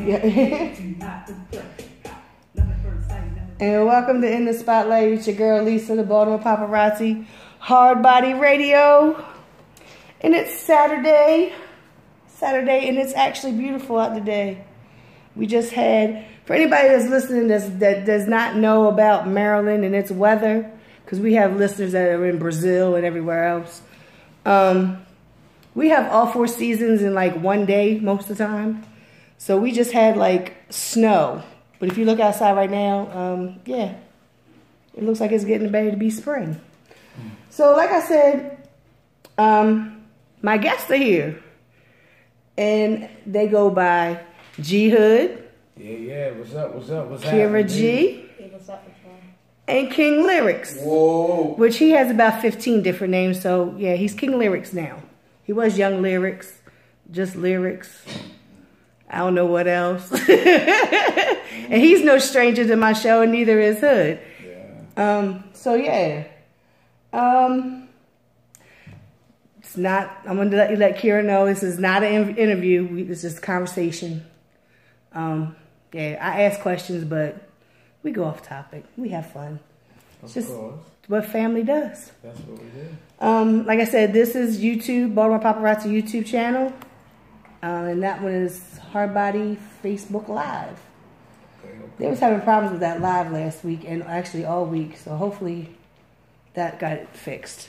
And welcome to In the Spotlight with your girl Lisa, the Baltimore Paparazzi, Hard Body Radio. And it's Saturday, and it's actually beautiful out today. We just had, for anybody that's listening that does not know about Maryland and its weather, because we have listeners that are in Brazil and everywhere else. We have all 4 seasons in like one day most of the time. So we just had like snow. But if you look outside right now, yeah, it looks like it's getting ready to be spring. So like I said, my guests are here. And they go by G Hood. Yeah. What's up? What's Kira G. Hey, what's up? And King Lyrikz. Whoa. Which he has about 15 different names. So yeah, he's King Lyrikz now. He was Young Lyrikz. Just Lyrikz. I don't know what else. And he's no stranger to my show, and neither is Hood. Yeah. So yeah. It's not, I'm going to let Kira know this is not an interview. It's just a conversation. Yeah, I ask questions, but we go off topic. We have fun. It's just what family does. That's what we do. Like I said, this is YouTube, Baltimore Paparazzi YouTube channel. And that one is Hard Body Facebook Live. Okay. They was having problems with that live last week and actually all week. So hopefully that got it fixed.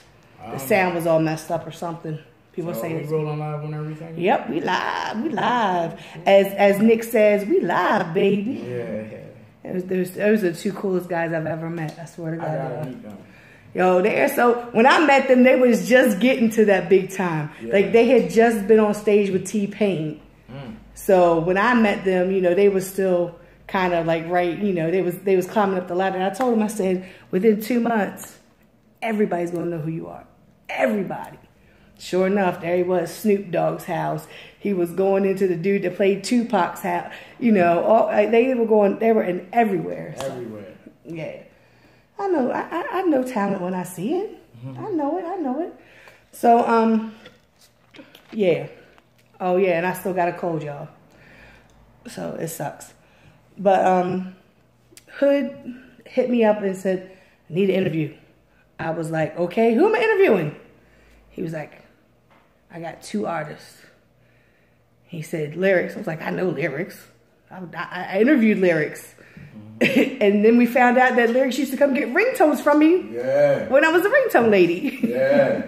The sound was all messed up or something. People say we rolling live on everything? Yep, we live. As Nick says, we live, baby. Yeah. Those are the 2 coolest guys I've ever met. I swear to God. I gotta meet them. Yo, when I met them, they was just getting to that big time. Yeah. Like they had just been on stage with T-Pain. So when I met them, you know, they was still kind of like right, you know, they was climbing up the ladder. And I told them, I said, within 2 months, everybody's gonna know who you are. Everybody. Sure enough, there he was, Snoop Dogg's house. He was going into the dude that played Tupac's house. You know, they were in everywhere. So, everywhere. Yeah. I know talent when I see it. I know it. So, yeah. Oh, yeah, and I still got a cold, y'all. So, it sucks. But, Hood hit me up and said, I need an interview. I was like, okay, who am I interviewing? He was like, I got 2 artists. He said, Lyrikz. I was like, I know Lyrikz. I interviewed Lyrikz. And then we found out that Lyrikz used to come get ringtones from me when I was a ringtone lady. Yeah.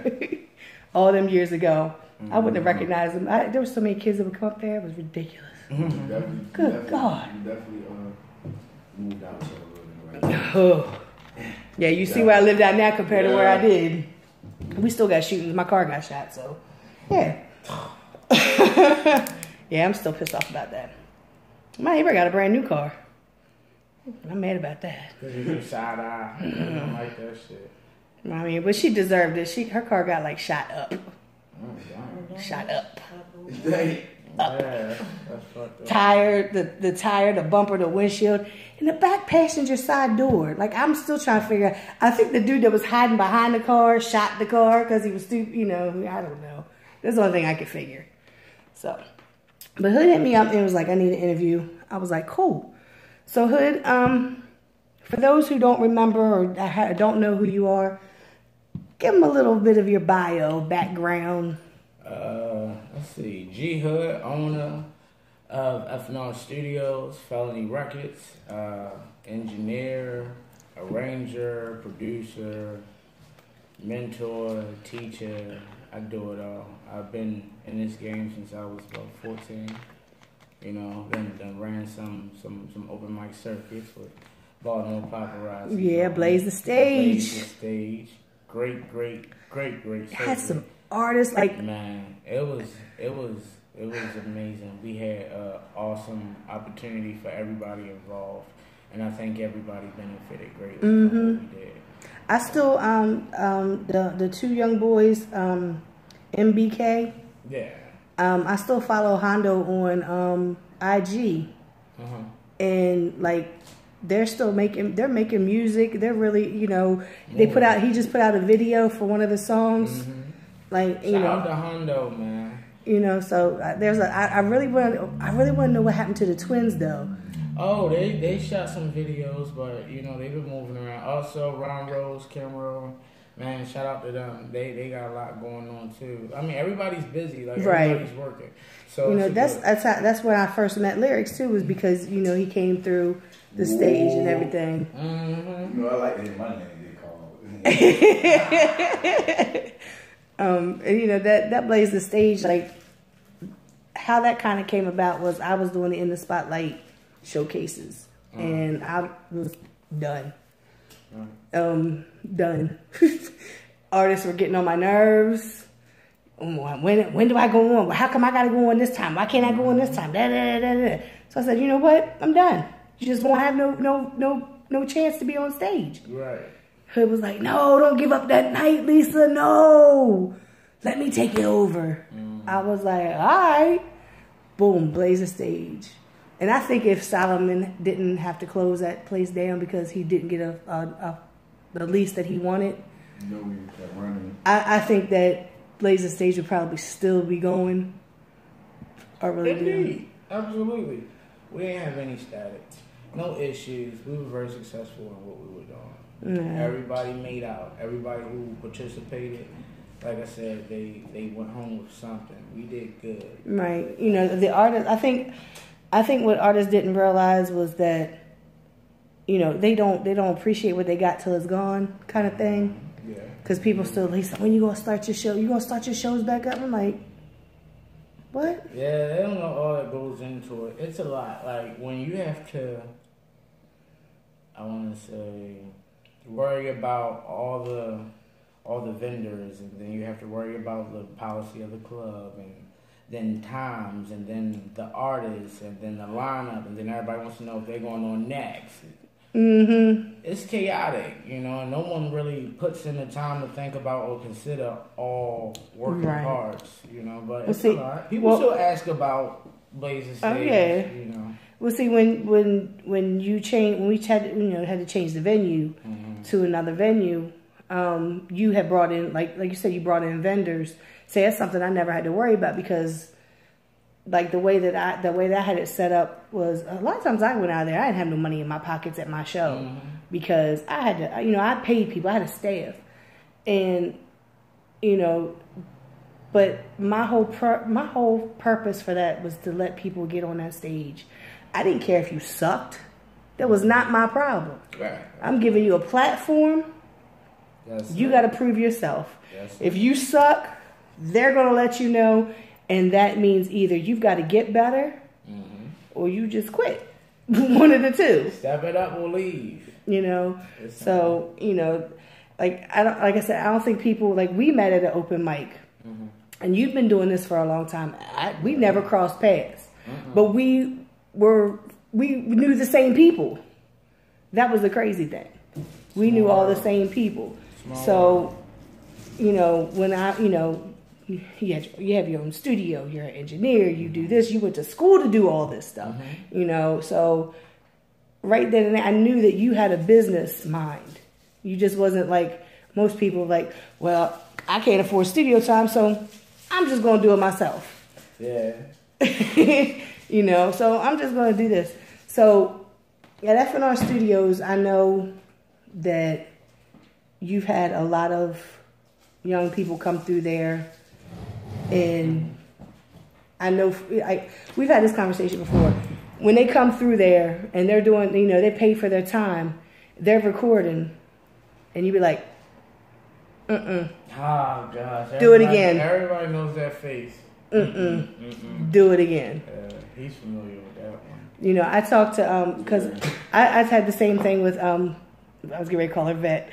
All them years ago. I wouldn't have recognized them. There were so many kids that would come up there. It was ridiculous. Good God. You definitely moved out to a little bit. Oh. Yeah, you see where I lived out now compared to where I did. We still got shootings. My car got shot, so yeah. Yeah, I'm still pissed off about that. My neighbor got a brand new car. I'm mad about that. Because you do side eye. I don't like that shit. I mean, but she deserved it. Her car got like shot up. Oh, shot up. Yeah, that's fucked up. Tire, the tire, the bumper, the windshield, and the back passenger side door. Like, I'm still trying to figure out. I think the dude that was hiding behind the car shot the car because he was stupid. You know, I don't know. That's the only thing I could figure. So, but Hood hit me up and was like, I need an interview. I was like, cool. So Hood, for those who don't remember or don't know who you are, give them a little bit of your bio, background. Let's see. G Hood, owner of FNR Studios, Felony Records, engineer, arranger, producer, mentor, teacher. I do it all. I've been in this game since I was about 14. You know, then ran some open mic circuits with Baltimore Paparazzi. Yeah, Blaze the Stage. Blaze the Stage. Great circuit. Had some artists like, man, it was amazing. We had an awesome opportunity for everybody involved, and I think everybody benefited greatly from what we did. I still the 2 young boys, MBK. Yeah. I still follow Hondo on IG, and like they're making music. They're really, you know, he just put out a video for one of the songs. Like, you know. Shout out to Hondo, man. You know, so I really want to know what happened to the twins though. Oh, they shot some videos, but you know they've been moving around. Also, Ron Rose, Kim Rowe, man, shout out to them. They got a lot going on too. I mean, everybody's busy, like everybody's working. So you know that's when I first met Lyrikz too, was because you know he came through the stage and everything. Mm-hmm. You know, I like his money. And you know that blazed the stage. Like how that kind of came about was I was doing the In the Spotlight showcases, and I was done. Done. Artists were getting on my nerves. When do I go on? How come I gotta go on this time? Why can't I go on this time? So I said, you know what? I'm done. You just won't have no chance to be on stage. Right. Hood was like, no, don't give up that night, Lisa. No, let me take it over. I was like, all right. Boom, blaze the stage. And I think if Solomon didn't have to close that place down because he didn't get the lease that he wanted, I think that Blaze the Stage would probably still be going. I really do. Absolutely. We didn't have any static. No issues. We were very successful in what we were doing. Everybody made out. Everybody who participated, like I said, they went home with something. We did good. Right. You know, the artists, I think what artists didn't realize was that, you know, they don't appreciate what they got till it's gone kind of thing. Yeah. Because people still, when you going to start your show? You going to start your shows back up? I'm like, what? Yeah, they don't know all that goes into it. It's a lot. Like, when you have to, I want to say, worry about all the vendors, and then you have to worry about the policy of the club, and then times, and then the artists, and then the lineup, and then everybody wants to know if they're going on next. It's chaotic, you know, and no one really puts in the time to think about or consider all working parts, you know, but it's a lot. People still ask about Blaze Stage, you know. Well, see, when we had to change the venue to another venue, you had brought in, like you said, you brought in vendors. So that's something I never had to worry about because, like, the way that I had it set up was a lot of times I went out there, I didn't have no money in my pockets at my show because I had to, you know, I paid people, I had a staff, and you know, but my whole purpose for that was to let people get on that stage. I didn't care if you sucked. That was not my problem. Right. I'm giving you a platform. You got to prove yourself. If you suck, they're going to let you know, and that means either you've got to get better or you just quit. One of the two. Step it up or leave. You know, so, you know, like I said, I don't think people, like, we met at an open mic, and you've been doing this for a long time. We never crossed paths, but we knew the same people. That was the crazy thing. We knew all the same people. So, you know, when you have your own studio, you're an engineer, you do this, you went to school to do all this stuff, you know, so right then and there, I knew that you had a business mind. You just wasn't like most people, like, well, I can't afford studio time, so I'm just going to do it myself. Yeah. You know, so I'm just going to do this. So at F&R Studios, I know that you've had a lot of young people come through there, and I know we've had this conversation before. When they come through there and they're doing, you know, they pay for their time, they're recording, and you be like, oh gosh, do it again. Everybody knows that face. Do it again. He's familiar with that one. You know, I talked to because I've had the same thing with I was getting ready to call her Vet.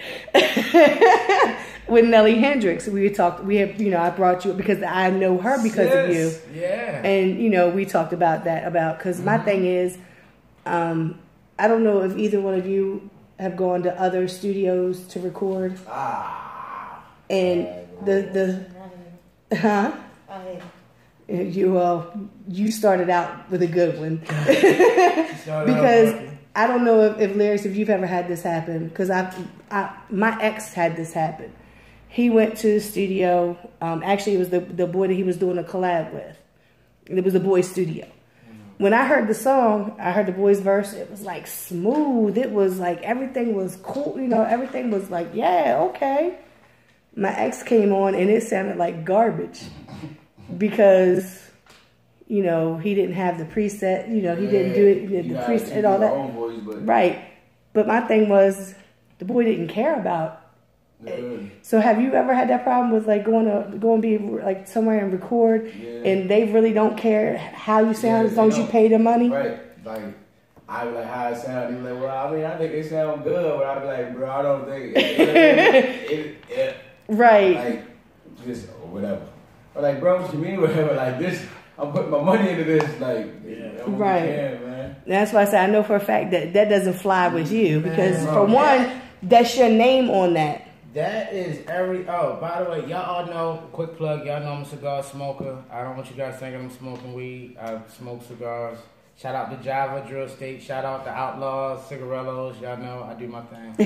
With Nellie Hendricks, I brought you because I know her because of you. Yeah. And, you know, we talked about that, because my thing is, I don't know if either one of you have gone to other studios to record. And you started out with a good one. Because I don't know if Lyrikz, if you've ever had this happen, because my ex had this happen. he went to the studio. Actually, it was the boy that he was doing a collab with. It was the boy's studio. When I heard the song, I heard the boy's verse. It was like smooth. It was like everything was cool. You know, everything was like, yeah, okay. My ex came on and it sounded like garbage because, you know, he didn't have the preset. You know, he didn't do it. He did the preset and all that. Voice, but right. But my thing was the boy didn't care about. So have you ever had that problem with like going to be like somewhere and record and they really don't care how you sound as long as you pay the money? Right. Like I be like how it sound. He's like, well, I mean, I think it sound good, but I be like, bro, I don't think it right. Like just or whatever. But like, bro, what you mean whatever? Like this, I'm putting my money into this. Like, right. Man. That's why I say I know for a fact that doesn't fly with you because for one, that's your name on that. That is by the way, y'all all know, quick plug, y'all know I'm a cigar smoker. I don't want you guys thinking I'm smoking weed. I smoke cigars. Shout out to Java, Drill State. Shout out to Outlaws, Cigarillos. Y'all know I do my thing. So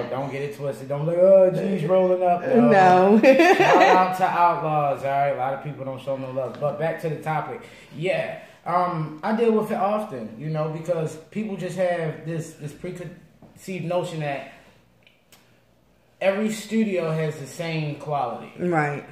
don't get it twisted. Don't look, oh, G's rolling up. No. Shout out to Outlaws, all right? A lot of people don't show no love. But back to the topic. Yeah, I deal with it often, you know, because people just have this preconceived notion that every studio has the same quality. Right.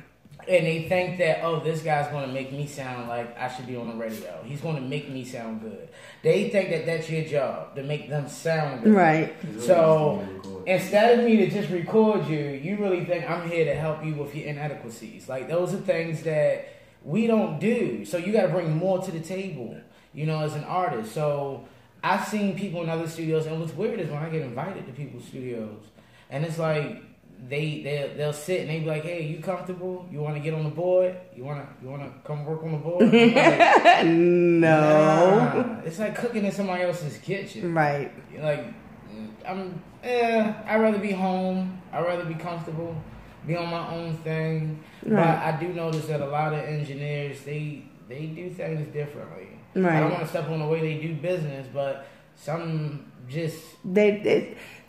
And they think that, oh, this guy's going to make me sound like I should be on the radio. He's going to make me sound good. They think that that's your job, to make them sound good. Right. So instead of me to just record you, you really think I'm here to help you with your inadequacies. Like, those are things that we don't do. So you got to bring more to the table, you know, as an artist. So I've seen people in other studios, and what's weird is when I get invited to people's studios, and it's like they'll sit and they be like, "Hey, you comfortable? You want to get on the board? You want to come work on the board?" Like, no. Nah. It's like cooking in somebody else's kitchen. Right. Like I'd rather be home. I'd rather be comfortable, be on my own thing. Right. But I do notice that a lot of engineers they do things differently. Right. I don't want to step on the way they do business, but some just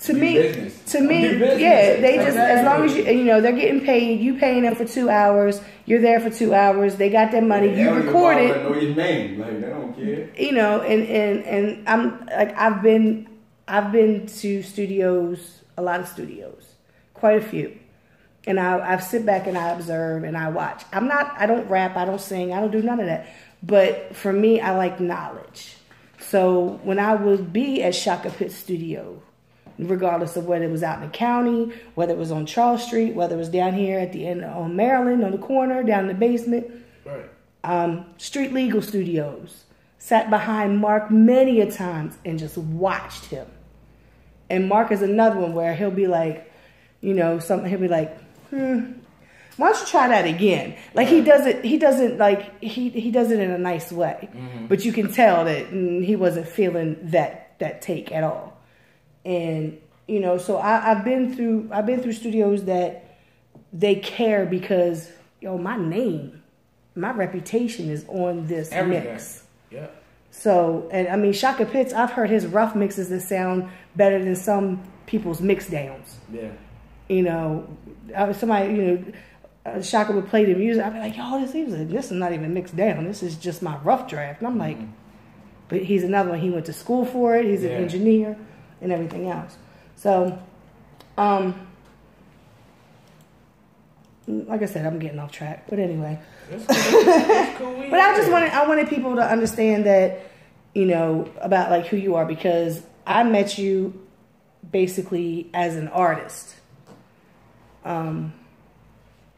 to me, yeah, they just, as long as you know, they're getting paid, you paying them for 2 hours, you're there for 2 hours, they got their money, you record it. Know your name, like they don't care. You know, and I'm like, I've been to studios, a lot of studios, quite a few, and I sit back and I observe and I watch. I don't rap, I don't sing, I don't do none of that. But for me, I like knowledge. So when I would be at Shaka Pitt Studio, regardless of whether it was out in the county, whether it was on Charles Street, whether it was down here at the end on Maryland, on the corner, down in the basement, right. Street Legal Studios, sat behind Mark many a times and just watched him. And Mark is another one where he'll be like, you know, he'll be like, why don't you try that again? Like he does it in a nice way, but you can tell that he wasn't feeling that take at all. And you know, so I've been through studios that they care because my name, my reputation is on this mix. Yeah. So and I mean Shaka Pitts, I've heard his rough mixes that sound better than some people's mix downs. Yeah. You know, somebody Shaka would play the music. I'd be like, yo, this is not even mixed down. This is just my rough draft. And I'm like, but he's another one. He went to school for it. He's an engineer and everything else. So, like I said, I'm getting off track. But anyway. That's cool. That's cool. But I wanted people to understand that, you know, about like who you are, because I met you basically as an artist.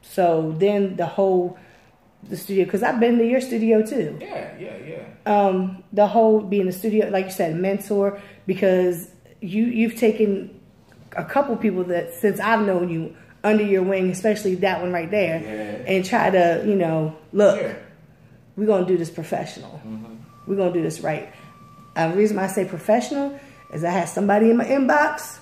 So then the studio, because I've been to your studio too. Yeah. The whole being the studio, like you said, mentor, because you've taken a couple people that since I've known you under your wing, especially that one right there, and try to, you know, look, we're going to do this professional. We're going to do this right. The reason I say professional is I had somebody in my inbox,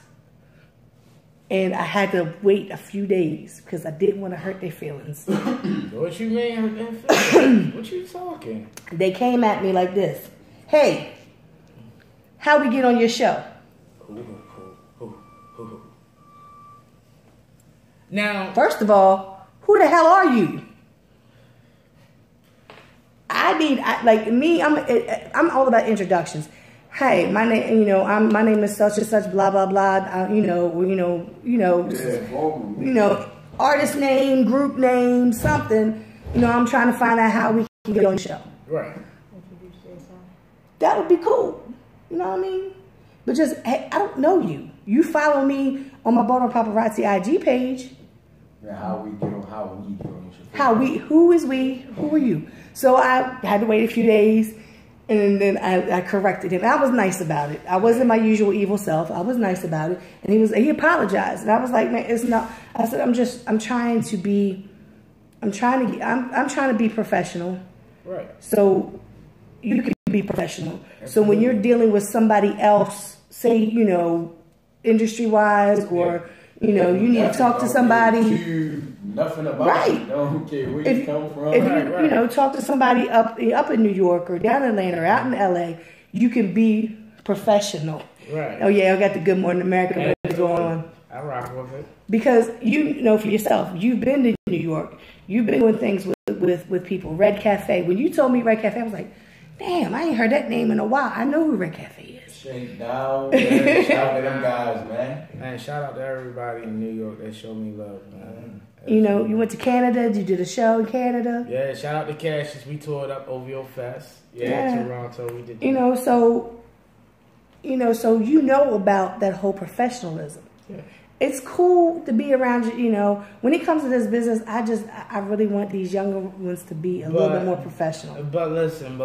and I had to wait a few days because I didn't want to hurt their feelings. What you mean hurt their feelings? What you talking? They came at me like this. Hey, how we get on your show? Now, first of all, who the hell are you? I'm all about introductions. Hey, my name, my name is such and such, blah blah blah. Artist name, group name, something. I'm trying to find out how we can get on the show. Right. That would be cool. You know what I mean? But just, hey, I don't know you. You follow me on my Baltimore Paparazzi IG page. Yeah, how we get on the show. Who is we? Who are you? So I had to wait a few days, and then I corrected him. I was nice about it. I wasn't my usual evil self. I was nice about it, and he apologized. And I was like, man, it's not. I said, I'm trying to be professional. Right. So you can be professional. So when you're dealing with somebody else, say industry wise, or you need to talk to somebody. Nothing about right. it. Don't care where you come from. If you talk to somebody up in New York or down in Atlanta or out in LA, you can be professional. Right. Oh yeah, I got the Good Morning America going on. I rock with it. Because for yourself, you've been to New York. You've been doing things with people. Red Cafe. When you told me Red Cafe, I was like, damn, I ain't heard that name in a while. I know who Red Cafe is. Shake down, man. Shout out to them guys, man. Man, shout out to everybody in New York that showed me love, man. You went to Canada. You did a show in Canada. Yeah, shout out to Cassius. We toured up OVO Fest. Yeah, Toronto. We did. So about that whole professionalism. Yeah. It's cool to be around you. When it comes to this business, I really want these younger ones to be a little bit more professional. But listen,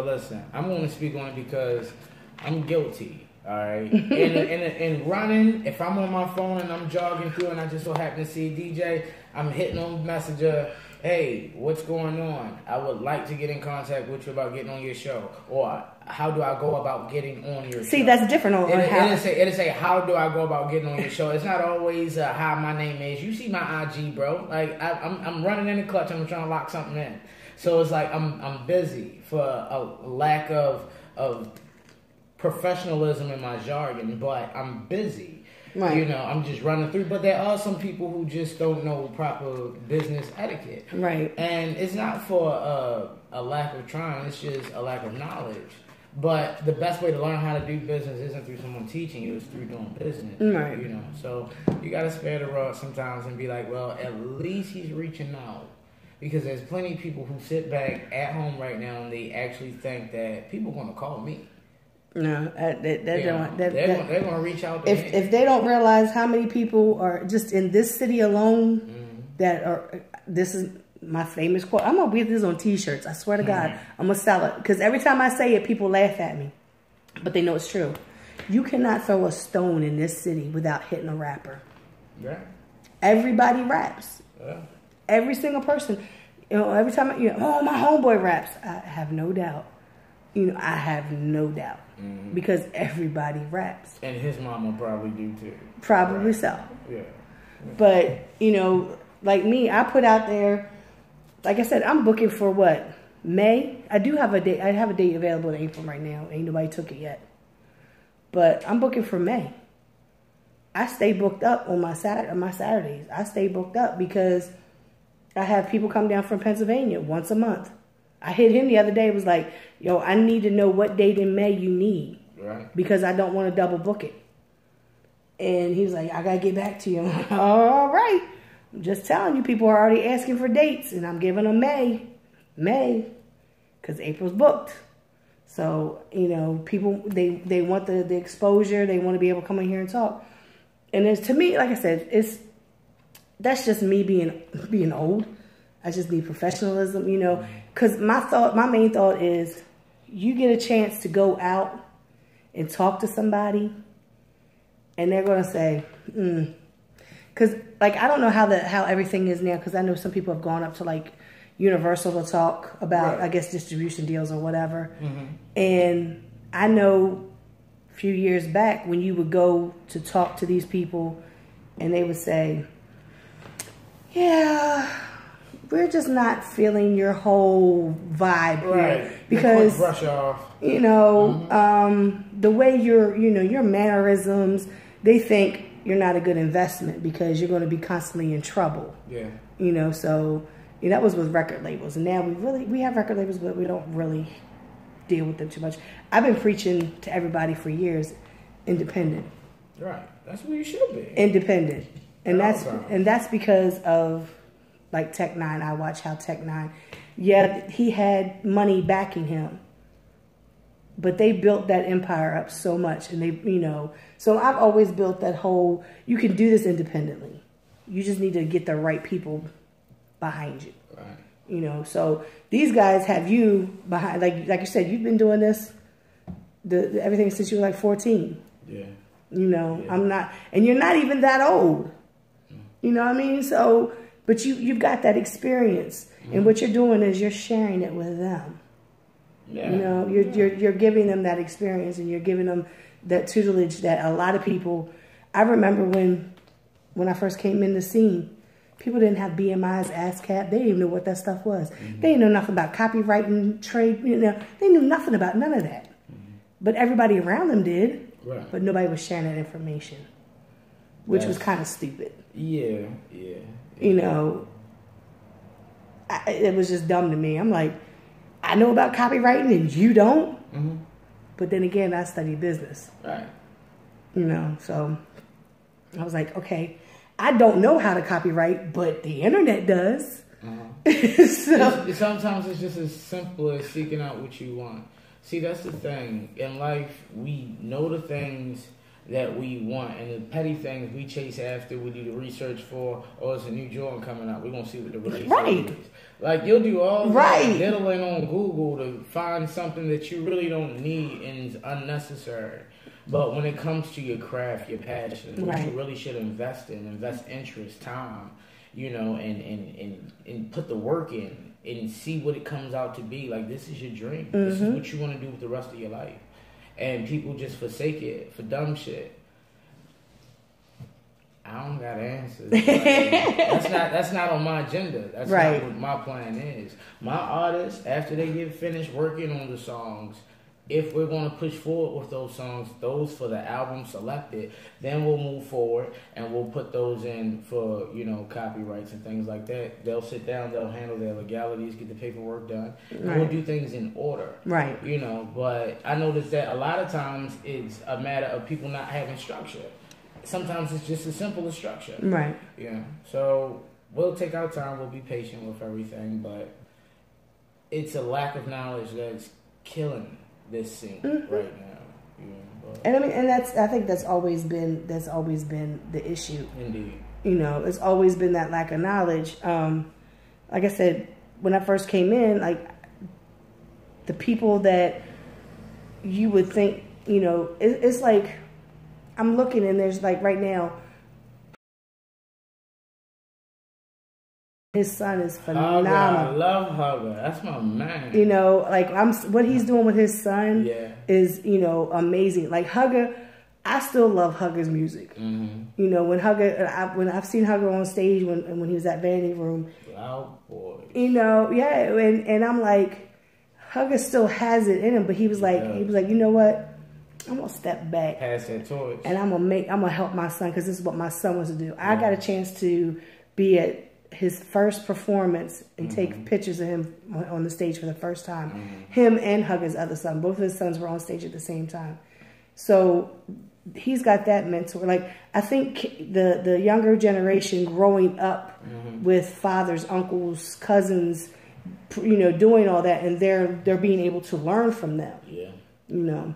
I'm going to speak on it because I'm guilty. All right. In running, if I'm on my phone and I'm jogging through and I just so happen to see a DJ, I'm hitting on Messenger. Hey, what's going on? I would like to get in contact with you about getting on your show. Or how do I go about getting on your show? See, that's different on how. It'll say, how do I go about getting on your show? It's not always hi, my name is. You see my IG, bro. Like, I'm running in the clutch. I'm trying to lock something in. So it's like I'm busy for a lack of professionalism in my jargon, but I'm busy. Right. I'm just running through. But there are some people who just don't know proper business etiquette. Right. And it's not for a lack of trying. It's just a lack of knowledge. But the best way to learn how to do business isn't through someone teaching you. It's through doing business. Right. So you got to spare the rod sometimes and be like, well, at least he's reaching out. Because there's plenty of people who sit back at home right now and they actually think that people are going to call me. No, they're going to reach out to me. If they don't realize how many people are just in this city alone that are, this is my famous quote. I'm going to wear this on t-shirts. I swear to God, I'm going to sell it. Because every time I say it, people laugh at me. But they know it's true. You cannot throw a stone in this city without hitting a rapper. Yeah. Everybody raps. Yeah. Every single person. Every time, oh, my homeboy raps. I have no doubt. I have no doubt. Mm-hmm. Because everybody raps. And his mama probably do too. Probably so. Yeah. But, like me, I put out there, like I said, I'm booking for what? May? I do have a date. I have a date available in April right now. Ain't nobody took it yet. But I'm booking for May. I stay booked up on my Saturdays. I stay booked up because I have people come down from Pennsylvania once a month. I hit him the other day. It was like, yo, I need to know what date in May you need. Right. Because I don't want to double book it. And he was like, I got to get back to you. I'm like, all right. I'm just telling you, people are already asking for dates. And I'm giving them May. Because April's booked. So, people, they want the exposure. They want to be able to come in here and talk. And it's, to me, like I said, that's just me being old. I just need professionalism, Because my main thought is, you get a chance to go out and talk to somebody, and they're going to say, Because, I don't know how everything is now, because I know some people have gone up to, Universal to talk about, right, I guess, distribution deals or whatever. Mm-hmm. And I know a few years back when you would go to talk to these people, and they would say, yeah, we're just not feeling your whole vibe right here. Because, brush off. The way your mannerisms, they think you're not a good investment because you're going to be constantly in trouble. Yeah. You know, so that was with record labels. And now we have record labels, but we don't really deal with them too much. I've been preaching to everybody for years, independent. Right. That's what you should be. Independent. And that's because of like Tech Nine. I watch how Tech Nine, he had money backing him. But they built that empire up so much, and so I've always built that whole, you can do this independently. You just need to get the right people behind you. Right. So these guys have you behind, like you said, you've been doing this, everything since you were like 14. Yeah. Yeah. I'm not, and you're not even that old. You know what I mean? So, but you've got that experience, and what you're doing is you're sharing it with them. Yeah. You're giving them that experience, and you're giving them that tutelage that a lot of people. I remember when I first came in the scene, people didn't have BMIs, ASCAP. They didn't even know what that stuff was. They didn't know nothing about copyright and trade. They knew nothing about none of that. But everybody around them did. Right. But nobody was sharing that information, which was kind of stupid. Yeah. It was just dumb to me. I'm like, I know about copywriting and you don't. But then again, I study business. Right. So I was like, okay, I don't know how to copyright, but the internet does. So sometimes it's just as simple as seeking out what you want. See, that's the thing. In life, we know the things that we want, and the petty things we chase after, we do the research for, or it's a new joint coming out, we're going to see what the release is. Like, you'll do all that diddling on Google to find something that you really don't need and is unnecessary. But when it comes to your craft, your passion, what you really should invest interest, time, and put the work in and see what it comes out to be. Like, this is your dream. This is what you want to do with the rest of your life. And people just forsake it for dumb shit. I don't got answers. That's not on my agenda. That's not what my plan is. My artists, after they get finished working on the songs, if we're going to push forward with those songs, those for the album selected, then we'll move forward and we'll put those in for, copyrights and things like that. They'll sit down, they'll handle their legalities, get the paperwork done, and we'll do things in order. Right. But I noticed that a lot of times it's a matter of people not having structure. Sometimes it's just as simple as structure. Right. Yeah. So we'll take our time, we'll be patient with everything, but it's a lack of knowledge that's killing this scene right now. And I think that's always been the issue. Indeed. It's always been that lack of knowledge. Like I said, when I first came in, like the people that you would think, it's like I'm looking and there's like right now, his son is phenomenal. I love Hugger. That's my man. What he's doing with his son is, amazing. Like Hugger, I still love Hugger's music. When I've seen Hugger on stage when he was at Vanity Room. Loud boy. And I'm like, Hugger still has it in him, but he was like, you know what? I'm gonna step back. Pass that torch. And I'm gonna help my son because this is what my son wants to do. I got a chance to be at his first performance and take pictures of him on the stage for the first time. Him and Hugger's other son. Both of his sons were on stage at the same time. So he's got that mentor. Like, I think the younger generation growing up with fathers, uncles, cousins, doing all that, and they're being able to learn from them. Yeah.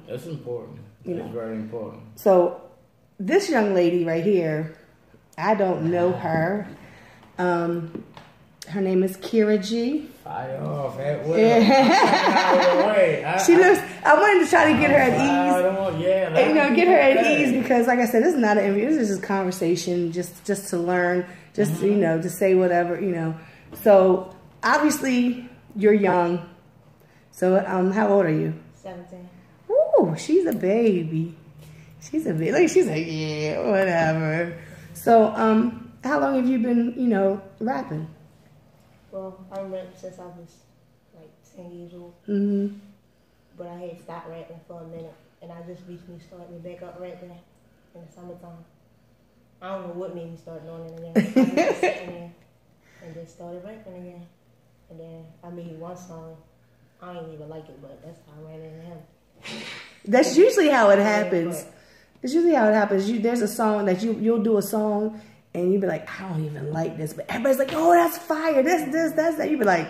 That's important. That's very important. So this young lady right here, I don't know her. Her name is Kira G. Fire off at will. Yeah. She lives. I wanted to try to get her at ease. Get her at ease because, like I said, this is not an interview. This is just conversation, just to learn, just to say whatever, So obviously you're young. So how old are you? 17. Ooh, she's a baby. She's a baby. Like she's like, yeah, whatever. So how long have you been, rapping? Well, I've rapped since I was like 10 years old. But I had stopped rapping for a minute, and I just recently started back up rapping in the summertime. I don't know what made me start doing it again. I was just sitting there and then started rapping again. And then I made one song. I didn't even like it, but that's how I ran into him. That's usually how it happens. It's usually how it happens. There's a song that you'll do a song and you'll be like, I don't even like this, but everybody's like, oh, that's fire. That's that. You be like,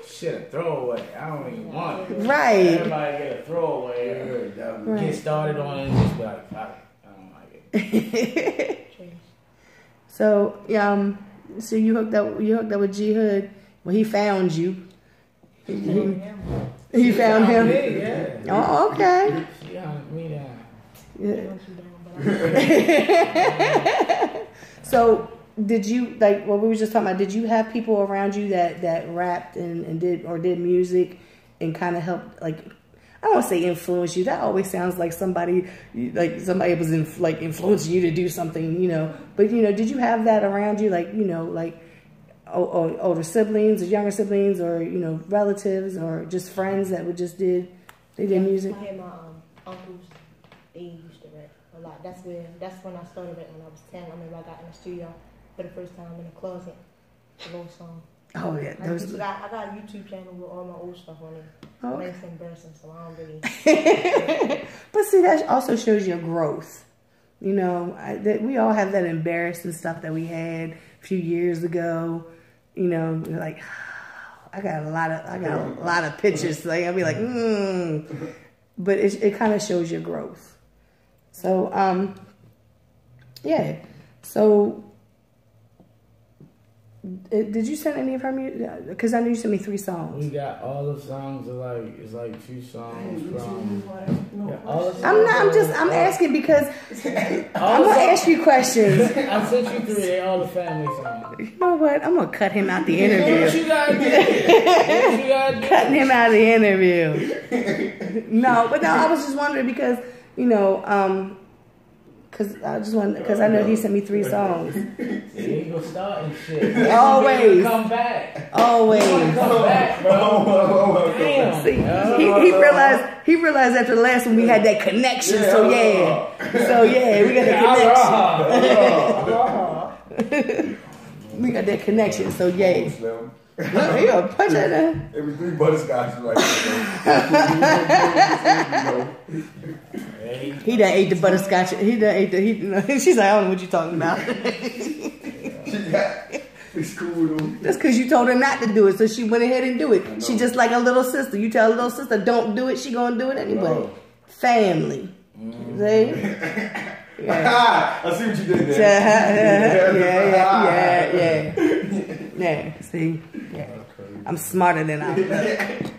Shit, a throwaway. I don't even want it. Right. Everybody get a throwaway. Right. Get started on it and just be like, I don't like it. So you hooked up with G Hood. Well, he found you. He found him. Yeah. Oh, okay. She hunted me down. Yeah. So did you, like what we were just talking about, did you have people around you that rapped and did music and kind of helped, like, I don't want to say influence you. That always sounds like somebody was influencing you to do something, But, did you have that around you, like, older siblings or younger siblings or, relatives or just friends that they did music? I had my uncles. They used to rap a lot. That's when I started rapping when I was 10. I remember I got in the studio for the first time in the closet. A little song. Oh, yeah. I got a YouTube channel with all my old stuff on it. Oh. It's embarrassing, so I don't really... But see, that also shows your growth. We all have that embarrassing stuff that we had a few years ago. Like, I got a lot of pictures. Like, I'll be like, But it kind of shows your growth. So, yeah. So, did you send any of her music? Because I know you sent me 3 songs. We got all the songs it's like 2 songs from. I'm asking because I'm gonna ask you questions. I sent you 3. They all the family songs. You know what? I'm gonna cut him out the interview. What you gotta do? Cutting him out of the interview. No, I was just wondering because because I know he sent me 3 songs. He gonna start and shit. Always. Come back. Always. Come back, bro. Damn. See, he realized after the last one we had that connection. So yeah, we got that connection. We got that connection. So yeah. Look, you gonna punch at her? Every 3 butterscotch like He done ate the butterscotch. She's like, I don't know what you're talking about. It's cool though. That's because you told her not to do it, so she went ahead and do it. She just like a little sister. You tell a little sister, don't do it, she gonna do it anyway. Family. See? Yeah. I see what you did there. Yeah. See? Yeah. I'm smarter than I am.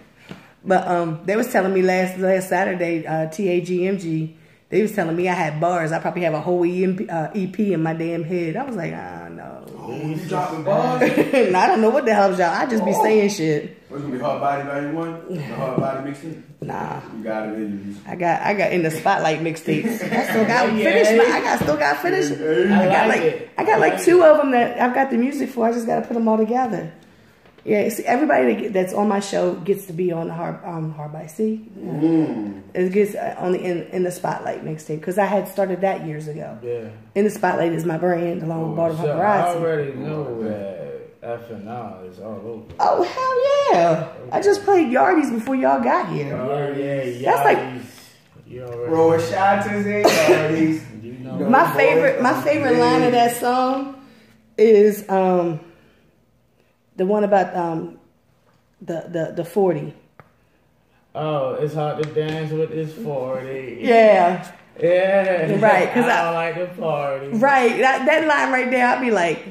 But they was telling me last Saturday, TAGMG, they was telling me I had bars. I probably have a whole EP in my damn head. I was like, no. Oh, you dropping bars? No, I don't know what the hell's y'all. I just be saying shit. What's gonna be Hard Body Volume 1? The Hard Body mixtape? Nah. You got it in. I got in the Spotlight mixtapes. I still got finished. I still got finished. I got like 2 of them that I've got the music for. I just gotta put them all together. Yeah, see, everybody that's on my show gets to be on the Hard Body. See, it gets on in the Spotlight mixtape because I had started that years ago. Yeah, In the Spotlight is my brand along with Baltimore Paparazzi. I already know that F&R is all over. Oh hell yeah! I just played Yardies before y'all got here. Oh yeah, That's like Roll shots in Yardies. My favorite line of that song is the one about the 40. Oh, it's hard to dance with this 40. Yeah. Yeah. Right. I don't like the party. Right. That line right there, I'll be like,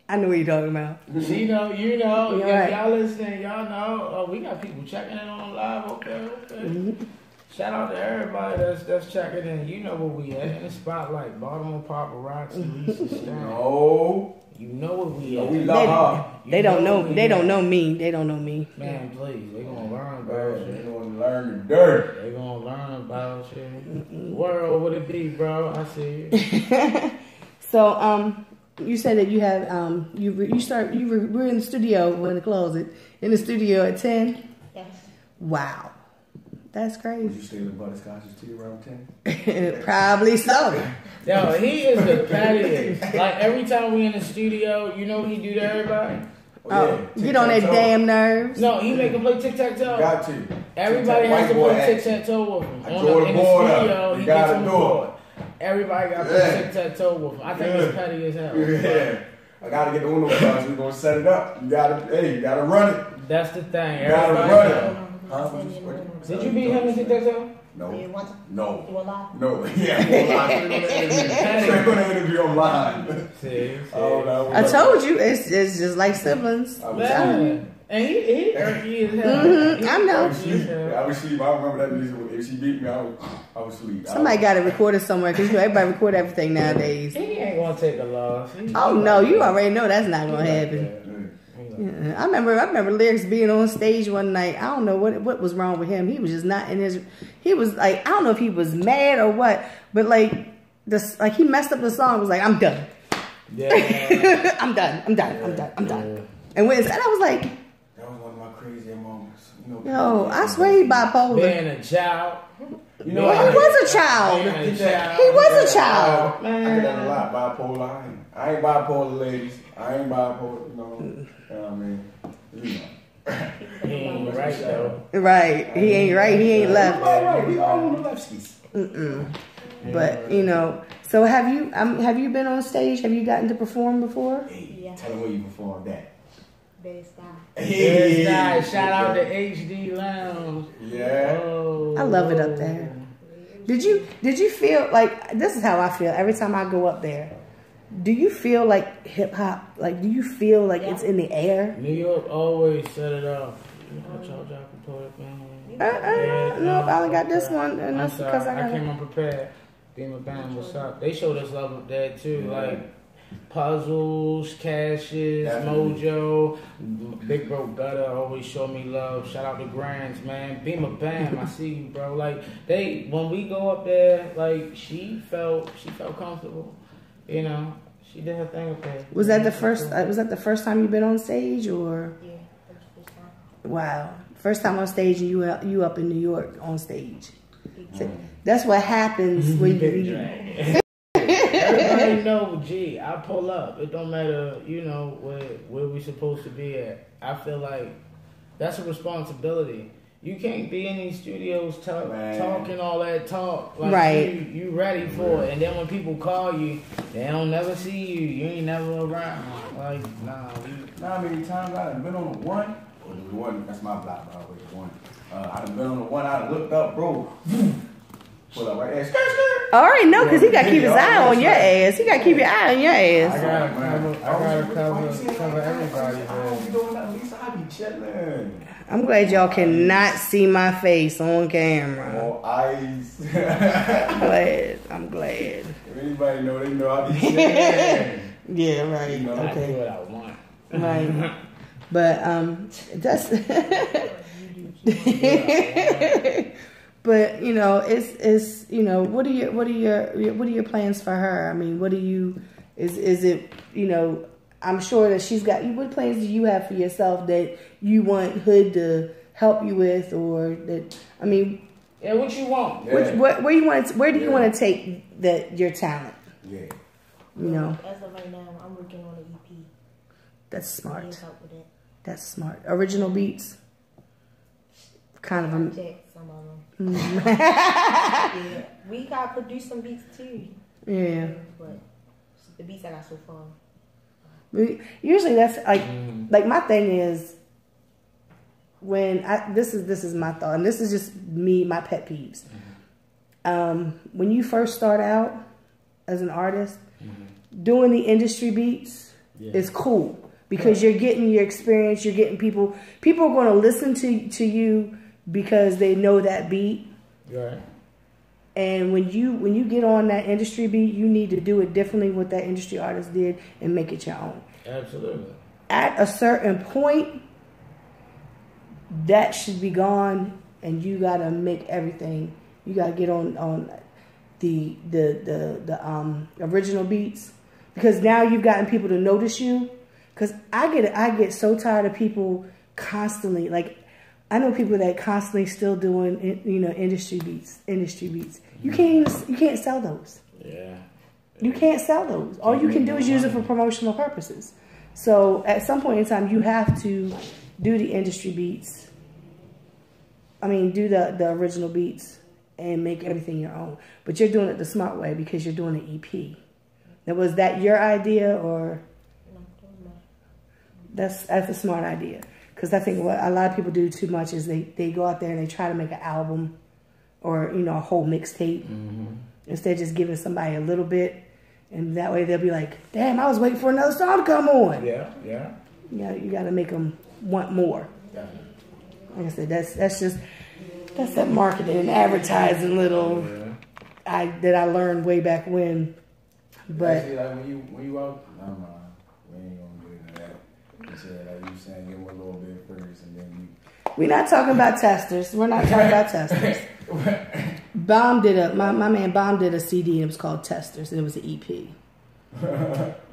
I know what you're talking about. She know, you know. You're If right. y'all listening, y'all know. Oh, we got people checking in on live. Okay. Shout out to everybody that's checking in. You know where we at in the Spotlight. Baltimore Paparazzi. Lisa Stern. No. You know where we at. We love her. They don't know me. They don't know me. Man, please. They gonna learn about They shit. gonna learn the dirt. They gonna learn about shit. World would it be, bro? I see you. So, you said that you have you were in the studio, in the closet, in the studio at 10. Yes. Wow, That's Was crazy. you stealing butterscotches too around 10? Probably so. Yo, he is the pettiest. Like, every time we in the studio, you know what he do to everybody? Oh, get on their damn nerves. No, he make him play tic-tac-toe. Got to. Everybody has to play tic-tac-toe with him. I draw the In the board up. studio, You he gotta gets on the do it. board. Everybody got to play tic-tac-toe with him. I think it's petty as hell. Yeah. I gotta get the Uno cards. We're gonna set it up. You gotta run it. That's the thing. You gotta Everybody run it. Huh? Did you beat him in tic-tac-toe? No. You want to? No. You want to lie? No. Yeah, we're on the interview online. See? I told you, it's just like siblings. I was telling you. Man. And he irky as hell. I know. I was sleep. I remember that music. If she beat me, I was sleep. Somebody got it recorded somewhere because everybody record everything nowadays. He ain't gonna take a loss. Oh no, you already know that's not gonna happen. Yeah. I remember Lyrikz being on stage one night. I don't know what was wrong with him. He was just not in his. He was like, I don't know if he was mad or what, but like he messed up the song. Was like, I'm done. Yeah. I'm done. And when it said, I was like, That was one of my crazier moments. yo, I swear he bipolar. Being a child. You know, He was a child. He was a child. Man. I get that a lot. Bipolar. I ain't bipolar, ladies. I ain't bipolar. You know what I mean? You know. He ain't right though. Right. He ain't right. He ain't left. Right. We all on the lefties. But you know, so have you been on stage? Have you gotten to perform before? Hey, Yeah. tell them where you performed that. Best style. This guy, shout out to HD Lounge. Yeah. Oh. I love it up there. Did you feel like, this is how I feel every time I go up there? Do you feel like hip hop? Like, do you feel like it's in the air? New York always set it off. No, I only got this one, and that's because I came got. unprepared. Beamer Bam, what's up? They showed us love up there too, like Puzzles, Cashes, Mojo, Big Bro Gutter always show me love. Shout out to Grands, man. Beamer Bam, I see you, bro. Like when we go up there, like she felt comfortable. You know, she did her thing up there. Was that the first time you've been on stage, or? Yeah, that was the first time. Wow, first time on stage, and you up in New York on stage. So that's what happens when you. Everybody know, G, I pull up. It don't matter, you know, where we supposed to be at. I feel like that's a responsibility. You can't be in these studios talking all that talk. Like right. You ready for it. And then when people call you, they don't never see you. You ain't never around. Like, nah. How many times I done been on the one? Or the one, that's my block, by the way, the one. I done been on the one, I done looked up, bro. Pull up right there. All right, no, because he got to keep his eye on your ass. He got to keep your eye on your ass. I gotta cover everybody. I be doing that. At least I be chilling. I'm glad y'all cannot see my face on camera. More eyes. I'm glad. If anybody know, they know I be chilling. Yeah, right. You know, I do Okay. what I want. Right. But that's but you know, it's you know, what are your plans for her? I mean, what do you is it, you know, I'm sure that she's got, what plans do you have for yourself that you want Hood to help you with, or that, I mean, yeah, what you want? Yeah. Where do you want to take your talent? Yeah. You know, As of right now, I'm working on an EP. that's smart. Need help with it. That's smart. Original beats. Kind of a, Check some of them. Yeah, we got to produce some beats too. yeah. But the beats I got so far. Usually that's like my thing is when this is my thought, and this is just me, my pet peeves. When you first start out as an artist, doing the industry beats is cool because you're getting your experience, you're getting people are going to listen to you because they know that beat. Right. And when you get on that industry beat, you need to do it differently what that industry artist did and make it your own. Absolutely. At a certain point, that should be gone, and you gotta make everything. You gotta get on the original beats, because now you've gotten people to notice you. Because I get so tired of people constantly, like, I know people that constantly still doing, industry beats. You can't sell those. Yeah. You can't sell those. All you can do is use it for promotional purposes. So at some point in time, you have to do the industry beats. I mean, do the original beats and make everything your own. But you're doing it the smart way because you're doing an EP. Now, was that your idea or? That's a smart idea. Because I think what a lot of people do too much is they go out there and they try to make an album or, a whole mixtape. Mm-hmm. Instead of just giving somebody a little bit. And that way they'll be like, damn, I was waiting for another song to come on. Yeah. You got to make them want more. Definitely. Like I said, that's that marketing and advertising little that I learned way back when. But actually, like when you out, we ain't gonna do that. You said like you saying give them a little bit first, and then you. We're not talking about testers. We're not talking about testers. My man Bomb did a CD and it was called Testers and it was an EP.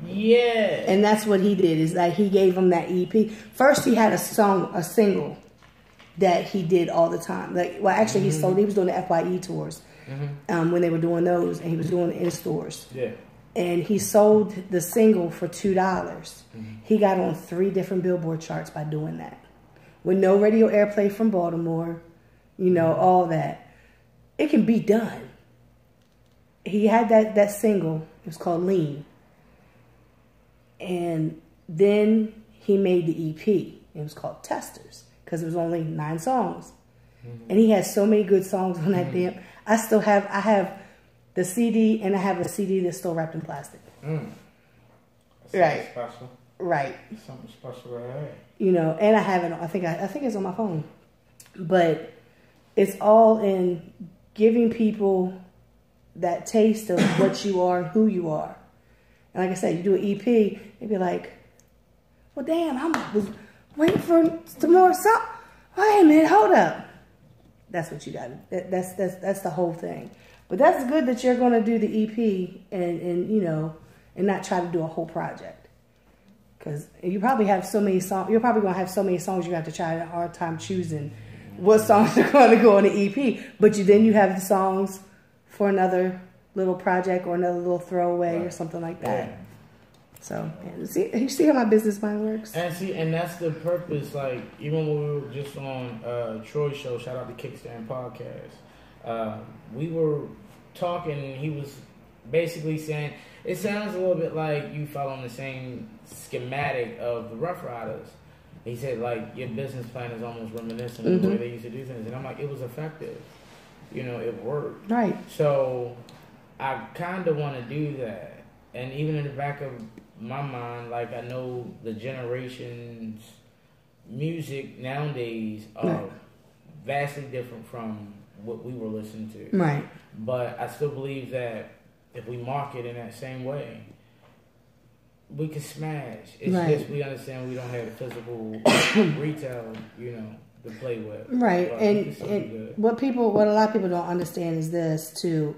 Yeah. And that's what he did is like he gave him that EP. First he had a single that he did all the time. He was doing the FYE tours when they were doing those and he was doing it in stores. Yeah. And he sold the single for $2. He got on 3 different Billboard charts by doing that. With no radio airplay from Baltimore, all that. It can be done. He had that single. It was called Lean. And then he made the EP. It was called Testers because it was only 9 songs. And he has so many good songs on that damn. I have the CD and I have a CD that's still wrapped in plastic. Right. Special. Right. Something special right there. And I have it. I think it's on my phone. But it's all in giving people that taste of what you are and who you are. And like I said, you do an EP, they'd be like, well, damn, I was waiting for some more song. Wait a minute, hold up. That's what you got. That's the whole thing. But that's good that you're going to do the EP and not try to do a whole project. Because you probably have so many songs. You're probably going to have so many songs you have to try a hard time choosing what songs are going to go on the EP. But then you have the songs for another little project or another little throwaway or something like that. Yeah. So, you see how my business mind works? And that's the purpose. Like, even when we were just on Troy's show, shout out to Kickstand Podcast, we were talking and he was basically saying, it sounds a little bit like you following the same schematic of the Rough Riders. He said, like, your business plan is almost reminiscent of the way they used to do things. And I'm like, it was effective. It worked. Right. So I kind of want to do that. And even in the back of my mind, like, I know the generation's music nowadays are vastly different from what we were listening to. Right. But I still believe that if we market in that same way, we can smash. It's just we understand we don't have the physical retail, to play with. Right. But and what a lot of people don't understand is this too.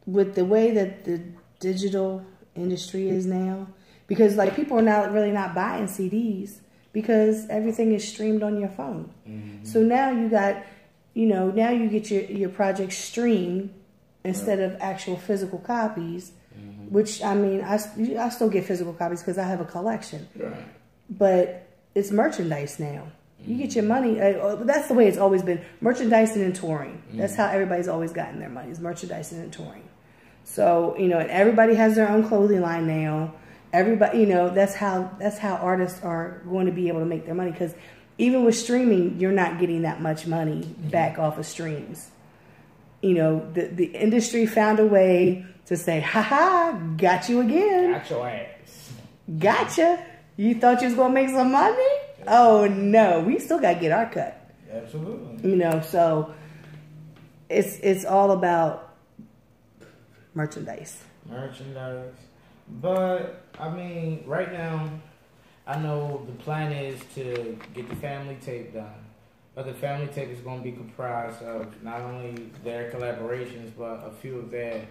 With the way that the digital industry is now, because like people are now really not buying CDs because everything is streamed on your phone. So now you got, now you get your project streamed instead of actual physical copies, which I mean, I still get physical copies because I have a collection. Right. But it's merchandise now. You get your money. That's the way it's always been. Merchandising and touring. That's how everybody's always gotten their money, is merchandising and touring. So, and everybody has their own clothing line now. Everybody, that's how artists are going to be able to make their money. Because even with streaming, you're not getting that much money back off of streams. The industry found a way to say, ha, got you again. Got your ass. Gotcha. You thought you was going to make some money? Oh, no. We still got to get our cut. Absolutely. So it's all about merchandise. But, I mean, right now, I know the plan is to get the family tape done. But the family tape is going to be comprised of not only their collaborations, but a few of their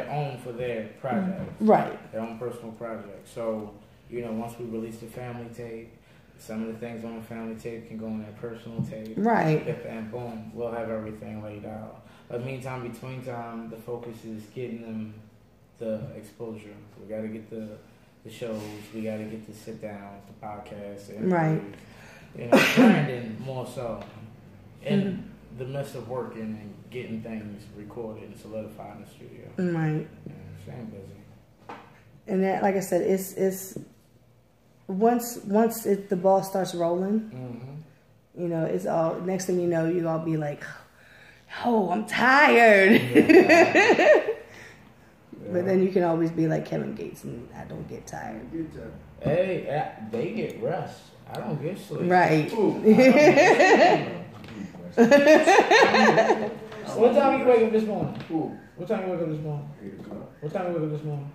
own for their projects. Right. Their own personal projects. So, once we release the family tape, some of the things on the family tape can go on that personal tape. Right. And boom, we'll have everything laid out. But meantime, between time, the focus is getting them the exposure. We got to get the shows. We got to get the sit downs, the podcasts, the interviews. Right. You know, branding more so in the midst of working and getting things recorded and solidified in the studio. Right. Yeah, staying busy. And that, like I said, it's once the ball starts rolling, you know, it's all. Next thing you know, you all be like, "Oh, I'm tired." But then you can always be like Kevin Gates, and I don't get tired. Hey, they get rest. I don't get sleep. Right. What time you wake up this morning? What time you wake up this morning? 8 o'clock. What time you wake up this morning?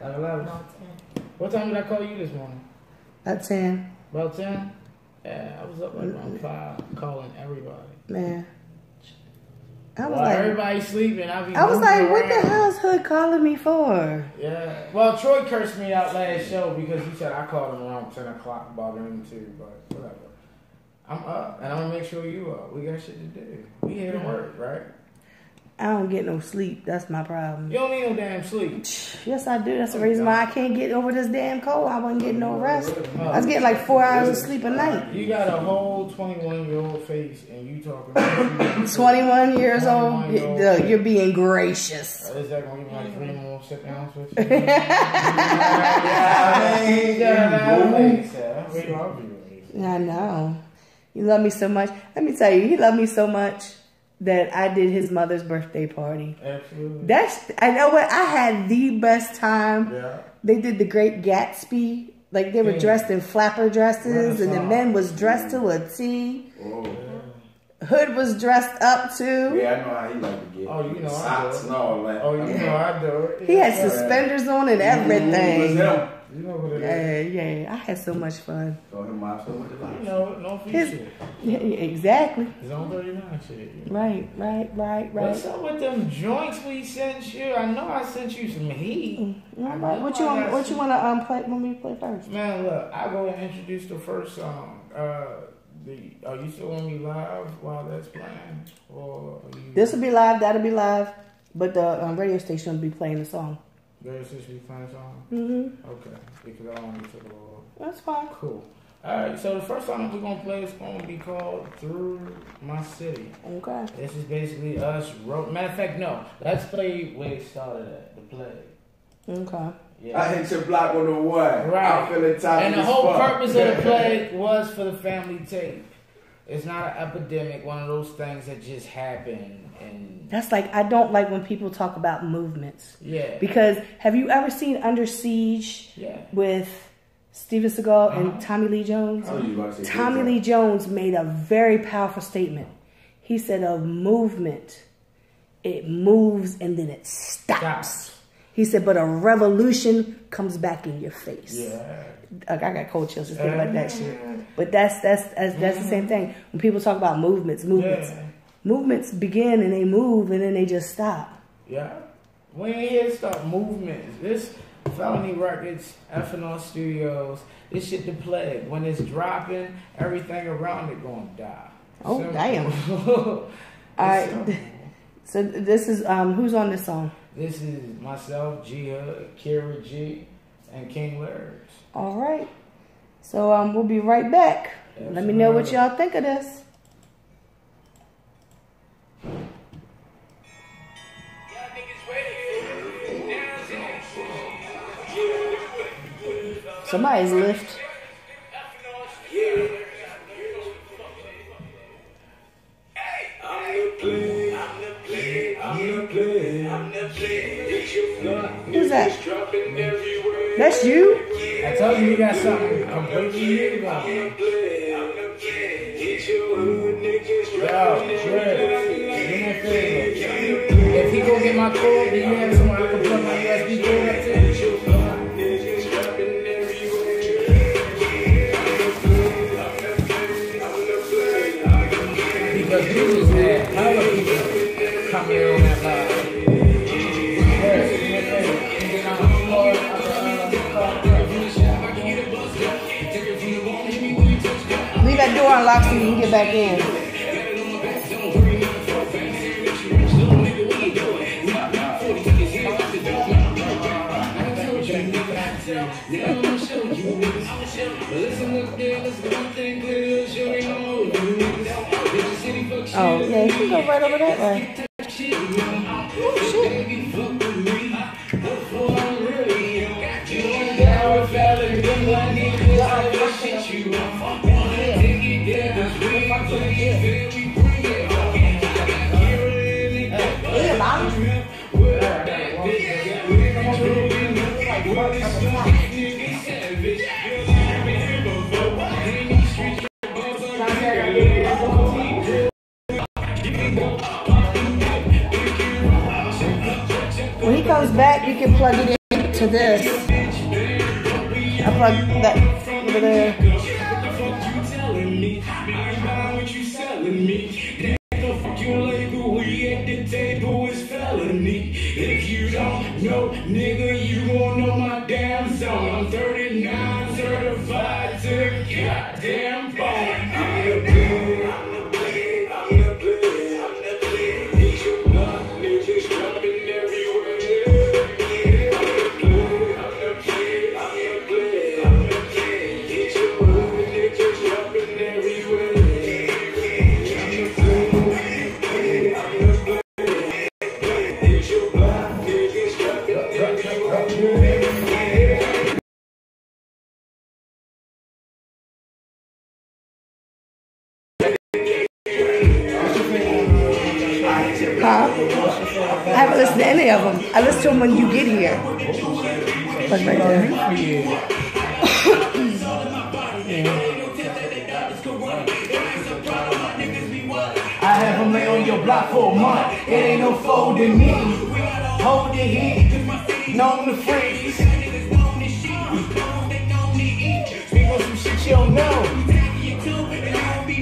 Like 11. No, 10. What time did I call you this morning? At 10. About 10? Yeah, I was up like around 5 calling everybody. Man. I was While like, everybody's sleeping, I what the hell is Hood calling me for? Yeah. Well, Troy cursed me out last show because he said I called him around 10 o'clock bothering him too, but whatever. I'm up, and I'm going to make sure you up. We got shit to do. We here to work, right? I don't get no sleep. That's my problem. You don't need no damn sleep. Yes, I do. That's the reason why I can't get over this damn cold. I wasn't getting no rest. I was getting like 4 hours of sleep a night. You got a whole 21-year-old face, and you talking about 21 years old? You're being gracious. Is that going to give me like 3 more sit downs with you? I know. You love me so much. Let me tell you, he loved me so much that I did his mother's birthday party. Absolutely. I know what, I had the best time. Yeah. They did the Great Gatsby. Like they were dressed in flapper dresses, and the men was dressed to a T. Oh. Hood was dressed up too. Yeah, I know how he like to get socks and all that. Oh, you know I do it. He had suspenders on and everything. You know what it is. Yeah. I had so much fun. So him out so with the lights. You know, no feature. Yeah, exactly. It's on 39 shit. Right. What's up with them joints we sent you? I know I sent you some heat. What you want to play when we play first? Man, look, I'll go and introduce the first song. Are you still on me live while that's playing? Or This will be live, that'll be live, but the radio station will be playing the song. Radio station will be playing the song? Okay, because I don't want to get to the Lord. That's fine. Cool. Alright, so the first song we're going to play is going to be called Through My City. Okay. This is basically us. Matter of fact, no. Let's play where it started at, the play. Okay. Yeah. I hit your block on the one. Right. I'm feeling tired. And the whole purpose of the play was for the family tape. It's not an epidemic, one of those things that just happen. And that's like, I don't like when people talk about movements. Yeah. Because have you ever seen Under Siege with Steven Seagal and Tommy Lee Jones? Tommy Lee Jones made a very powerful statement. He said of movement, it moves and then it stops. He said, but a revolution comes back in your face. Yeah. I got cold chills just thinking about that shit. But that's the same thing. When people talk about movements begin and they move and then they just stop. Yeah. We ain't here to start movements. This Felony Records, FNR Studios, this shit the plague. When it's dropping, everything around it gonna die. Oh, simple. damn. All right. So this is, who's on this song? This is myself, G Hood, Kira G, and King Lyrikz. All right. So we'll be right back. Absolutely. Let me know what y'all think of this. Somebody's lift. Who's that? That's you? I told you got something completely new about me. Yo, Dre, do me a favor. If he go get my cord, do you have somebody I can plug my USB cord up to? Because you just had hella people come here on that live. that door unlocked so you can get back in. Oh, yeah, you can go right over that way. Oh, shit. When he comes back, you can plug it into this. I plug that over there. If you don't know, nigga, you won't know my damn zone. I'm 39, certified to the goddamn bone. I'm the blade, I'm the blade, I'm the blade, I'm the blade. Hit your blood, niggas jumping everywhere. I'm the blade, I'm the blade, I'm the blade, I'm the blade. Hit your blood, niggas jumping everywhere. I haven't listened to any of them. I listen to them when you get here. Like right there. I have them lay on your block for a month. It ain't no folding me. Hold it here. Known to freeze. Speak on some shit you don't know.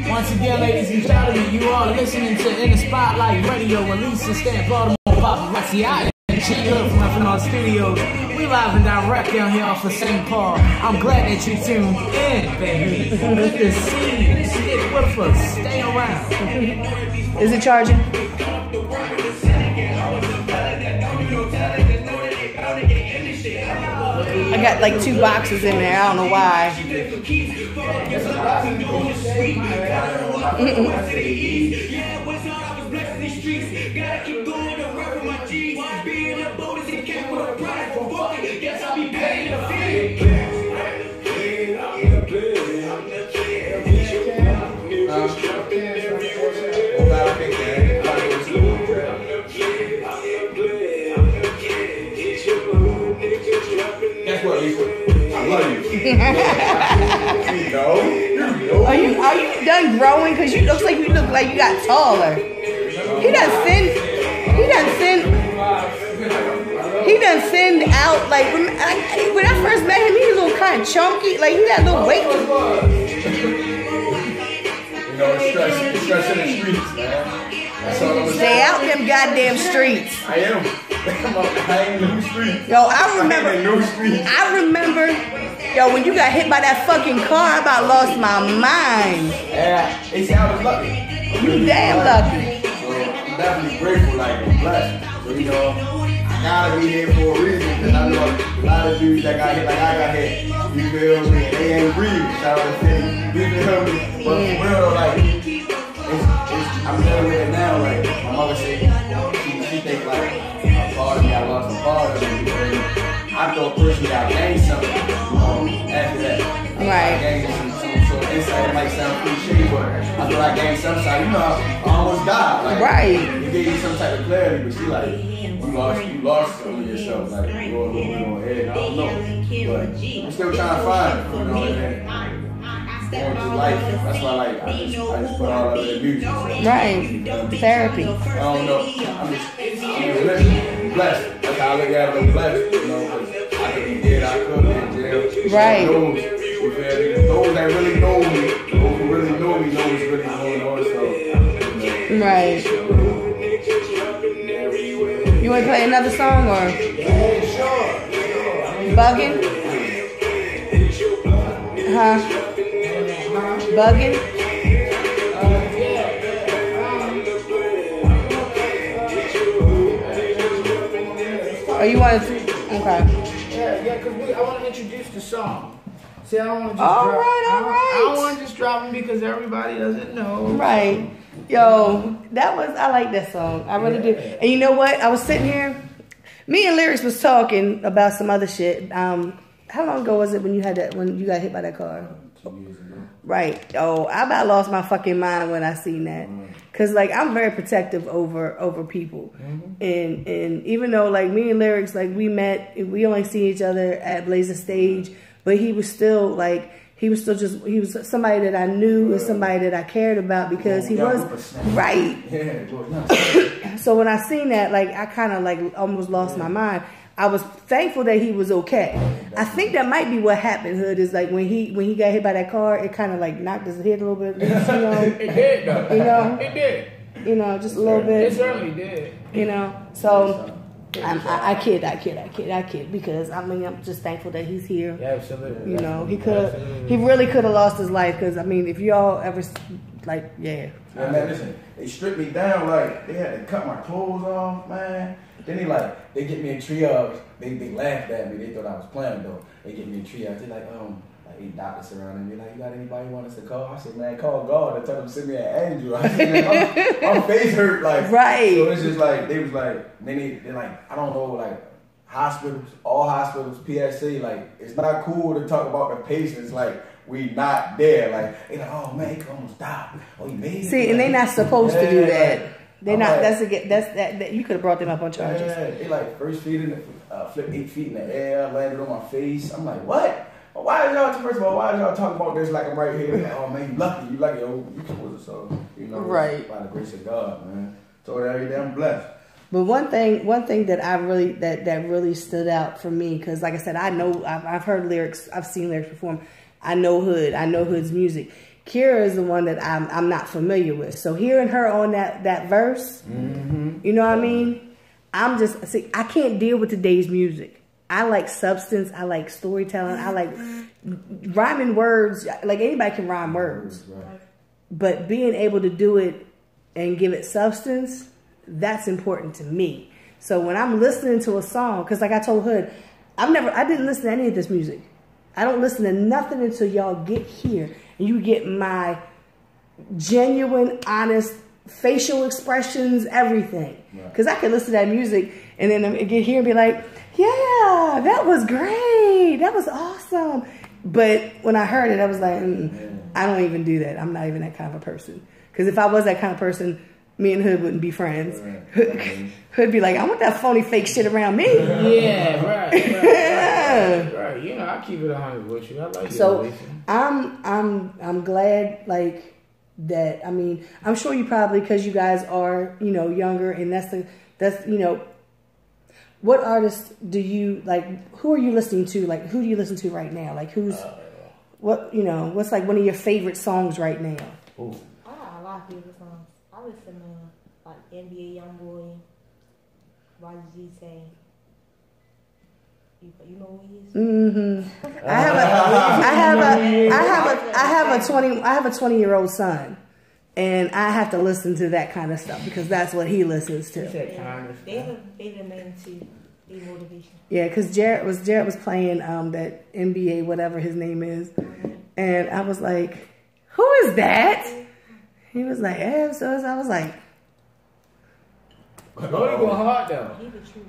Once again, ladies and gentlemen, you are listening to In the Spotlight Radio with Lisa Stamp, Baltimore, Paparazzi. I am Chico from F&R Studios. We live and direct down here off of St. Paul. I'm glad that you tuned in, baby. Good to see you. Stick with us. Stay around. Is it charging? I got like 2 boxes in there. I don't know why. Guess what, Lisa? I love you. Are you done growing? Cause you looks like you look like you got taller. He done thinned out. Like when I first met him, he was a little kind of chunky. Like he got a little weight. You know, it's stress in the streets, man. That's all I'm saying. Stay out them goddamn streets. I am. I ain't in the streets. Yo, I remember. Yo, when you got hit by that fucking car, I about lost my mind. Yeah, they say I was lucky. You damn lucky. So I'm definitely grateful, like I'm blessed. So you know, I gotta be here for a reason, because I know a lot of dudes that got hit like I got hit. You feel me? And they ain't breathing. Shout out to City. You feel me? But for real, like, I'm dealing with it now. Like my mother said, she think like a part of me, I lost a part of me. I thought personally I gained something. After that, Right. I gained some sort of insight. It might sound cliche, but I thought I gained some side. You know, I almost died. Like, right. You gave you some type of clarity, but she like, you lost some of yourself. Like, Lord, what we going ahead? I don't know, but I'm still trying to find it. You know, and then going through life. That's why, like, I just put all of the music. So, Right. Therapy. I don't know. I'm just listening. Blessed. That's how I look at it. I'm blessed. You know, because I could be dead. I could be in jail. Right. Those that really know me, those who really know me know what's really going on. So, Right. You want to play another song or? Bugging? Huh? Bugging. Oh, you want to? Okay. Yeah, because I want to introduce the song. See, I don't want to just All drop. right. I don't want to just drop them because everybody doesn't know. Right. Yo, I like that song. I really do. And you know what? I was sitting here, me and Lyrikz was talking about some other shit. How long ago was it when you got hit by that car? 2 years ago. Right. Oh, I about lost my fucking mind when I seen that. Cause like I'm very protective over people, and even though like me and Lyrikz, like we met, we only see each other at Blazer Stage, but he was still somebody that I knew and somebody that I cared about because he was right. Yeah. So when I seen that, like I kind of like almost lost my mind. I was thankful that he was okay. I think that might be what happened, Hood, is like when he got hit by that car, it kind of like knocked his head a little bit. You know? It did, though. You know? It did. You know, just a little bit. It certainly did. You know? So I kid because I mean I'm just thankful that he's here. Yeah, absolutely. You know, he really could have lost his life because I mean if y'all ever like Yeah, man, listen, they stripped me down, like, they had to cut my clothes off, man. Then they get me in triage. They laughed at me. They thought I was playing, though. They get me in triage. They like 8 doctors surrounding me. Like, you got anybody want us to call? I said, man, call God and tell them to send me an angel. I said, man, my face hurt, like. Right. So it's just like, they was like, they're like, I don't know, like, hospitals, all hospitals, PSA, like, it's not cool to talk about the patients, like, we not there. Like, they like, oh, man, he almost died. Oh, he made it. See, and they not supposed to do that. Like, They're not. Like, That you could have brought them up on charges. Yeah, they like first feet in the, flipped 8 feet in the air, landed on my face. I'm like, what? Why is y'all? First of all, why is y'all talking about this like I'm right here? Like, oh man, you lucky, oh, you supposed to, so you know, right? By the grace of God, man. So every day I'm blessed. But one thing that I really that really stood out for me, because like I said, I know I've heard Lyrikz, I've seen Lyrikz perform. I know Hood, I know Hood's music. Kira is the one that I'm not familiar with. So hearing her on that verse, you know what I mean? I can't deal with today's music. I like substance. I like storytelling. I like rhyming words. Like anybody can rhyme words. Right. But being able to do it and give it substance, that's important to me. So when I'm listening to a song, because like I told Hood, I didn't listen to any of this music. I don't listen to nothing until y'all get here. You get my genuine, honest facial expressions, everything. Because I can listen to that music and then get here and be like, yeah, that was great. That was awesome. But when I heard it, I was like, I don't even do that. I'm not even that kind of a person. Because if I was that kind of person, me and Hood wouldn't be friends. Hood be like, I want that phony fake shit around me. Yeah, right. You know, I keep it 100 with you. I like so you. I'm glad like that. I mean, I'm sure you probably, because you guys are, you know, younger, and that's you know, what artists do you like? Who are you listening to? Like, who do you listen to right now? Like, what, you know, what's like one of your favorite songs right now? I got a lot of favorite songs. I listen to like NBA YoungBoy, Roger G. Say. You know who he is? I have a 20-year-old son, and I have to listen to that kind of stuff because that's what he listens to. They the main two. They motivation. Yeah, because Jared was playing that NBA whatever his name is, and I was like, "Who is that?" He was like, "Eh." So I was like, "Oh, he going hard though." He the truth.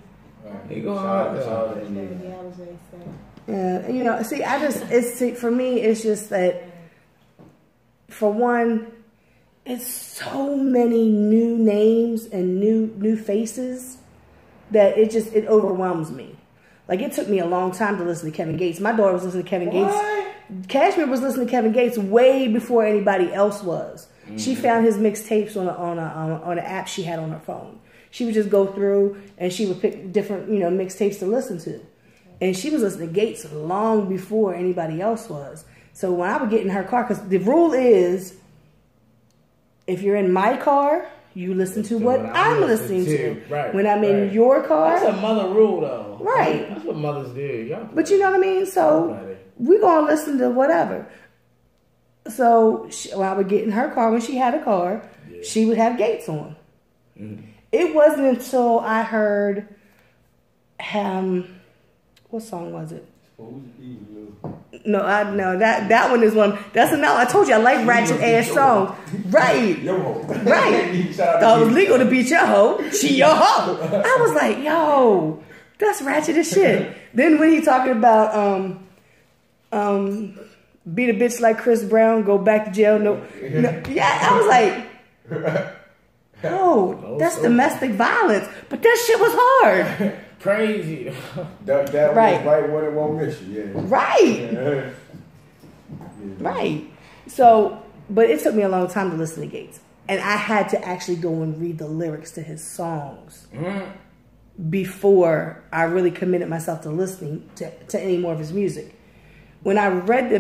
He going hard though. Yeah, I was very sad. Yeah, you know, see, for me, it's just that, for one, it's so many new names and new faces that it overwhelms me. Like, it took me a long time to listen to Kevin Gates. My daughter was listening to Kevin Gates. Cashmere was listening to Kevin Gates way before anybody else was. She found his mixtapes on an app she had on her phone. She would just go through and she would pick different, you know, mixtapes to listen to. And she was listening to Gates long before anybody else was. So when I would get in her car, because the rule is, if you're in my car, you listen to what I'm listening to. Right, when I'm in your car. That's a mother rule, though. Right. That's what mothers do. But you know what I mean? So we're going to listen to whatever. So when I would get in her car, when she had a car, she would have Gates on. It wasn't until I heard what song was it? No, that one is one. That's no. I told you I like ratchet ass songs. Right, right. Thought it was legal to beat your hoe. She your hoe. I was like, yo, that's ratchet as shit. Then when he talking about beat a bitch like Chris Brown, go back to jail. No, yeah, I was like, oh, that's domestic violence. But that shit was hard. Crazy. That was right when it won't miss you, yeah. Right. Right. So, but it took me a long time to listen to Gates. And I had to actually go and read the lyrics to his songs before I really committed myself to listening to any more of his music. When I read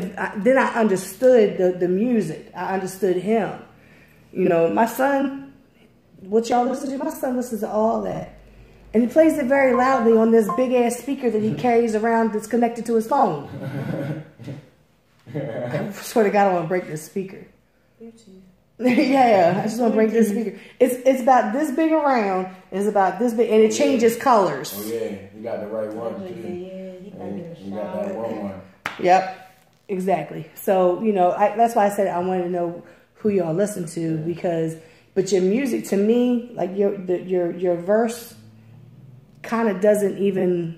then I understood the music. I understood him. You know, my son, what y'all listen to? My son listens to all that. And he plays it very loudly on this big ass speaker that he carries around that's connected to his phone. I swear to God, I want to break this speaker. Yeah, I just want to break this speaker. It's about this big around. It's about this big, and it changes colors. Oh yeah, you got the right one too. You got that one. Yep, exactly. So you know, that's why I said I wanted to know who y'all listen to because, but your music to me, like your verse, kind of doesn't even,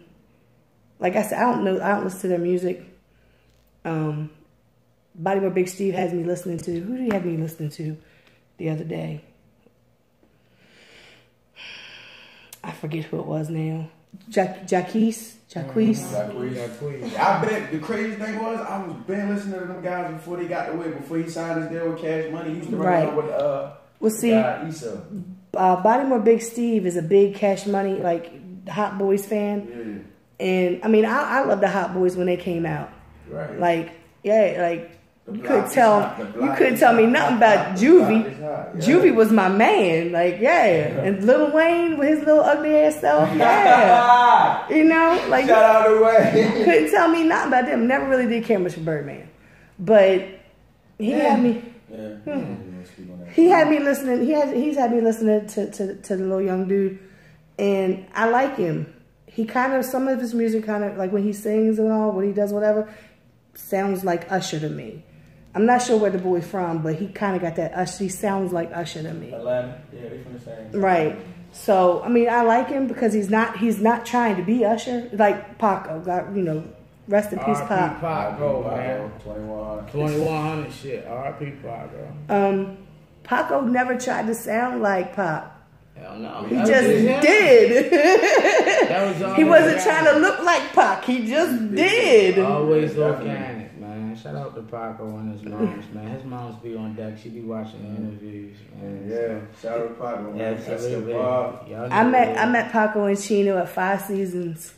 like I said, I don't listen to their music. Baltimore Big Steve has me listening to, who did he have me listening to the other day? I forget who it was now. Jacquees. I bet the crazy thing was I was been listening to them guys before they got away, before he signed his deal with Cash Money. He used to run with well, see, Issa. Baltimore Big Steve is a big Cash Money, like, Hot Boys fan. Yeah. And, I mean, I love the Hot Boys when they came out. Right. Like, yeah, like, you couldn't tell me nothing about Juvie. Yeah. Juvie was my man. Like, yeah. And Lil Wayne with his little ugly ass self. Yeah. You know, like, shout out to Wayne. Couldn't tell me nothing about them. Never really did care much for Birdman. But he had me. Yeah. He had me listening. He's had me listening to the little young dude. And I like him. He kind of, some of his music kind of, like when he sings and all, when he does whatever, sounds like Usher to me. I'm not sure where the boy's from, but he kind of got that Usher. He sounds like Usher to me. Atlanta, yeah, they from the same. Right. So I mean, I like him because he's not trying to be Usher. Like Paco, got, you know, rest in peace, Pac. Paco, man. 2100 shit. R.I.P. Paco. Paco never tried to sound like Pac. Hell no. He just did. He wasn't trying to look like Pac. He just did. Always organic, man. Shout out to Paco and his moms, man. His moms be on deck. She be watching the interviews, man. Yeah, shout out to Paco. Absolutely. I met Paco and Chino at 5 Seasons,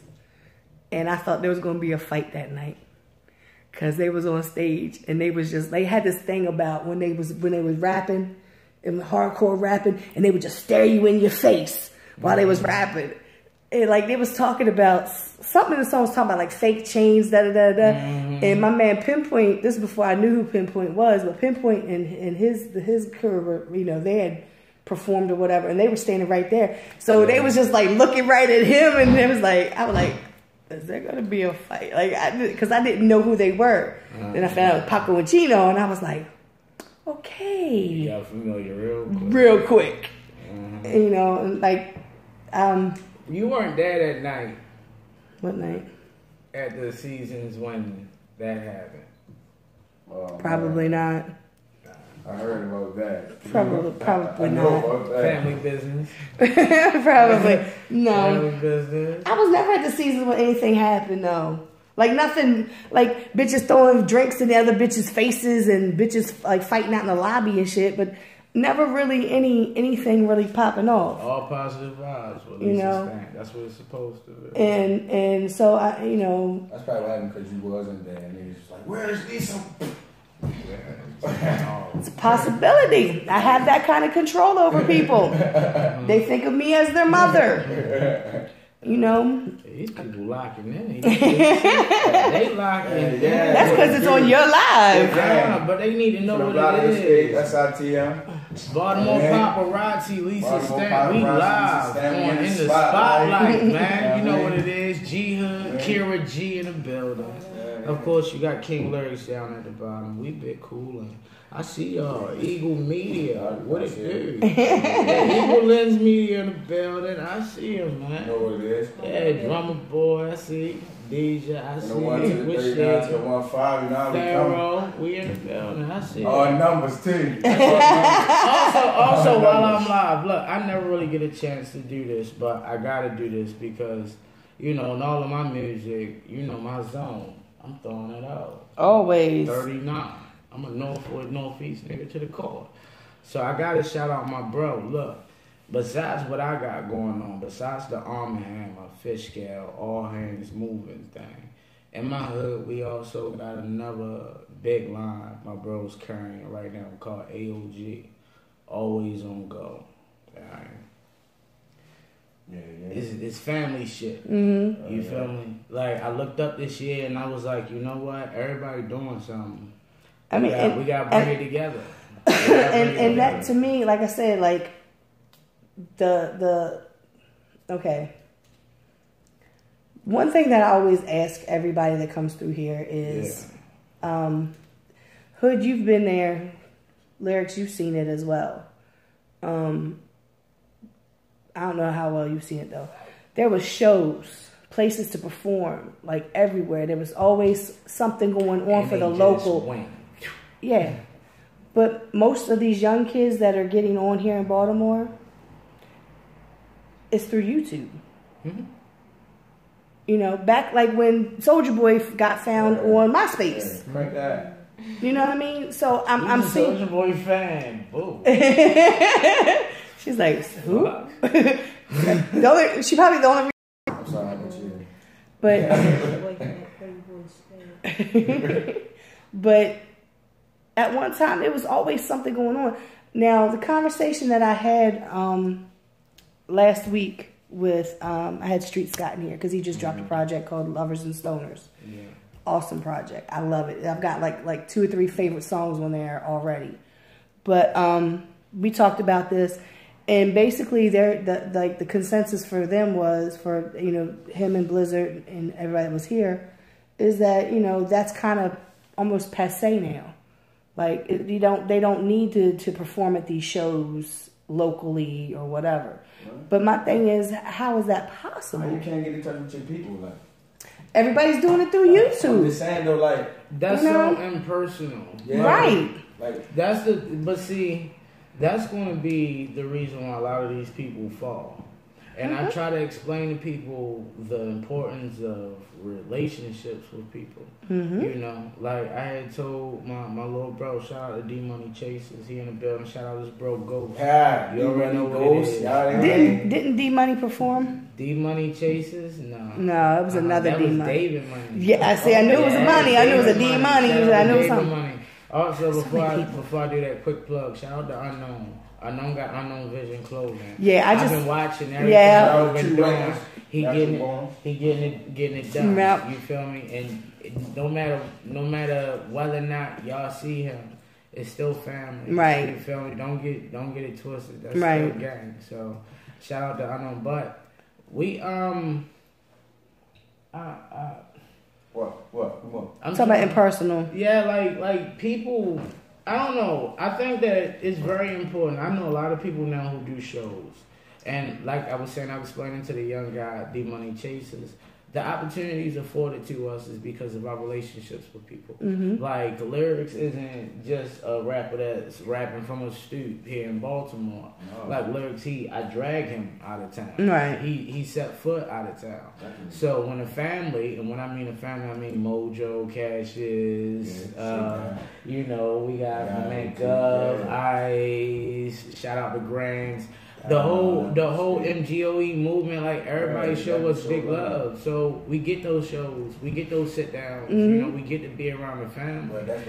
and I thought there was going to be a fight that night. Cause they was on stage and they had this thing about when they was rapping and hardcore rapping and they would just stare you in your face while they was rapping. And like they was talking about something in the song was talking about like fake chains, And my man Pinpoint, this is before I knew who Pinpoint was, but Pinpoint and his crew were, you know, they had performed or whatever and they were standing right there. So they was just like looking right at him and it was like, I was like, is there going to be a fight? Like, because I didn't know who they were. Then I found out it was Paco and Chino, and I was like, okay. You got familiar real quick. You know, like, you weren't there that night. What night? At the Seasons when that happened. Probably not. I heard about that. Probably not. Family business. Probably. No. Family business. I was never at the Seasons when anything happened, though. Like nothing, like bitches throwing drinks in the other bitches' faces and bitches like fighting out in the lobby and shit, but never really anything really popping off. All positive vibes. You know, that's what it's supposed to be. And so I, you know. That's probably what happened because you wasn't there and they was just like, where's Lisa? It's a possibility. I have that kind of control over people. They think of me as their mother. You know, these people locking in. They locking. Yeah, that's because it's on your live. Yeah, but they need to know what it is. That's ITM. Baltimore Paparazzi, Lisa Stamp. We live on in the spotlight, man. You know what it is. G Hood, Kira G in the building. Of course, you got King Lyrikz down at the bottom. We bit coolin'. I see y'all. Eagle Media. What it do? Eagle Lens Media in the building. I see him, man. You know what it is? Yeah, Drummer Boy. I see. DJ. I see. The 1 to the 39 to the 1-5. You know Pharaoh. We in the building. I see. All numbers too. Also, while I'm live, look, I never really get a chance to do this, but I gotta do this because, you know, in all of my music, you know, my zone. I'm throwing it out. Always. 39. I'm a Northwood, Northeast nigga to the core. So I gotta shout out my bro. Look, besides what I got going on, besides the arm and hammer, fish scale, all hands moving thing, in my hood, we also got another big line my bro's carrying right now called AOG. Always on go. Alright. Yeah. It's family shit. Mm-hmm. You feel me? Like, I looked up this year and I was like, you know what? Everybody doing something. I mean, we gotta bring it together. And that to me, like I said, like the okay. One thing that I always ask everybody that comes through here is, Hood, you've been there. Lyrikz, you've seen it as well. I don't know how well you've seen it though. There was shows, places to perform, like everywhere. There was always something going on and for the just local. went. Yeah. But most of these young kids that are getting on here in Baltimore, it's through YouTube. Mm-hmm. You know, back like when Soulja Boy got found on MySpace. Like that. You know what I mean? So I'm seeing. Soulja Boy fan. Boo. She's like, who? She probably the only. I'm sorry, but you. But at one time, there was always something going on. Now, the conversation that I had last week with, I had Street Scott in here because he just dropped a project called Lovers and Stoners. Yeah. Awesome project. I love it. I've got like 2 or 3 favorite songs on there already. But we talked about this, and basically, the consensus for them was, for him and Blizzard and everybody that was here, is that that's kind of almost passé now. Like they don't need to perform at these shows locally or whatever. Right. But my thing is, how is that possible? You can't get in touch with your people, like. Everybody's doing it through YouTube. I'm just saying though, like that's so impersonal. Yeah. Right. Like but see, that's going to be the reason why a lot of these people fall. And I try to explain to people the importance of relationships with people. Mm-hmm. Like I had told my little bro, shout out to D Money Chasers, he in the building, shout out to this bro Ghost. Yeah, you already know what it is. Didn't D Money perform? D Money Chasers? No, it was another that D was Money. David Money. Yeah, I see. I knew it was Money. I knew it was a D Money. I knew something. Money. Also, before I do that, quick plug, shout out to Unknown. Unknown got Unknown Vision clothing. Yeah, I've been watching everything I've been doing. He getting it done. Yep. You feel me? And no matter whether or not y'all see him, it's still family. Right. You feel me? Don't get it twisted. That's right. Still gang. So shout out to Unknown. But we What? Come on. I'm talking about impersonal. Yeah, like people. I don't know. I think that it's very important. I know a lot of people now who do shows. And like I was saying, I was explaining to the young guy, D Money Chasers, the opportunities afforded to us is because of our relationships with people. Mm-hmm. Like, Lyrikz isn't just a rapper that's rapping from a stoop here in Baltimore. No. Like, Lyrikz, I dragged him out of town. Right. He set foot out of town. Definitely. So when a family, and when I mean a family, I mean Mojo, Cassius, we got my man Gov, Ice, shout out to Grands. The whole MGOE movement, like everybody show us big love. So we get those shows, we get those sit downs, we get to be around the family. But that's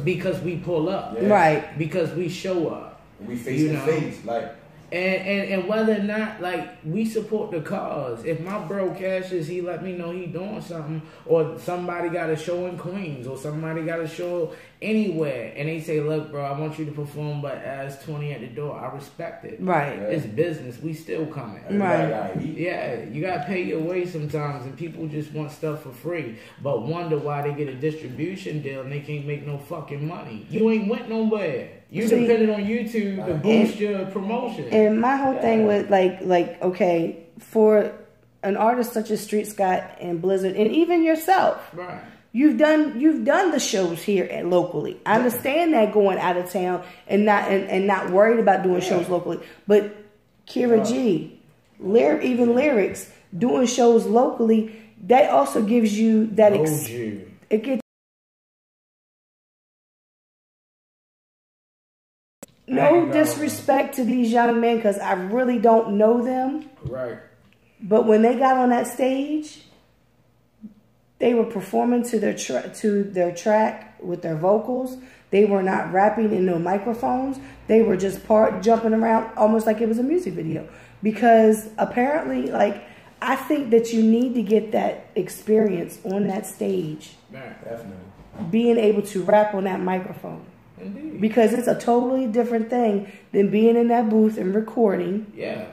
because we pull up. Yeah. Right. Because we show up. We face to face. Like And whether or not, like, we support the cause. If my bro cashes, he let me know he doing something, or somebody got a show in Queens, or somebody got a show anywhere, and they say, look, bro, I want you to perform, but as 20 at the door, I respect it. Right. It's business. We still coming. Right. Yeah, you got to pay your way sometimes, and people just want stuff for free, but wonder why they get a distribution deal and they can't make no fucking money. You ain't went nowhere. You depended on YouTube to boost your promotion. And my whole thing with like, okay, for an artist such as Street Scott and Blizzard, and even yourself, right? You've done the shows here locally. I understand that going out of town and not worried about doing shows locally. But Kira G, even Lyrikz, doing shows locally, that also gives you that it gets. No disrespect to these young men, because I really don't know them. Right. But when they got on that stage, they were performing to their track with their vocals. They were not rapping in no microphones. They were just jumping around almost like it was a music video. Because apparently, like, I think that you need to get that experience on that stage. Man, Definitely. Being able to rap on that microphone. Indeed. Because it's a totally different thing than being in that booth and recording. Yeah.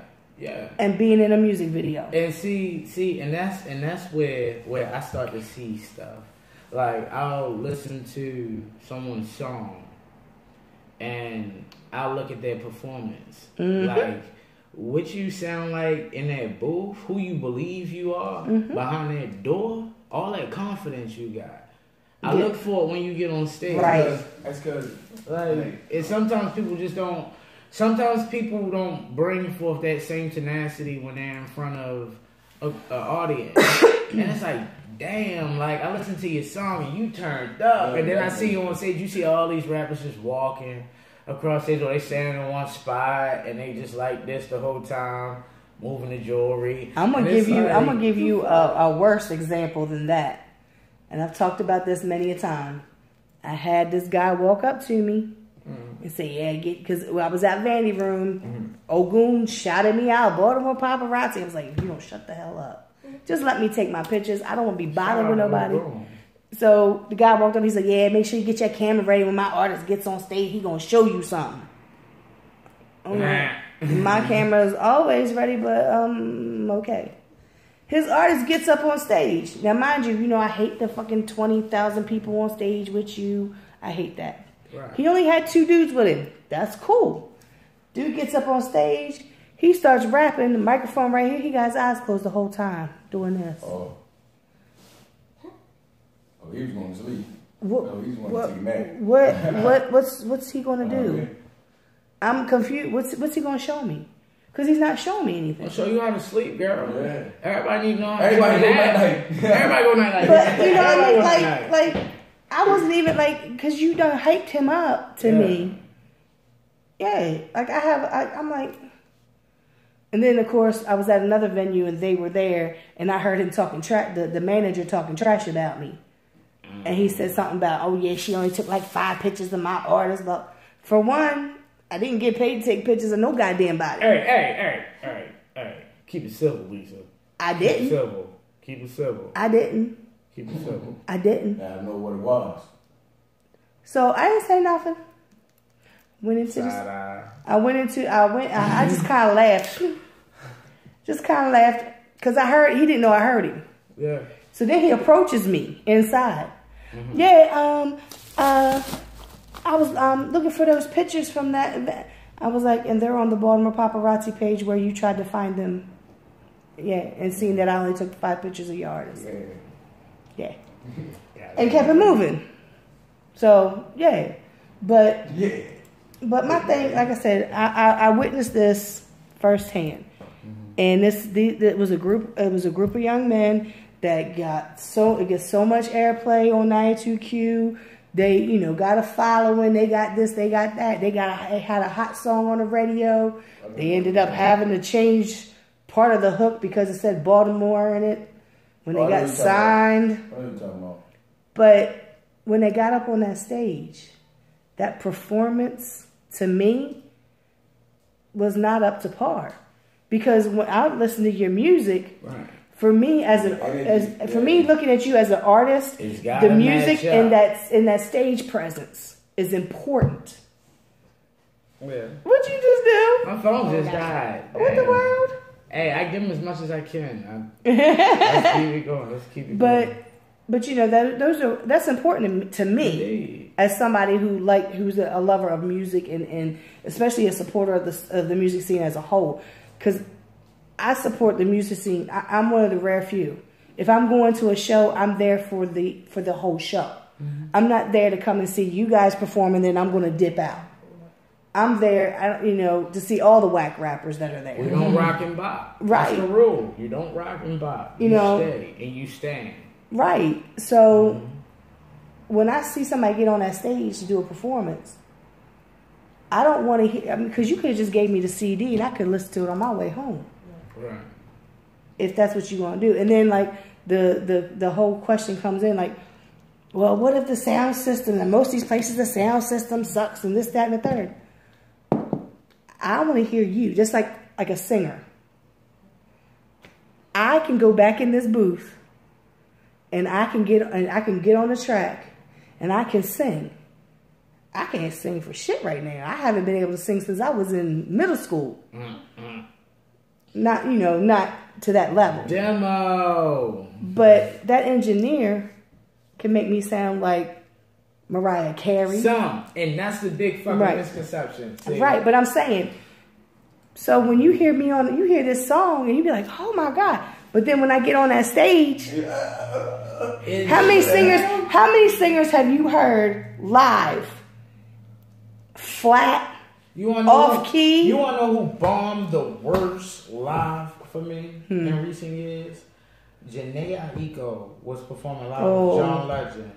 And being in a music video. And see, and that's where I start to see stuff. Like, I'll listen to someone's song and I'll look at their performance. Like, what you sound like in that booth, who you believe you are behind that door, all that confidence you got. I look for it when you get on stage. Right. That's because, and sometimes people just don't. Sometimes people don't bring forth that same tenacity when they're in front of an audience. And it's like, damn, like, I listened to your song and you turned up. And then I see you on stage, you see all these rappers just walking across stage, or they standing in one spot and they just like this the whole time, moving the jewelry. I'm gonna give you a worse example than that. And I've talked about this many a time. I had this guy walk up to me and say, because I was at Vanity Room, Ogun shouted me out, Baltimore Paparazzi. I was like, you don't shut the hell up. Just let me take my pictures. I don't want to be bothered with nobody. So the guy walked up, he's like, yeah, make sure you get your camera ready. When my artist gets on stage, he going to show you something. My camera is always ready, but okay. His artist gets up on stage. Now, mind you, I hate the fucking 20,000 people on stage with you. I hate that. Right. He only had 2 dudes with him. That's cool. Dude gets up on stage. He starts rapping. The microphone right here. He got his eyes closed the whole time doing this. Oh, he was going to sleep. What, he was going to take a nap. What's he going to do? I'm confused. What's he going to show me? Because he's not showing me anything. I'll show you how to sleep, girl. Yeah. Everybody need to know how to Everybody go night. Everybody go night. But you know what I mean? Like I wasn't even like, because you done hyped him up to me. Yeah. Like I'm like, and then of course I was at another venue and they were there and I heard him talking the manager talking trash about me. And he said something about, oh yeah, she only took like 5 pictures of my artist. But for one, I didn't get paid to take pictures of no goddamn body. Hey. Keep it civil, Lisa. I didn't. Keep it civil. I didn't. Keep it civil. I didn't. I know what it was. So I didn't say nothing. Went into this. I just kind of laughed. Just kind of laughed because he didn't know I heard him. Yeah. So then he approaches me inside. Yeah. I was looking for those pictures from that event. I was like, and they're on the Baltimore Paparazzi page where you tried to find them. Yeah, and seeing that I only took 5 pictures of your artist. Yeah. And kept it moving. So, yeah. But my thing, like I said, I witnessed this firsthand. And it was a group of young men that gets so much airplay on 92Q. They, got a following. They got this. They got that. They had a hot song on the radio. They ended up having to change part of the hook because it said Baltimore in it when they got signed. What are you talking about? But when they got up on that stage, that performance to me was not up to par. Because when I listen to your music, Right. for me for me looking at you as an artist, the music and that stage presence is important. Yeah. What'd you just do? My phone just died. What the world? Hey, I give them as much as I can. Let's keep it going. Let's keep it going. But you know that's important to me. Indeed. As somebody who's a lover of music and especially a supporter of the music scene as a whole, because I support the music scene. I'm one of the rare few. If I'm going to a show, I'm there for the whole show. Mm-hmm. I'm not there to come and see you guys perform and then I'm going to dip out. I'm there, to see all the whack rappers that are there. We don't rock and bop. Right. That's the rule. You don't rock and bop. You stay and you stand. Right. So when I see somebody get on that stage to do a performance, I don't want to hear, because you could have just gave me the CD and I could listen to it on my way home. Right. If that's what you want to do. And then like the whole question comes in like, well, what if the sound system, and most of these places the sound system sucks and this, that, and the third. I want to hear you, just like a singer. I can go back in this booth and I can get on the track and I can sing. I can't sing for shit right now. I haven't been able to sing since I was in middle school. Not to that level. Demo. But that engineer can make me sound like Mariah Carey. And that's the big fucking misconception. See? Right, but I'm saying, so when you hear you hear this song and you be like, oh my God. But then when I get on that stage, how many singers have you heard live? Flat, off key. You want to know who bombed the worst live for me in recent years? Janae Aiko was performing live with John Legend.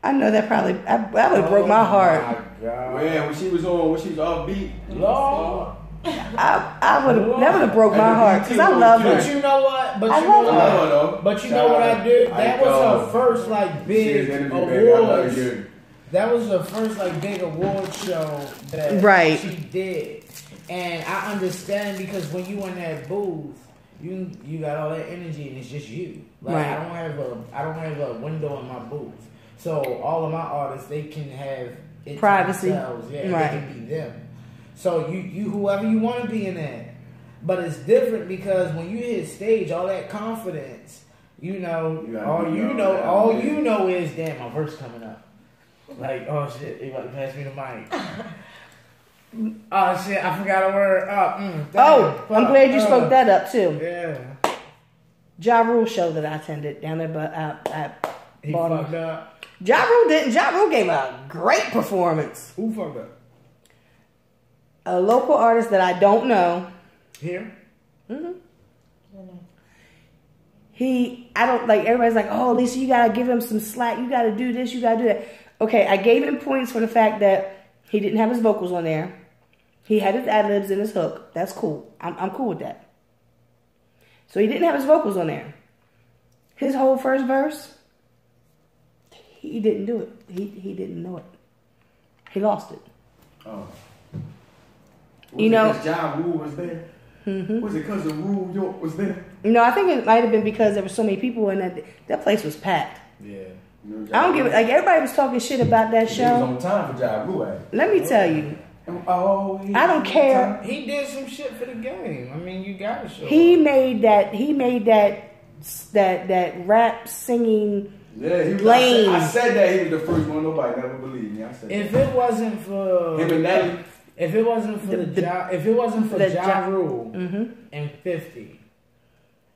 I know that that would have broke my heart. My God. Man, when she was offbeat. Lord. That would have broke my heart because I love her. But you know what? I love her. But you know what I did? That was her first big awards. That was her first big award show that she did. And I understand because when you in that booth, you got all that energy and it's just you. I don't have a window in my booth. So all of my artists, they can have it privacy. Themselves. Yeah, they can be them. So you whoever you want to be in that. But it's different because when you hit stage, all that confidence, all you know is damn, my verse coming up. Like, oh shit, you about to pass me the mic. Oh shit, I forgot a word. I'm glad you spoke that up too. Yeah. Ja Rule show that I attended down there at Baltimore. Fucked up. Ja Rule didn't. Ja Rule gave a great performance. Who fucked up? A local artist that I don't know. Here? Mm-hmm. I don't like, everybody's like, oh, Lisa, you gotta give him some slack. You gotta do this, you gotta do that. Okay, I gave him points for the fact that he didn't have his vocals on there. He had his ad-libs and his hook. That's cool. I'm cool with that. So he didn't have his vocals on there. His whole first verse, he didn't do it. He didn't know it. He lost it. Oh. Because Ja Rule was there? Mm-hmm. Was it because the Rule York was there? No, I think it might have been because there were so many people in that place was packed. Yeah. I don't give it. Everybody was talking shit about that show. He was on time for Ja Rule. Let me tell you. I don't care. He did some shit for the game. I mean, you gotta show. He made that rap singing. Yeah, lane. I said that he was the first one. Nobody never believed me. I said if it wasn't for him and Nelly. If it wasn't for Ja Rule and 50,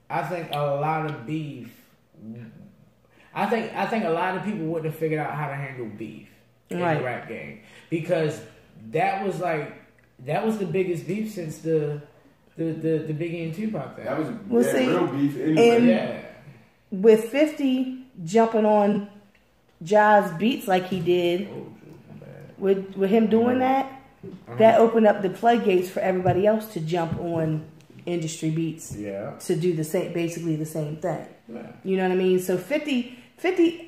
I think a lot of beef. I think a lot of people wouldn't have figured out how to handle beef in the rap game because that was the biggest beef since the Biggie and Tupac thing. That was real beef anyway. And with 50 jumping on Ja's beats like he did, with him doing that. That opened up the floodgates for everybody else to jump on industry beats to do basically the same thing. Yeah. You know what I mean? So 50,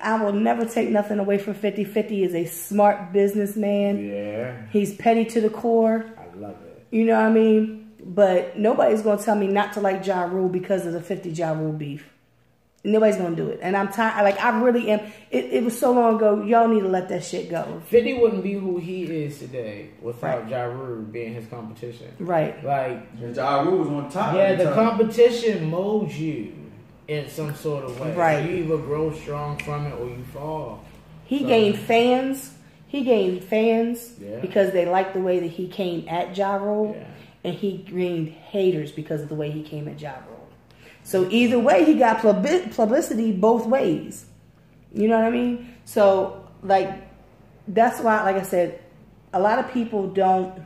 I will never take nothing away from 50. 50 is a smart businessman. Yeah. He's petty to the core. I love it. You know what I mean? But nobody's gonna tell me not to like Ja Rule because of the 50 Ja Rule beef. Nobody's gonna do it, and I'm tired. Like I really am. It was so long ago. Y'all need to let that shit go. 50 wouldn't be who he is today without Ja Rule being his competition. Right. Like Ja Rule was on top. Yeah, the competition molds you in some sort of way. Right. You either grow strong from it or you fall. He gained fans. He gained fans Yeah. because they liked the way that he came at Ja Rule, Yeah. and he gained haters because of the way he came at Ja Rule. So either way, he got publicity both ways. You know what I mean? So, like, that's why, like I said, a lot of people don't.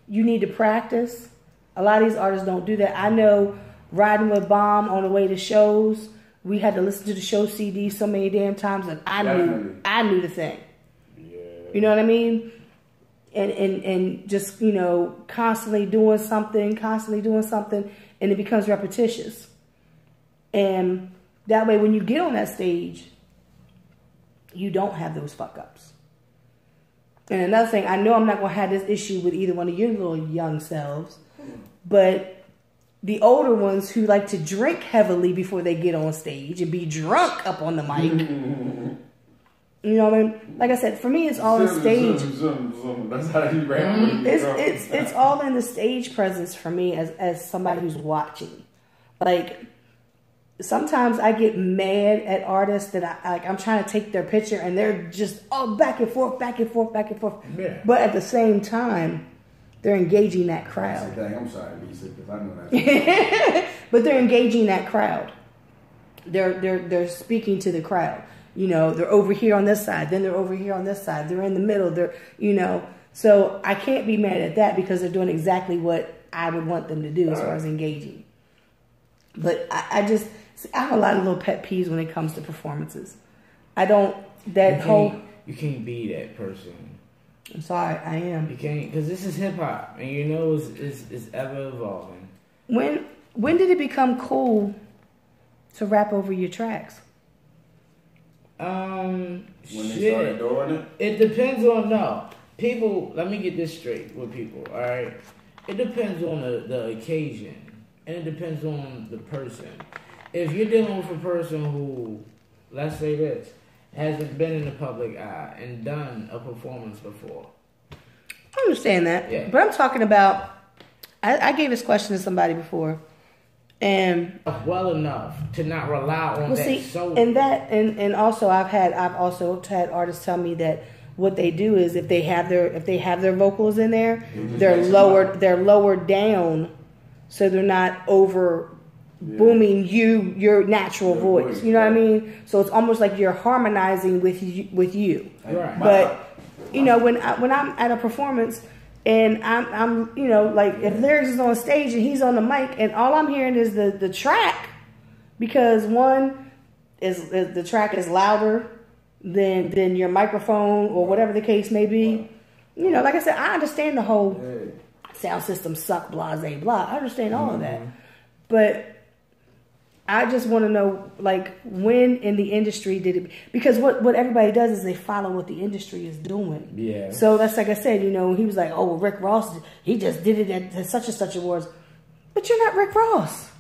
You need to practice. A lot of these artists don't do that. I know riding with Bomb on the way to shows, we had to listen to the show CD so many damn times, and I knew the thing. Yeah. You know what I mean? And just, you know, constantly doing something, and it becomes repetitious. And that way, when you get on that stage, you don't have those fuck ups. And another thing, I know I'm not going to have this issue with either one of your little young selves, but the older ones who like to drink heavily before they get on stage and be drunk up on the mic. You know what I mean? Like I said, for me, it's all in stage. That's how you ran. It's all in the stage presence for me as somebody who's watching. Like sometimes I get mad at artists that I'm trying to take their picture and they're just back and forth. Yeah. But at the same time, they're engaging that crowd. I'm sorry, Lisa, because I know that. But they're engaging that crowd. They're speaking to the crowd. You know, they're over here on this side, then they're over here on this side. They're in the middle. They're, you know, so I can't be mad at that because they're doing exactly what I would want them to do as far as engaging. But I have a lot of little pet peeves when it comes to performances. I don't, you can't be that person. I'm sorry, I am. You can't, because this is hip hop, and you know it's ever evolving. When did it become cool to rap over your tracks? When they started doing it? It depends on, people, let me get this straight with people, all right? It depends on the occasion, and it depends on the person. If you're dealing with a person who, let's say this, hasn't been in the public eye and done a performance before. I understand that. Yeah. But I'm talking about, I gave this question to somebody before. And well enough to not rely on that solely. And also I've also had artists tell me that what they do is if they have their vocals in there, they're lowered down so they're not over booming your natural voice. You know what I mean? So it's almost like you're harmonizing with you. Right. But you know, when I'm at a performance and I'm you know, like if Lyrikz is on stage and he's on the mic and all I'm hearing is the track, because one is the track is louder than your microphone or whatever the case may be. You know, like I said, I understand the whole sound system suck, blah, blah. I understand all of that. But I just want to know, like, when in the industry did it... Because what everybody does is they follow what the industry is doing. Yeah. So that's like I said, you know, he was like, oh, well, Rick Ross, he just did it at such and such awards. But you're not Rick Ross.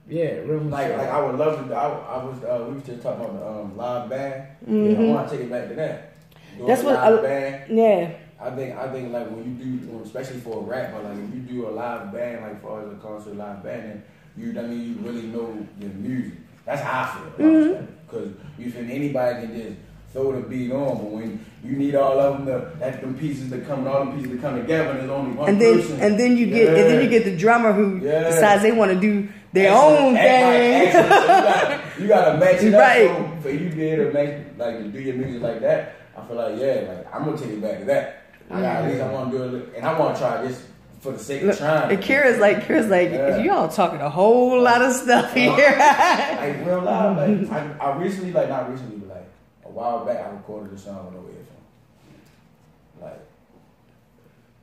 Yeah, like I would love to... we was just talking about the live band. Mm-hmm. I want to take it back to that. Doing That's what... live band. Yeah. I think like when you do, especially for a rap, but like if you do a live band, like for as a concert live band, and you really know your music. That's how I feel. Because you feel anybody can just throw the beat on, but when you need all of them, them pieces to come together, and there's only one person. And then you get the drummer who decides they want to do their own thing. So you gotta match it up. Right. So for you to be able to do your music like that, I feel like I'm gonna take it back to that. At least I want to do it, and I want to try this for the sake of trying. And Kira's like, y'all talking a whole lot of stuff here. Like real loud. Like I recently, not recently, but like a while back, I recorded a song with no headphones. Like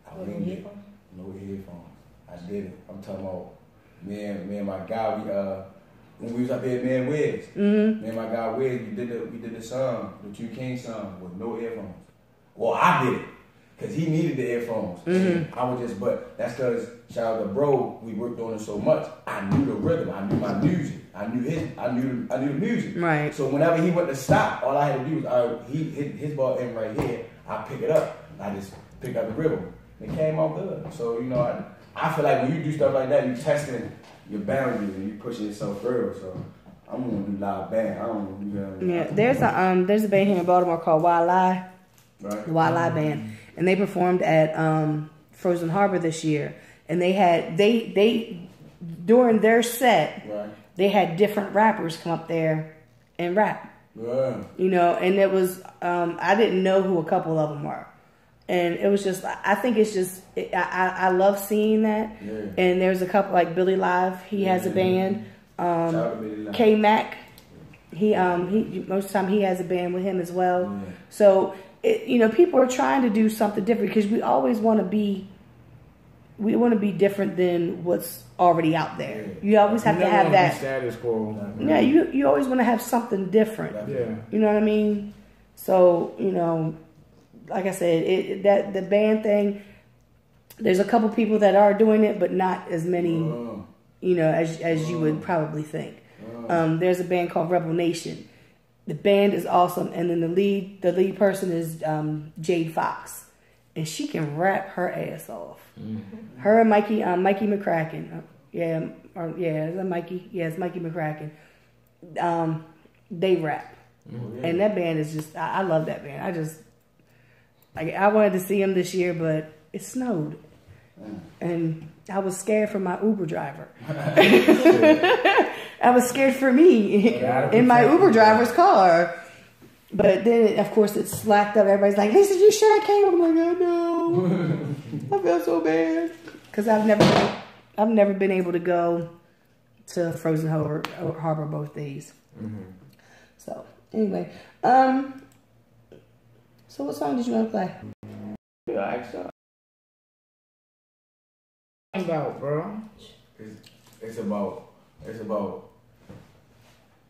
I winged it, no headphones. I did it. I'm talking about me and my guy. When we was up here, me and Wiz, me and my guy Wiz, we did the song, the 2 King song with no headphones. Well, I did it. Cause he needed the earphones. Mm-hmm. I was just, but that's cause shout out to bro, we worked on it so much. I knew the rhythm, I knew my music, I knew the music. Right. So whenever he went to stop, all I had to do was he hit his ball in right here. I pick it up. I just pick up the rhythm. It came out good. So you know, I feel like when you do stuff like that, you testing your boundaries and you pushing yourself further. So I'm gonna do live band. I don't know. Yeah, there's a band here in Baltimore called Why Lie. Right. The Why Lie Band. And they performed at Frozen Harbor this year, and they during their set, right, they had different rappers come up there and rap. Yeah. You know, and it was I didn't know who a couple of them were, and it was just I think it's just I love seeing that. Yeah. And there's a couple like Billy Live, he has a band. K Mac, he most of the time he has a band with him as well. Yeah. So. You know, people are trying to do something different because we always want to be different than what's already out there. Yeah. You always have to have that status quo. Yeah, you always want to have something different. Yeah, you know what I mean. So you know, like I said, that the band thing. There's a couple people that are doing it, but not as many. You know, as you would probably think. There's a band called Rebel Nation. The band is awesome, and then the lead person is Jade Fox, and she can rap her ass off. Mm-hmm. Her and Mikey McCracken, it's Mikey McCracken. They rap, and that band is just I love that band. I wanted to see them this year, but it snowed, and I was scared for my Uber driver. I was scared for me in my Uber driver's car. But then, of course, it slacked up. Everybody's like, Lisa, you sure I came? I'm like, I know. I feel so bad. Because I've never been able to go to Frozen Harbor both days. Mm-hmm. So, anyway. So what song did you want to play? About, bro. It's about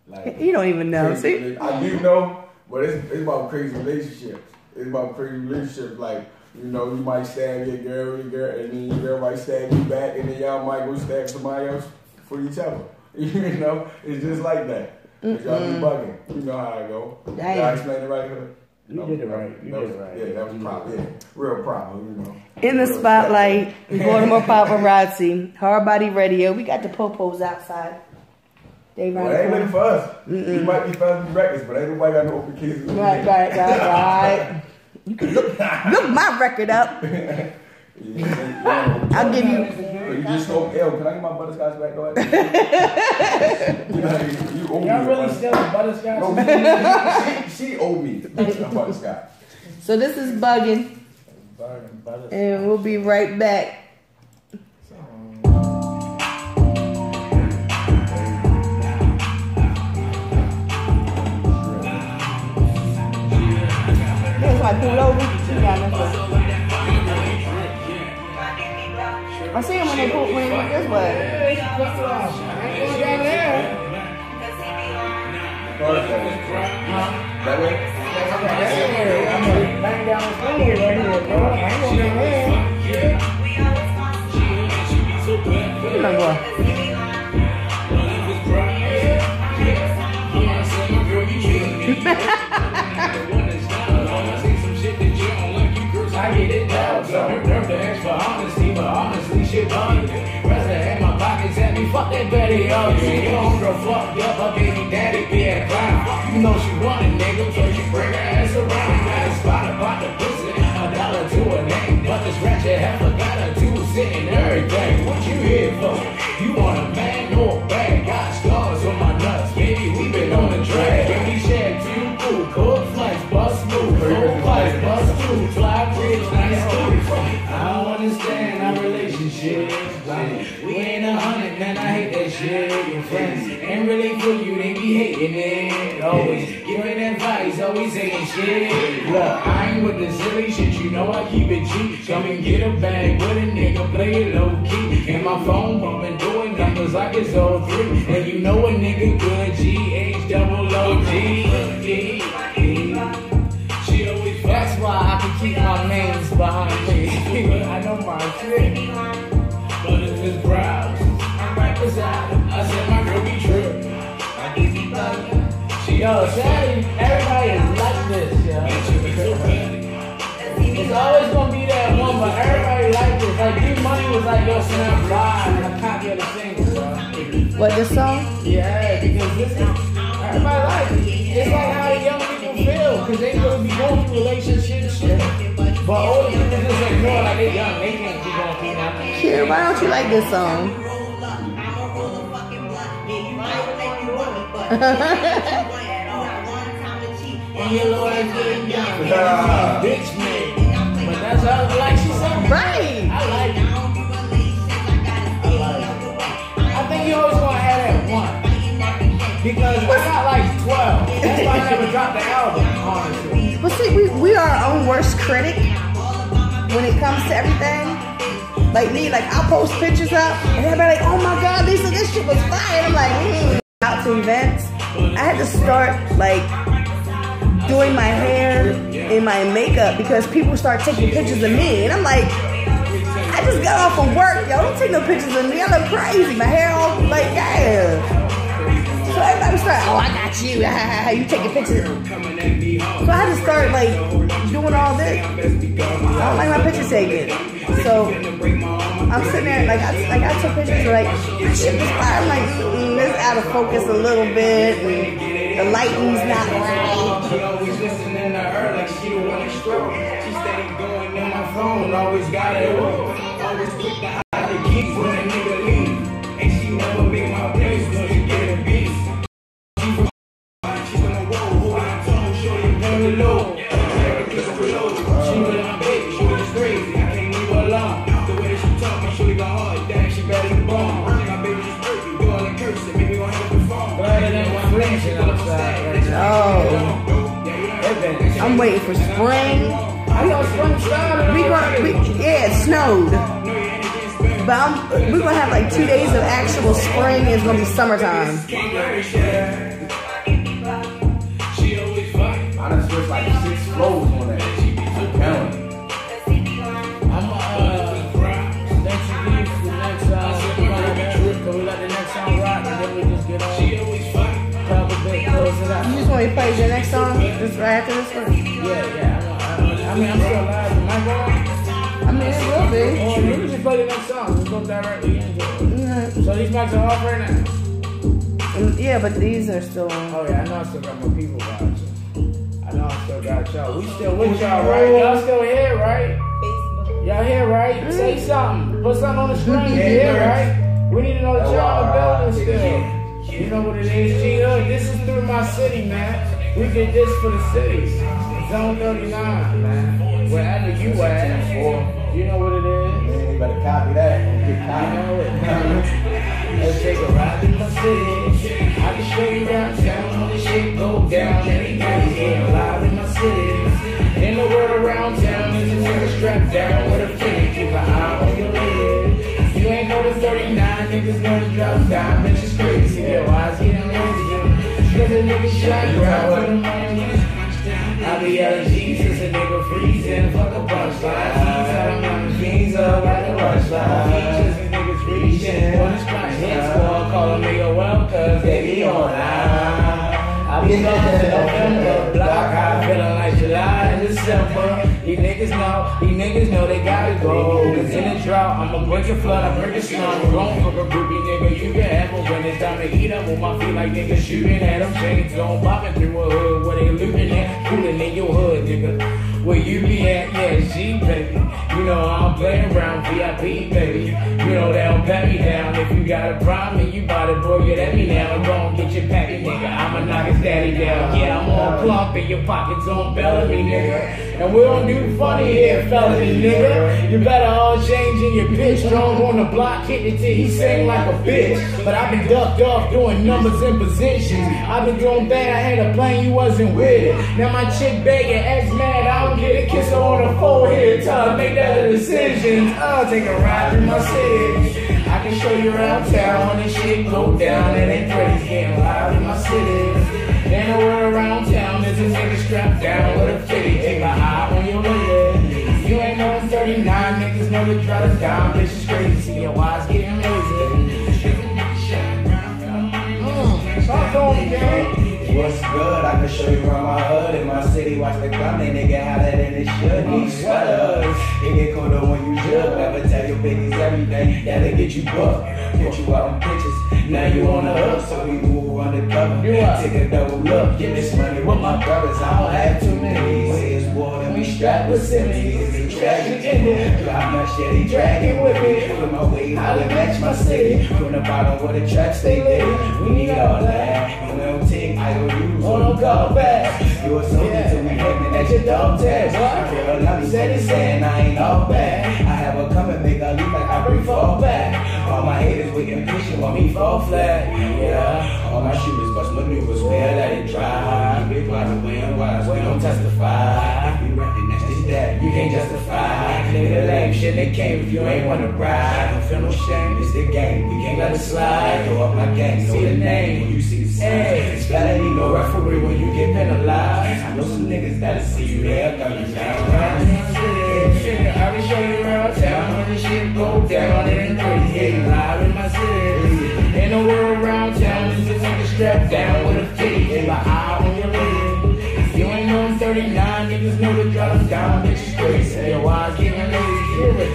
like you don't even know. See, I do know, but it's about crazy relationships. It's about crazy relationships. Like you know, you might stab your girl, and then your girl might stab you back, and then y'all might go stab somebody else for each other. You know, it's just like that. Y'all be bugging. You know how it go. Damn. Y'all explain it right here. You did it right. Yeah, that was proper. Yeah, real proper. You know. In the spotlight, Baltimore Paparazzi, Hard Body Radio. We got the popos outside. They ain't looking for us. We might be Family Records, but ain't nobody got no open cases. Right. You can look my record up. I'll give you. You just told L, can I get my butterscotch back? Go ahead. You owe me. Y'all really still butterscotch? No, she owed me a butterscotch. So this is Bugging. And we'll be right back. That's why I pulled over. I see him when they went this way. That way? Bang down the street right here, bro. I ain't going down there. Come on, boy. I get it down, so her nerve to ask for honesty, but honestly, shit done. Rest had my pockets at me, fuck that Betty up. See, your homegirl fucked up, her baby daddy be a clown. You know she wanted nigga, so she bring her ass around. Got a spot about the pussy, $1 to a name. But this ratchet have forgot her two-cent and everything. What you here for? You want a man or a bag? Got scars on my nuts, baby, we been on the drag. And we shared two cool, cold flights, bust move, cold flights, bust through, fly bridge, nice food. I don't understand our relationship. Like, we ain't 100, man, I hate that shit. Your friends ain't really for you, they be hating it. Always giving advice, always saying shit. Look, I ain't with the silly shit, you know I keep it cheap. Come and get a bag with a nigga, play it low key. And my phone bumping, doing numbers like it's 03. And you know a nigga good, G-H-O-O-G. She always, that's why I can keep my names behind Yo, sadly, everybody is like this, yo. It's always gonna be that one, but everybody like this. Like, D-Money was like, yo, Snap Live, and a copy of the single, bro. What, this song? Yeah, because this is, everybody like it. It's like how the young people feel, because they really be going through relationship shit. But older people just ignore, like, they young, they can't keep going through nothing. Kira, why don't you like this song? And your Lord getting young, bitch man. But that's how, like she said. Right. I like it. I think you always gonna have that one. Because I got like 12. That's why I never dropped the album, honestly. But see, we are our own worst critic when it comes to everything. Like me, like I'll post pictures up and everybody like, oh my God, this shit was fire. I'm like, out to events. I had to start like doing my hair and my makeup because people start taking pictures of me. And I'm like, I just got off of work, y'all. Don't take no pictures of me. I look crazy. My hair all like, yeah. So everybody started, oh, I got you. You taking pictures. So I had to start like doing all this. I don't like my picture taken. So I'm sitting there, like I took pictures like, that shit was fire. I'm like, this out of focus a little bit. And the lighting's not right. She always listening to her like she the one that stroke. She steady going in my phone, always got it work. Always quick to hide the keys when a nigga leave. And she never make my place when she get a beat. She's on the road, holding her tongue, shorty very low. She really my baby, she was crazy. I can't leave her alone. The way that she talk, my shorty got hard, damn, she better than bomb. My baby just crazy, do all the cursing, maybe gon' have to fall. Better than one flashing outside right now. Oh. I'm waiting for spring. I know spring started. Yeah, it snowed. But we're gonna have like 2 days of actual spring. It's gonna be summertime. I done switched like 6 flows on that. I'm telling you. I'm thanks to you for the next we're gonna have a trip, but we let the next song rock and then we just get on. Talk a bit, close it out. You just want me to play the next song? Just right after this one? Yeah. I mean, I'm still alive. Am I going? I mean, it will be. Oh, you can just play the next song. Just go directly into it. Yeah. So these mics are off right now? Yeah, but these are still on. Oh, yeah, I know I still got my people watching. I know I still got y'all. We still with y'all, right? Y'all still here, right? Y'all here, right? Say something. Put something on the screen. You here, right? We need to know that y'all in the building still. You know what it is, G-Hood. This is through my city, man. We did this for the city. Zone 39, man. Wherever you at. You know what it is. You better copy that. Get I copy. know it. Let's take a ride in my city. I can show you around town when the shit go down. Everybody's getting live in my city. In the world around town, there's a nigga strapped down with a fitty. Keep an eye on your lady. You ain't know the 39 niggas gonna drop down. Bitch is crazy. Your eyes getting lazy. Cause a nigga shot ground with a money. I be yelling Jesus, a nigga freezing. Fuck a punchline. I'm fiends up like a rush line. Just a niggas reaching. When it's my hit squad, call a nigga well, cause they be online. I be lost in November. Block high, feeling like July and December. These niggas know they gotta go. Cause in the drought, I'ma break your flood, I break your slum. Grown for a groupie, nigga, you can have them. When it's time to eat up on my feet like niggas shooting at them. Chains going popping through a hood where they looting at. Cooling in your hood, nigga. Where you be at, yeah, G, baby. You know I don't play around, VIP, baby. You know they don't pat me down. If you got a problem and you bout it, boy, get at me now. And go and get your pappy, nigga. I'ma knock his daddy down. Yeah, I'm on plump and your pockets on Bellamy, nigga. And we don't do funny here, felony, nigga. You better all change in your bitch. Strong on the block, hit it till he sing like a bitch. But I've been ducked off doing numbers and positions. I've been doing bad, I had a plane, you wasn't with it. Now my chick begging, ex-mad, I don't get a kiss her on the forehead. Tell her make that a decision. I'll take a ride through my city. I can show you around town when this shit go down. It ain't crazy getting loud in my city. Ain't nowhere around town, there's a nigga strapped down with a fitty. Take a eye on your lady. You ain't no 39, niggas know to drop it down. Bitch is crazy, see your eyes getting lazy. Talk to him, gang. What's good? show you around my hood in my city. Watch the climbing, nigga, how that in it should. Need sweaters. It get colder when you jug. Never tell your babies everything. That'll get you booked. Put you out in pictures. Now you on the hook, so we move undercover. Take a double look. Get this money with my brothers. I don't have too many. Say it's war, then we strapped with semis. It's a dragon in it. Drive my shit, he dragging with me. Put my weight, how to match my city. From the bottom where the tracks stay there. We need all that. We don't take IOUs or no callbacks. You a soldier till we hitting at your dog test. Girl, now me said it saying I ain't all bad. I have a coming, make a leap like I bring fall back. All my haters waiting patient while me fall flat. Yeah, all my shooters bust maneuvers, where let it drive. Keep it quiet, we ain't wise, we don't testify. If you rapping next to that, you can't justify. Nigga lame shit that came if you ain't wanna ride. Don't feel no shame, it's the game, we can't let it slide. Throw up my gang, know the name when you see the sign. It's better ain't no referee when you get penalized. I know some niggas that'll see you there, coming down. I be showing you around town when this shit go down. It ain't pretty hitting live in my city. Ain't no word around town, just a nigga strapped down with a fitty in my eye on your lid. If you ain't on 39, niggas know to drop them down, bitches crazy. Yo, why I get my ladies here with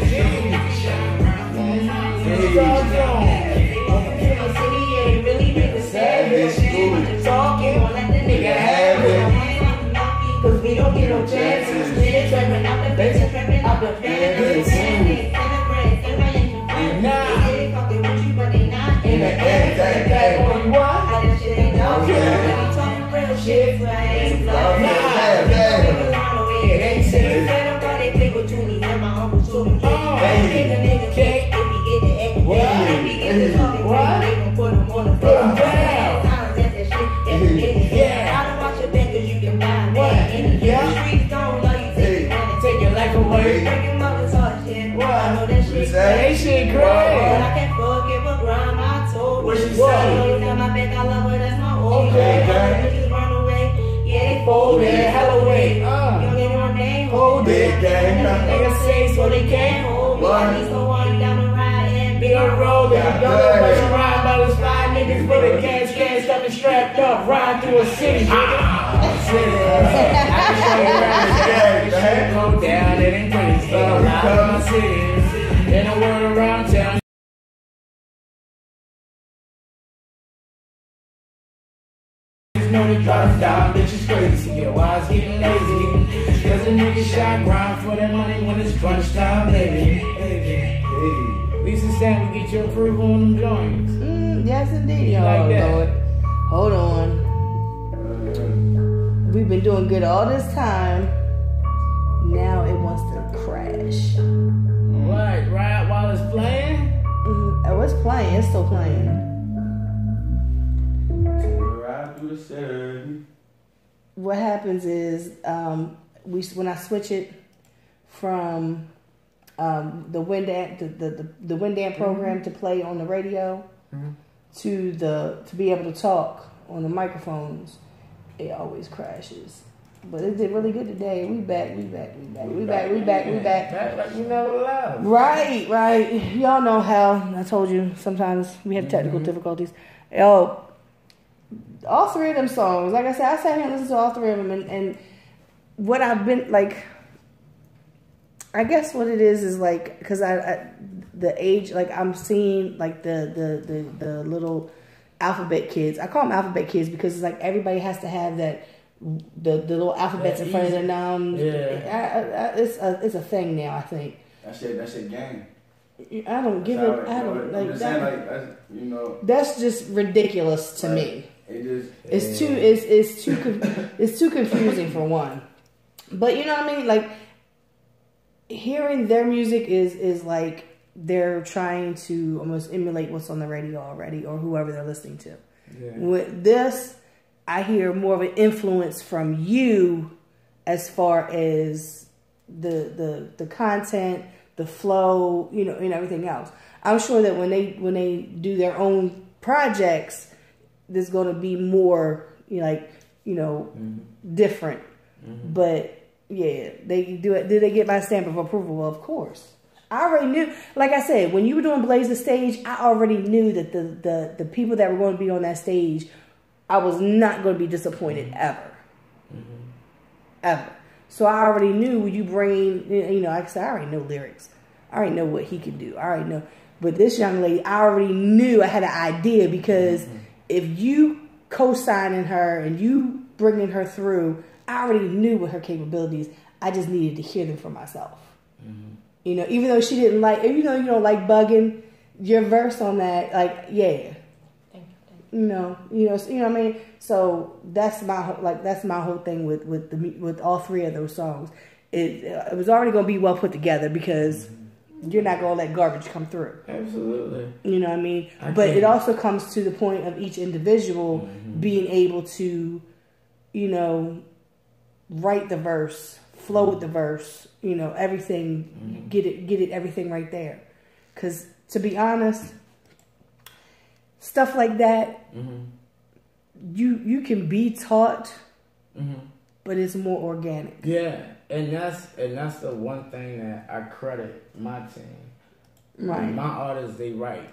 the talking, let the nigga have it. Cause we don't get no chances. We're trapping out the bitches, trapping out the fans. Nah. In the end, that boy, you are. That shit ain't no good. I'm talking real shit. Nah. It ain't safe. Nobody play with Junie and my uncle Tony. Nigga can't. If we get the egg, if we get the talking, they gon' put them on the floor. Yeah, I don't watch your back cause you can buy me. Yeah, streets don't love you, take your life away. Breaking mother's heart, shit. I know that shit crazy. But I can't forget what grime I told you. What she said? Got my back, I love her, that's my old bitches run away. Yeah, they fold it, hell away. You don't get your name, hold it. Niggas say so they can't hold me. I need someone down the ride and be on the road. Y'all know what you ride by those 5 niggas with a gas got me strapped up, ride through a city, nigga. I can show you around the city. Go down, it ain't pretty stuff. Out of my city, in the world around town. Know they drop down, bitches crazy. Yeah, why it's getting lazy? Cause a nigga shot grind for that money when it's crunch time, baby. Lisa saying we get your approval on them joints. Yes, indeed. You like that? Lord. Hold on. We've been doing good all this time. Now it wants to crash. Right while it's playing? Oh, it's playing. It's still playing. What happens is when I switch it from the Winamp the Winamp program to play on the radio to be able to talk on the microphones, it always crashes. But it did really good today. We back. Back like you never left. Right. Y'all know how I told you sometimes we have technical difficulties. All 3 of them songs, like I said, I sat here and listened to all 3 of them, and what I've been like, I guess what it is like, because I the age, like I'm seeing like the little alphabet kids. I call them alphabet kids because it's like everybody has to have that the little alphabets in front of their numbers. Yeah, it's a thing now. I think that's it game. I don't give it. I don't like that. That's just ridiculous to me. It's too confusing for one. But you know what I mean? Like hearing their music is like they're trying to almost emulate what's on the radio already or whoever they're listening to. Yeah. With this, I hear more of an influence from you as far as the content, the flow, and everything else. I'm sure that when they do their own projects, there's going to be more different. But yeah, they do it. Did they get my stamp of approval? Well, of course. I already knew, like I said, when you were doing Blaze the Stage, I already knew that the people that were going to be on that stage, I was not going to be disappointed ever. ever. So I already knew when you bring, you know, like I said, I already know Lyrikz. I already know what he can do. I already know. But this young lady, I already knew, I had an idea, because if you co-signing her and you bringing her through, I already knew what her capabilities. I just needed to hear them for myself. You know, even though she didn't like, you know, you don't like bugging, your verse on that, like, yeah. Thank you. You know what I mean. So that's my whole thing with all three of those songs. It was already gonna be well put together, because you're not gonna let garbage come through. Absolutely. You know what I mean. But it also comes to the point of each individual being able to, you know, write the verse, flow with the verse. You know, everything. Get it. Everything right there. Because to be honest, stuff like that, you can be taught, but it's more organic. Yeah, and that's the one thing that I credit my team. Right. My artists, they write.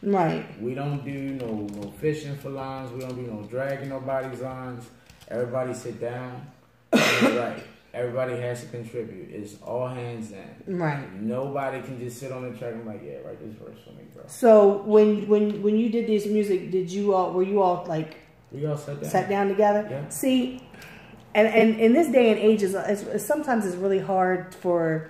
Right. We don't do no fishing for lines. We don't do no dragging nobody's lines. Everybody sit down and write. Everybody has to contribute. It's all hands in. Right. Nobody can just sit on the track and be like, yeah, write this verse for me, bro. So when you did this music, were you all like, we all sat down together? Yeah. See, and in this day and age, sometimes it's really hard for,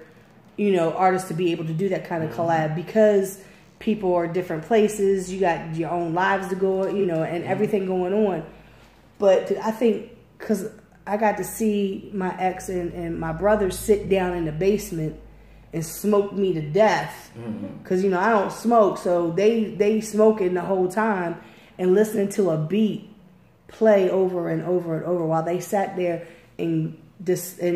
you know, artists to be able to do that kind of collab, because people are different places. You got your own lives to go, you know, and everything going on. But I think, because I got to see my ex and my brother sit down in the basement and smoke me to death. Because, you know, I don't smoke. So they smoking the whole time and listening to a beat play over and over and over while they sat there and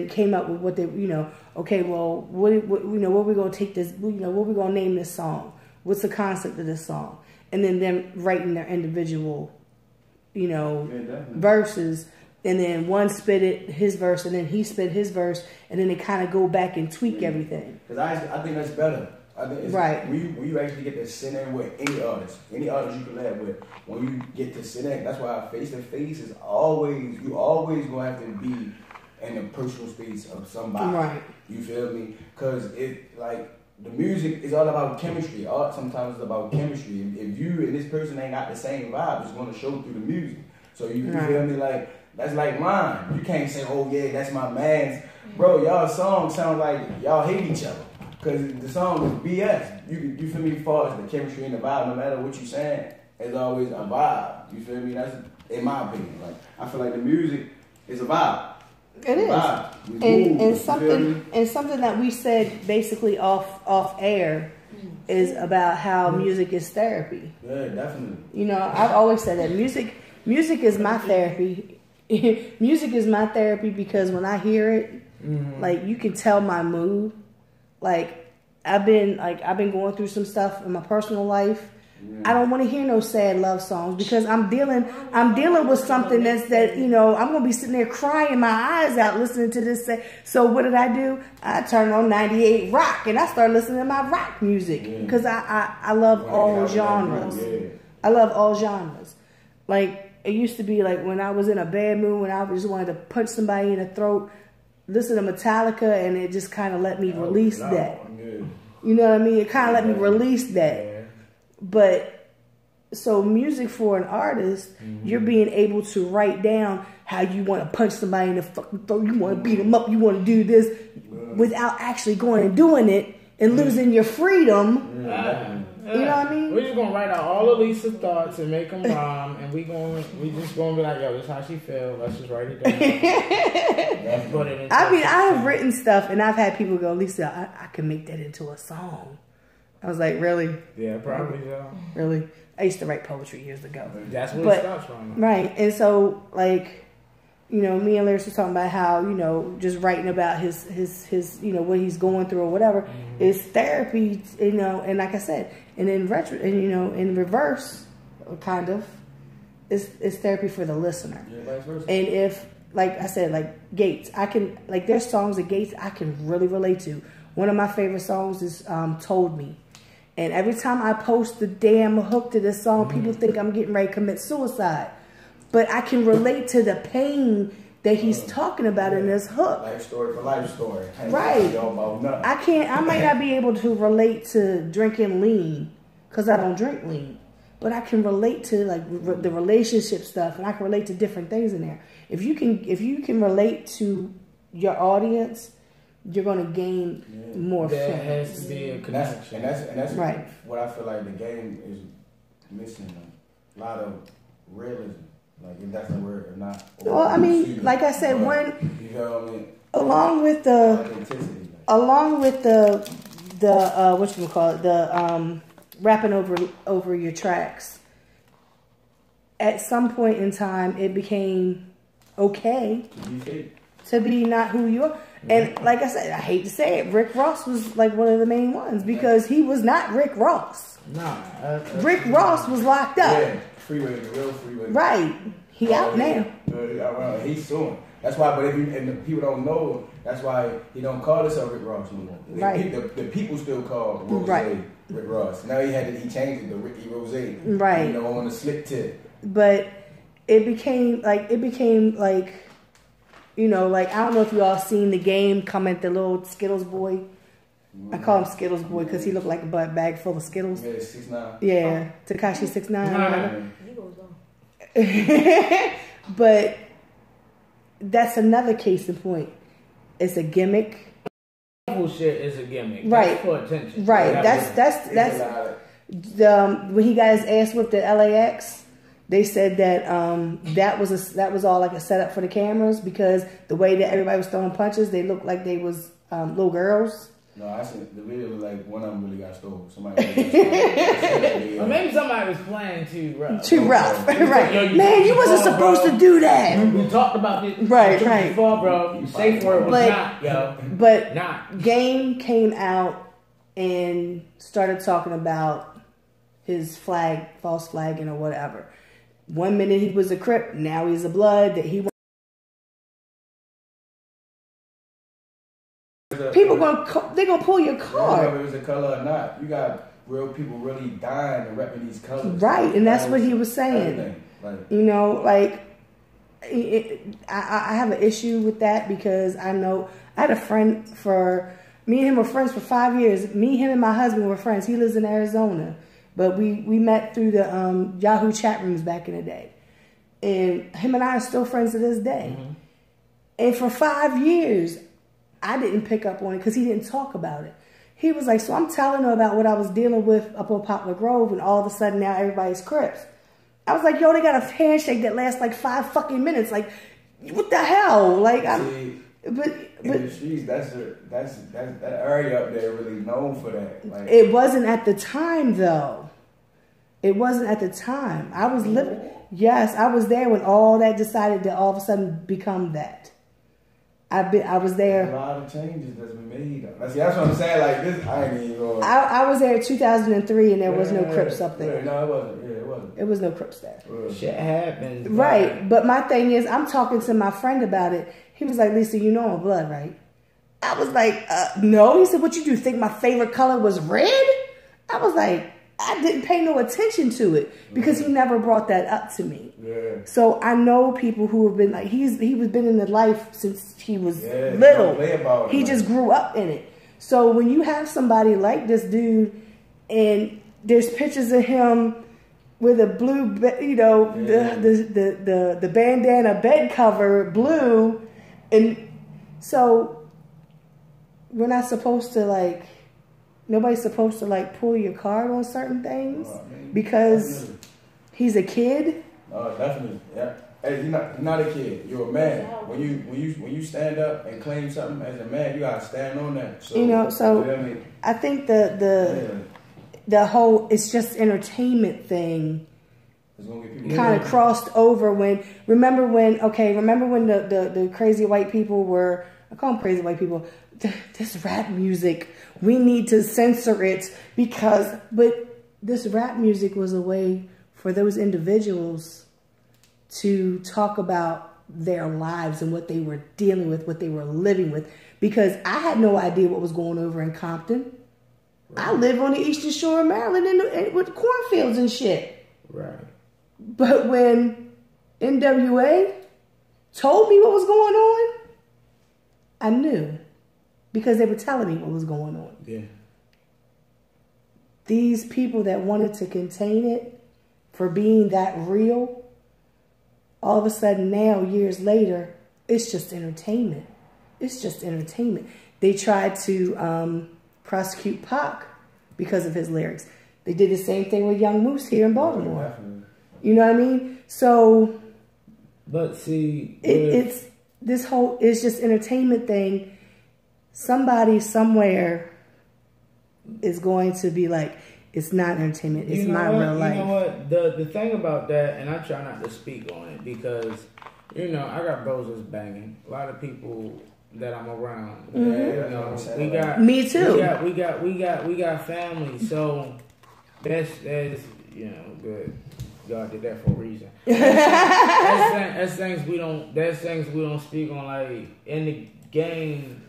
came up with what they, you know, okay, well, what you know, what we going to take this, you know, what we going to name this song? What's the concept of this song? And then them writing their individual, you know, verses. And then one spit his verse, and then he spit his verse, and then they kind of go back and tweak everything. Because I think that's better. I think it's, right. When you actually get to sit in with any artist you can have with, when you get to sit in, that's why face to face is always, you always gonna have to be in the personal space of somebody. Right. You feel me? Because it, like, the music is all about chemistry. Art sometimes is about chemistry. If you and this person ain't got the same vibe, it's gonna show through the music. So you feel me? Like, that's like mine. You can't say, oh yeah, that's my man's. Bro, y'all songs sound like y'all hate each other. Because the song is BS. You feel me? As far as the chemistry and the vibe, no matter what you're saying, it's always a vibe. You feel me? That's, in my opinion. Like, I feel like the music is a vibe. It is. And something that we said basically off air is about how music is therapy. Yeah, definitely. You know, I've always said that music is my therapy. Music is my therapy, because when I hear it, like, you can tell my mood. Like, I've been going through some stuff in my personal life. I don't want to hear no sad love songs, because I'm dealing with something that, you know, I'm gonna be sitting there crying my eyes out listening to this. So what did I do? I turned on 98 Rock, and I started listening to my rock music, because I love all genres. I love all genres. Like, it used to be like when I was in a bad mood, when I just wanted to punch somebody in the throat, listen to Metallica, and it just kind of let me release that. You know what I mean? It kind of let me release that. But so music for an artist, you're being able to write down how you want to punch somebody in the fucking throat, you want to beat them up, you want to do this, without actually going and doing it and losing your freedom. You know what I mean? We're just gonna write out all of Lisa's thoughts and make them rhyme, and we just gonna be like, yo, this is how she feel. Let's just write it down. Let's put it in. I mean, I have written stuff, and I've had people go, Lisa, I can make that into a song. I was like, really? Yeah, probably so. Really? I used to write poetry years ago. That's where it starts from. Right, and so, like, you know, me and Lyrikz was talking about how, you know, just writing about his you know, what he's going through or whatever is therapy, you know, and like I said, and in you know, in reverse, kind of, it's therapy for the listener. Yeah, vice versa. And if, like I said, like Gates, I can, like, there's songs that Gates I can really relate to. One of my favorite songs is Told Me. And every time I post the damn hook to this song, people think I'm getting ready to commit suicide. But I can relate to the pain that he's talking about in this hook. Life story for life story. Right. I might not be able to relate to drinking lean because I don't drink lean, but I can relate to like the relationship stuff, and I can relate to different things in there. If you can relate to your audience, you're going to gain more. There has to be a connection, and that's right. What I feel like the game is missing a lot of realism. Like if that's a word or not. Or well, I mean, like I said, you know what I mean? along with the whatchamacallit, the rapping over your tracks. At some point in time, it became okay to be not who you are. And like I said, I hate to say it, Rick Ross was like one of the main ones because he was not Rick Ross. Nah, Rick Ross was locked up. Yeah, freeway, the real freeway. Right. He out now. He's suing. That's why, but and the people don't know, that's why he don't call himself Rick Ross anymore. Right. The people still call Rose Rick Ross. Now he changed it to Ricky Rose. Right. You know, on the slick tip. But it became like, you know, like, I don't know if you all seen The Game come at the little Skittles boy. I call him Skittles boy because he looked like a bag full of Skittles. Yeah, 6ix9ine. Yeah, Tekashi 6ix9ine. He goes on. But that's another case in point. It's a gimmick. Shit is a gimmick. Right. That's for attention. Right. That's when he got his ass whipped at LAX. They said that that was all like a setup for the cameras because the way that everybody was throwing punches, they looked like they was little girls. No, I said the video was like one of them really got stolen. Somebody really got stolen. Or maybe somebody was playing too rough. Too rough, right? Man, you wasn't supposed to do that. We talked about this. Right. Before, bro. You safe word was not, yo. But not. Game came out and started talking about his false flagging or whatever. 1 minute he was a Crip, now he's a Blood. That he. People gonna pull your card. Whether it was a color or not, you got real people really dying and repping these colors. Right, and that's what he was saying. You know, like I have an issue with that because I know I had a friend me and him were friends for 5 years. Me, him, and my husband were friends. He lives in Arizona, but we met through the Yahoo chat rooms back in the day, and him and I are still friends to this day. Mm-hmm. And for 5 years. I didn't pick up on it because he didn't talk about it. He was like, so I'm telling her about what I was dealing with up on Poplar Grove, and all of a sudden now everybody's Crips. I was like, yo, they got a handshake that lasts like 5 fucking minutes. Like, what the hell? Like, but in the streets, that area up there really known for that. Like, it wasn't at the time though. It wasn't at the time. I was living. Yes, I was there when all that decided to all of a sudden become that. I was there. A lot of changes that's been made. That's what I'm saying. Like this, I ain't even going. I was there in 2003, and there was no Crips up there. Yeah, no, it wasn't. Yeah, it wasn't. It was no Crips there. Shit happens. Right, but my thing is, I'm talking to my friend about it. He was like, "Lisa, you know I'm Blood, right?" I was like, "No." He said, "What you do? Think my favorite color was red?" I was like, I didn't pay no attention to it because he never brought that up to me. Yeah. So I know people who have been like, he was been in the life since he was little. He just grew up in it. So when you have somebody like this dude and there's pictures of him with a blue, you know, the bandana bed cover blue, and so we're not supposed to like. Nobody's supposed to like pull your card on certain things because he's a kid. Oh, definitely. Yeah. Hey, you're not a kid. You're a man. When you stand up and claim something as a man, you gotta stand on that. So, you know. So I think the whole it's just entertainment thing kind of crossed over when. Remember when the crazy white people were. I call them crazy white people. This rap music, we need to censor it but this rap music was a way for those individuals to talk about their lives and what they were dealing with, what they were living with, because I had no idea what was going over in Compton. Right. I live on the Eastern Shore of Maryland with cornfields and shit. Right. But when NWA told me what was going on, I knew because they were telling me what was going on. Yeah. These people that wanted to contain it for being that real, all of a sudden now, years later, it's just entertainment. It's just entertainment. They tried to prosecute Pac because of his lyrics. They did the same thing with Young Moose here in Baltimore. You know what I mean? So, but see, it's just entertainment thing. Somebody somewhere is going to be like, it's not entertainment. It's my real life. You know what? The thing about that, and I try not to speak on it because, you know, I got bros that's banging. A lot of people that I'm around. Mm-hmm. You know, we got me too. We got family. So that's you know good. God did that for a reason. That's things we don't speak on. Like in the game,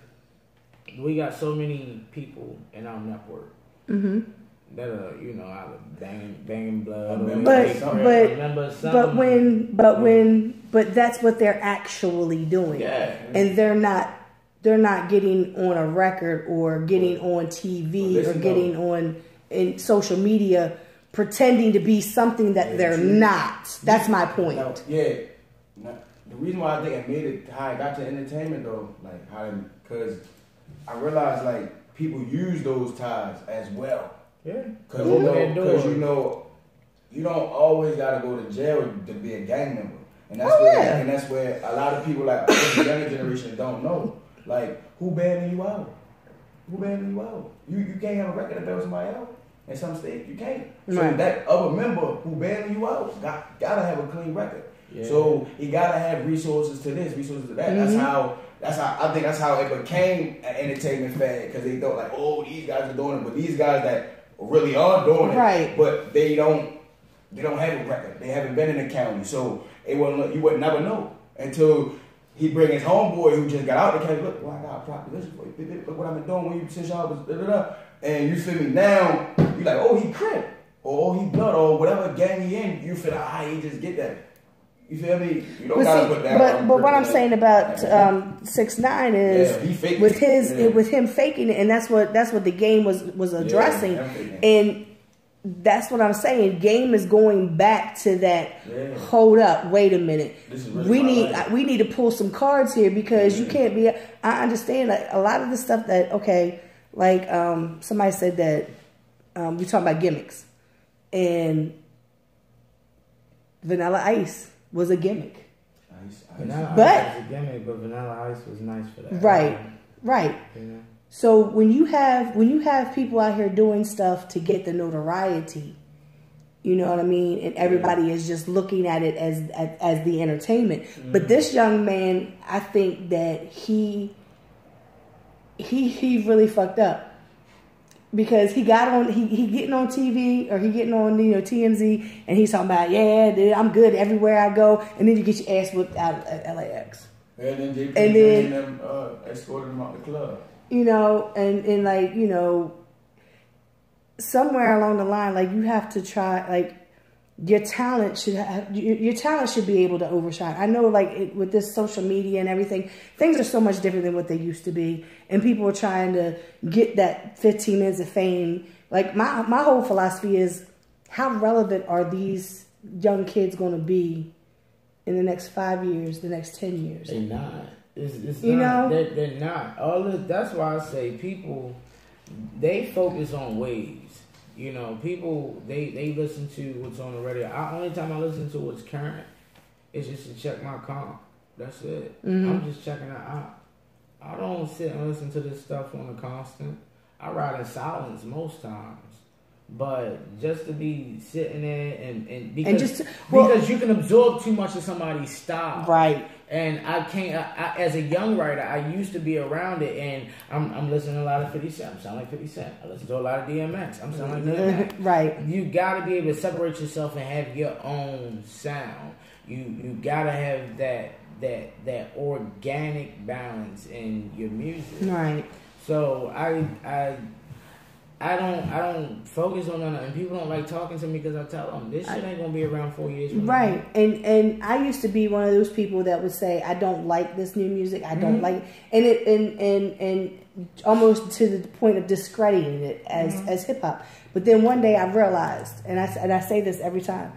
we got so many people in our network. Mm-hmm. That are, you know, either banging blood. But that's what they're actually doing. Yeah. And they're not getting on a record or getting on TV or getting on in social media pretending to be something that they're not. That's my point. Now, the reason why I think I made it how I got to entertainment though, like because I realized like people use those ties as well. Yeah, because you know, you don't always gotta go to jail to be a gang member, and that's where a lot of people like the younger generation don't know. Like, who banning you out? Who banning you out? You can't have a record and bail somebody out in some state. You can't. So that other member who banning you out gotta have a clean record. Yeah. So he gotta have resources to this, resources to that. Mm-hmm. That's how I think that's how it became an entertainment fad because they thought like, oh, these guys are doing it, but these guys that really are doing it, but they don't have a record. They haven't been in the county, so you would never know until he bring his homeboy who just got out the county. Look, well, I got a proposition for you. Look what I've been doing since y'all was da-da-da. And you feel me? Now you like, oh, he Crip, or oh, he Blood, or whatever gang he in. You feel like, he just get that. You feel me? You don't gotta put that. But what I'm saying about 6ix9ine is with him faking it, and that's what the game was addressing, and that's what I'm saying. Game is going back to that. Yeah. Hold up, wait a minute. Really we need to pull some cards here because you can't be. I understand like a lot of the stuff that like somebody said that we talking about gimmicks, and Vanilla Ice was a gimmick. Vanilla Ice was a gimmick, but Vanilla Ice was nice for that. Right. You know? So when you have people out here doing stuff to get the notoriety, you know what I mean, and everybody is just looking at it as the entertainment. Mm-hmm. But this young man, I think that he really fucked up. Because he got on, he getting on TV or he getting on TMZ and he's talking about I'm good everywhere I go, and then you get your ass whipped out at LAX. And then escorted him out the club. You know, and like somewhere along the line, like you have to try like your talent should be able to overshine. I know like with this social media and everything, things are so much different than what they used to be. And people are trying to get that 15 minutes of fame. Like my whole philosophy is how relevant are these young kids going to be in the next 5 years, the next 10 years? They're not. It's not. They're not. That's why I say people, they focus on waves. You know, people, they listen to what's on the radio. Only time I listen to what's current is just to check my comp. That's it. Mm-hmm. I'm just checking it out. I don't sit and listen to this stuff on a constant. I ride in silence most times. But just to be sitting there and because you can absorb too much of somebody's style. Right. And I can't, as a young writer, I used to be around it, and I'm listening to a lot of 50 Cent. I'm sounding like 50 Cent. I listen to a lot of DMX. I'm sounding like DMX. Right. You got to be able to separate yourself and have your own sound. You got to have that organic balance in your music. Right. So I I don't focus on that, and people don't like talking to me because I tell them this shit ain't gonna be around 4 years. Right, and I used to be one of those people that would say I don't like this new music. I don't like, and almost to the point of discrediting it as hip hop. But then one day I realized, and I say this every time,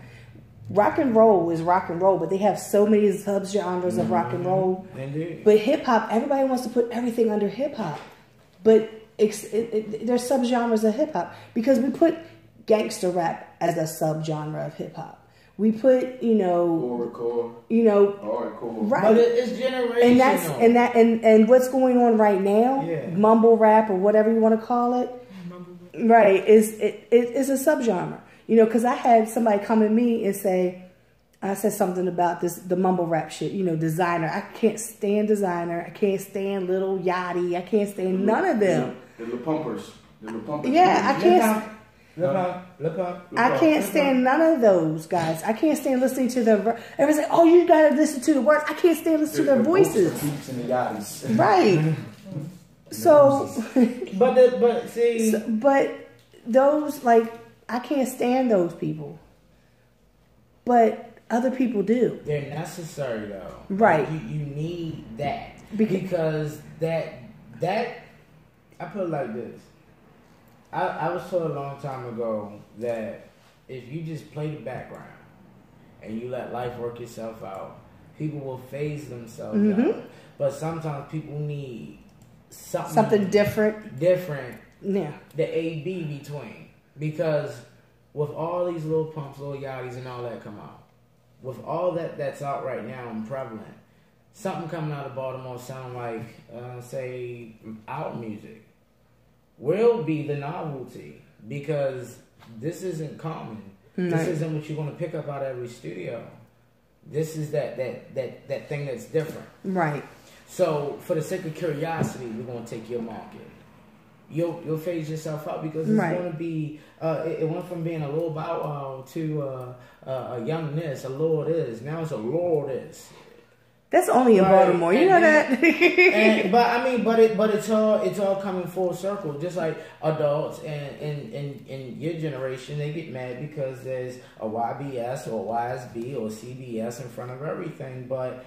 rock and roll is rock and roll, but they have so many subgenres of rock and roll. Indeed. But hip hop, everybody wants to put everything under hip hop, but there's subgenres of hip hop because we put gangster rap as a subgenre of hip hop. We put, hardcore, right? But it's generational, and what's going on right now, mumble rap or whatever you want to call it, right? It's a subgenre, because I had somebody come to me and say, I said something about the mumble rap shit, designer. I can't stand designer. I can't stand Lil Yachty. I can't stand none of them. The little pumpers. Yeah, I can't. I can't stand none of those guys. I can't stand listening to them. Everyone's like, "Oh, you gotta listen to the words." I can't stand listening to their voices. Right. So, but those I can't stand those people. But other people do. They're necessary though. Right. You need that because that I put it like this. I was told a long time ago that if you just play the background and you let life work itself out, people will phase themselves out. But sometimes people need something different. Yeah. The A-B between. Because with all these little pumps, little yachties and all that come out, with all that's out right now and prevalent, something coming out of Baltimore sound like, say, our music will be the novelty because this isn't common. Right. This isn't what you're going to pick up out of every studio. This is that thing that's different. Right. So for the sake of curiosity, we're going to take your market. You'll phase yourself out because it's going to be. It went from being a little bow wow to a young this, a Lord is. Now it's a Lord is. That's only in Baltimore, you know that. But it's all coming full circle. Just like adults and in your generation, they get mad because there's a YBS or YSB or CBS in front of everything. But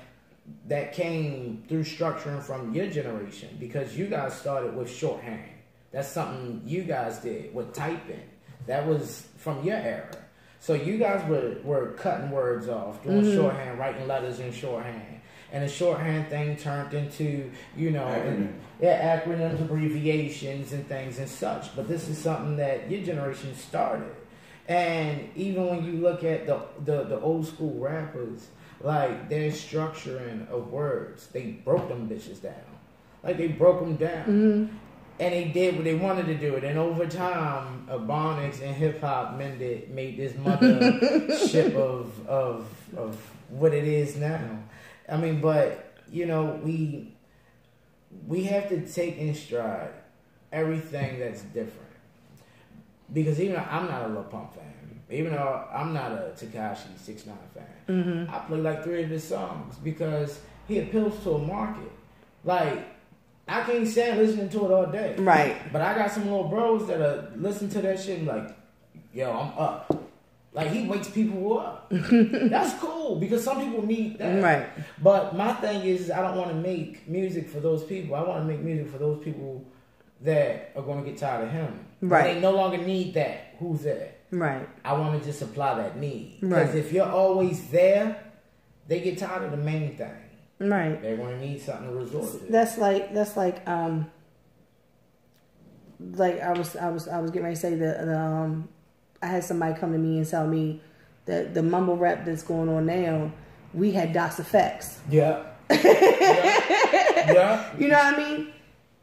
that came through structuring from your generation because you guys started with shorthand. That's something you guys did with typing. That was from your era. So you guys were cutting words off, doing shorthand, writing letters in shorthand. And the shorthand thing turned into, acronyms, abbreviations, and things and such. But this is something that your generation started. And even when you look at the old school rappers, like their structuring of words, they broke them bitches down. Like they broke them down. And they did what they wanted to do it. And over time, Ebonics and hip hop made this mothership of what it is now. I mean, but we have to take in stride everything that's different. Because even though I'm not a Lil Pump fan, even though I'm not a Tekashi 6ix9ine fan, I play like 3 of his songs because he appeals to a market. Like, I can't stand listening to it all day. Right. But I got some little bros that listen to that shit and like, yo, I'm up. Like, he wakes people up. That's cool because some people need that. Right. But my thing is, I don't want to make music for those people. I want to make music for those people that are going to get tired of him. Right. They no longer need that. Who's that? Right. I want to just supply that need. Right. Because if you're always there, they get tired of the main thing. Right. They're going to need something to resort to. That's like I was getting ready to say that I had somebody come to me and tell me that the mumble rap that's going on now, we had DOS effects. Yeah. Yeah. You know what I mean?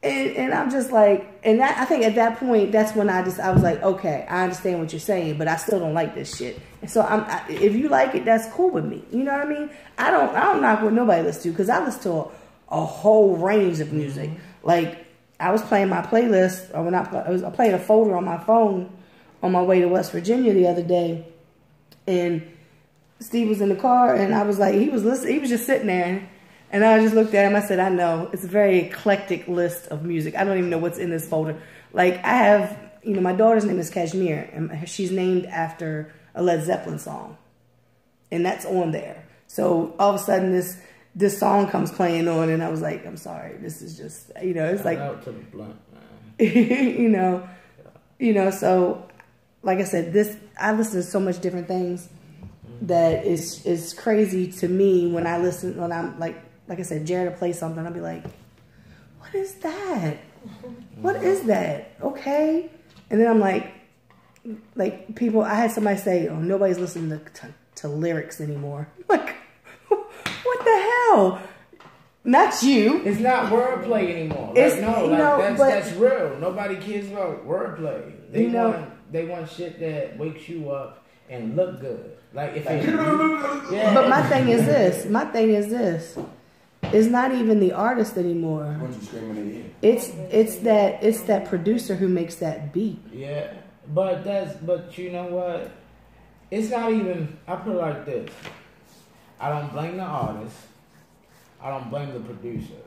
And I'm just like, and that, I think at that point, that's when I was like, okay, I understand what you're saying, but I still don't like this shit. And so if you like it, that's cool with me. You know what I mean? I don't knock what nobody listens to because I listen to a whole range of music. Like I was playing my playlist, or I played a folder on my phone on my way to West Virginia the other day, and Steve was in the car, and I was like, he was listening, he was just sitting there. And I just looked at him. I said, I know. It's a very eclectic list of music. I don't even know what's in this folder. Like, I have you know, my daughter's name is Kashmir, and she's named after a Led Zeppelin song, and that's on there. So all of a sudden, this song comes playing on, and I was like, I'm sorry, this is just, you know, it's like, out to the blunt, man. you know. So like I said, I listen to so much different things that is crazy to me when I listen. When I'm like I said, Jared will play something, I'll be like, what is that? What is that? Okay. And then I'm like people, I had somebody say, oh, nobody's listening to Lyrikz anymore. Like, what the hell? Not you. It's not wordplay anymore. Like, It's, no, you like, know, that's real. Nobody cares about wordplay. They you want shit that wakes you up and look good. Like if yeah. But my thing is this. It's not even the artist anymore. It's that producer who makes that beat. Yeah. But you know what? It's not even, I put it like this. I don't blame the artist. I don't blame the producer.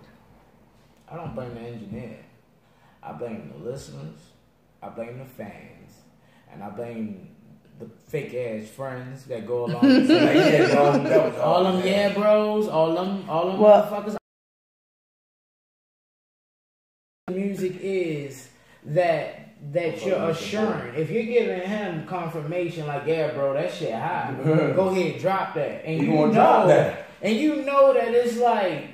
I don't blame the engineer. I blame the listeners. I blame the fans. And I blame the fake ass friends that go along and say, like, all them bros, all them motherfuckers. Music is that you're assuring. If you're giving him confirmation, like, yeah, bro, that shit high. Go ahead, drop that, and you know that, and you know that it's like,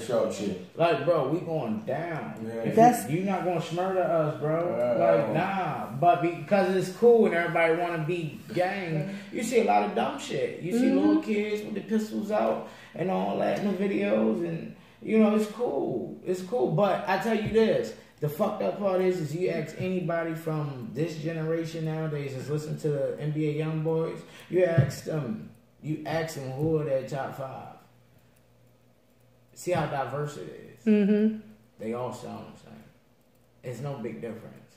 sharp shit. Like, bro, we going down. Yeah. You not gonna smurder us, bro. Like, nah. But because it's cool and everybody want to be gang, you see a lot of dumb shit. You see little kids with the pistols out and all that in the videos, and you know, it's cool. It's cool. But I tell you this. The fucked up part is you ask anybody from this generation nowadays that's listening to the NBA Young Boys, you ask them who are their top 5. See how diverse it is. Mm-hmm. They all sound the same. It's no big difference.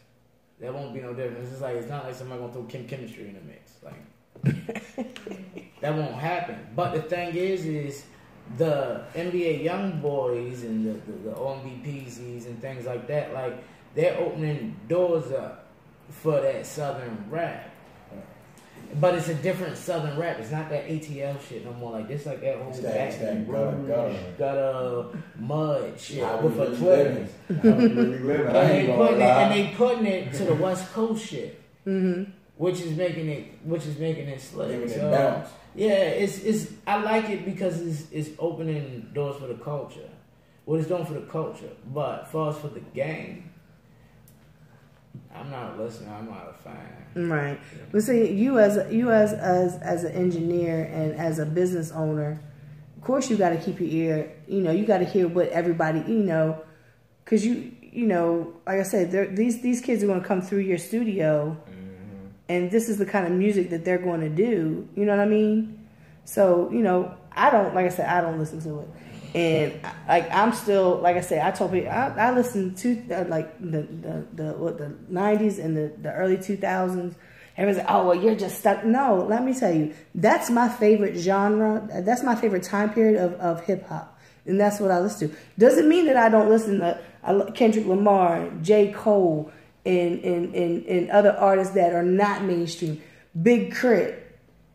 There won't be no difference. It's like, it's not like somebody gonna throw chemistry in the mix. Like, that won't happen. But the thing is the NBA Young Boys and the OMBPZs and things like that, like, they're opening doors up for that Southern rap. But it's a different Southern rap. It's not that ATL shit no more. Like, this, like that whole got mud shit with a Twitter. And they putting it to the West Coast shit, which is making it slick. So, yeah, it's I like it because it's opening doors for the culture. What it's doing for the culture, but for us, for the game, I'm not a listener. I'm not a fan. Right. But see, you as an engineer and as a business owner, of course you got to keep your ear. You know, you got to hear what everybody, you know, because you know, like I said, these kids are going to come through your studio, and this is the kind of music that they're going to do. You know what I mean? So, you know, I don't listen to it. And like, I'm still, like I said, I told people I listened to like the 90s and the early 2000s. Everyone's like, oh, well, you're just stuck. No, let me tell you, that's my favorite genre. That's my favorite time period of hip hop, and that's what I listen to. Doesn't mean that I don't listen to Kendrick Lamar, J. Cole, and other artists that are not mainstream. Big Crit.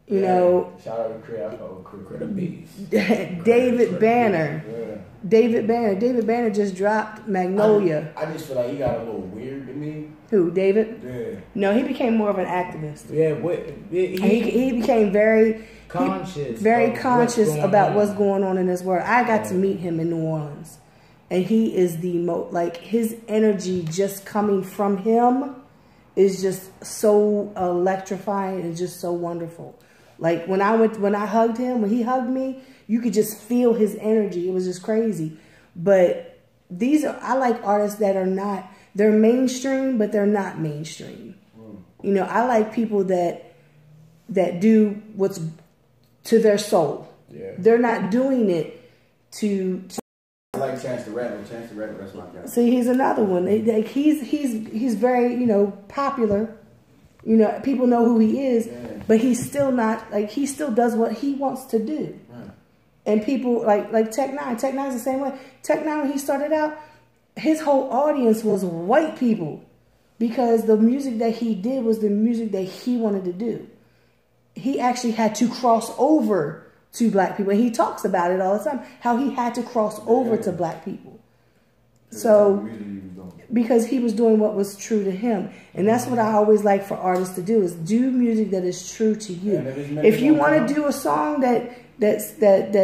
You know, shout out to Crit Beast. David Banner. Yeah. David Banner just dropped Magnolia. I just feel like he got a little weird to me. Who, David? Yeah. No, he became more of an activist. Yeah, he became very conscious, about what's going on in this world. I got to meet him in New Orleans, and he is the his energy just coming from him is just so electrifying and just so wonderful. Like, when I hugged him, when he hugged me, you could just feel his energy. It was just crazy. But I like artists that are not, they're mainstream, but they're not mainstream. You know, I like people that do what's to their soul. Yeah. They're not doing it to I like Chance the Rapper. Chance the Rapper, that's my guy. See, he's another one. Like, he's very, you know, popular. You know, people know who he is, but he's still not, like, he still does what he wants to do. Right. And people, like Tech Nine. Tech Nine's the same way. Tech Nine, when he started out, his whole audience was white people. because the music that he did was the music that he wanted to do. He actually had to cross over to black people. And he talks about it all the time, how he had to cross over to black people. So, because he was doing what was true to him. And that's what I always like for artists to do, is do music that is true to you. If you want to do a song that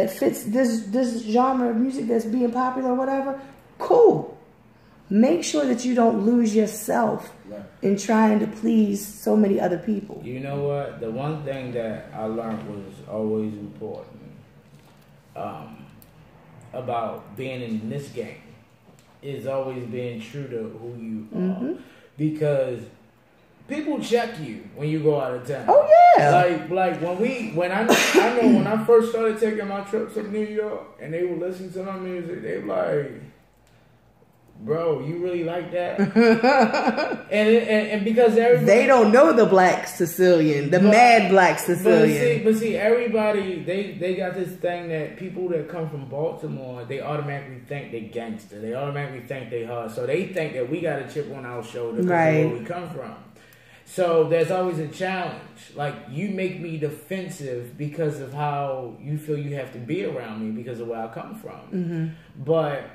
fits this genre of music that's being popular or whatever, cool. Make sure that you don't lose yourself in trying to please so many other people. You know what? The one thing that I learned was always important about being in this game is always being true to who you are. Because people check you when you go out of town. Oh yeah. Like when I know when I first started taking my trips to New York and they would listen to my music, they were like, bro, you really like that? and because everybody, they don't know the black Sicilian, mad black Sicilian. But see, everybody they got this thing that people that come from Baltimore, they automatically think they gangster. They automatically think they hard. So they think that we got a chip on our shoulder because of where we come from. So there's always a challenge. Like, you make me defensive because of how you feel you have to be around me because of where I come from. But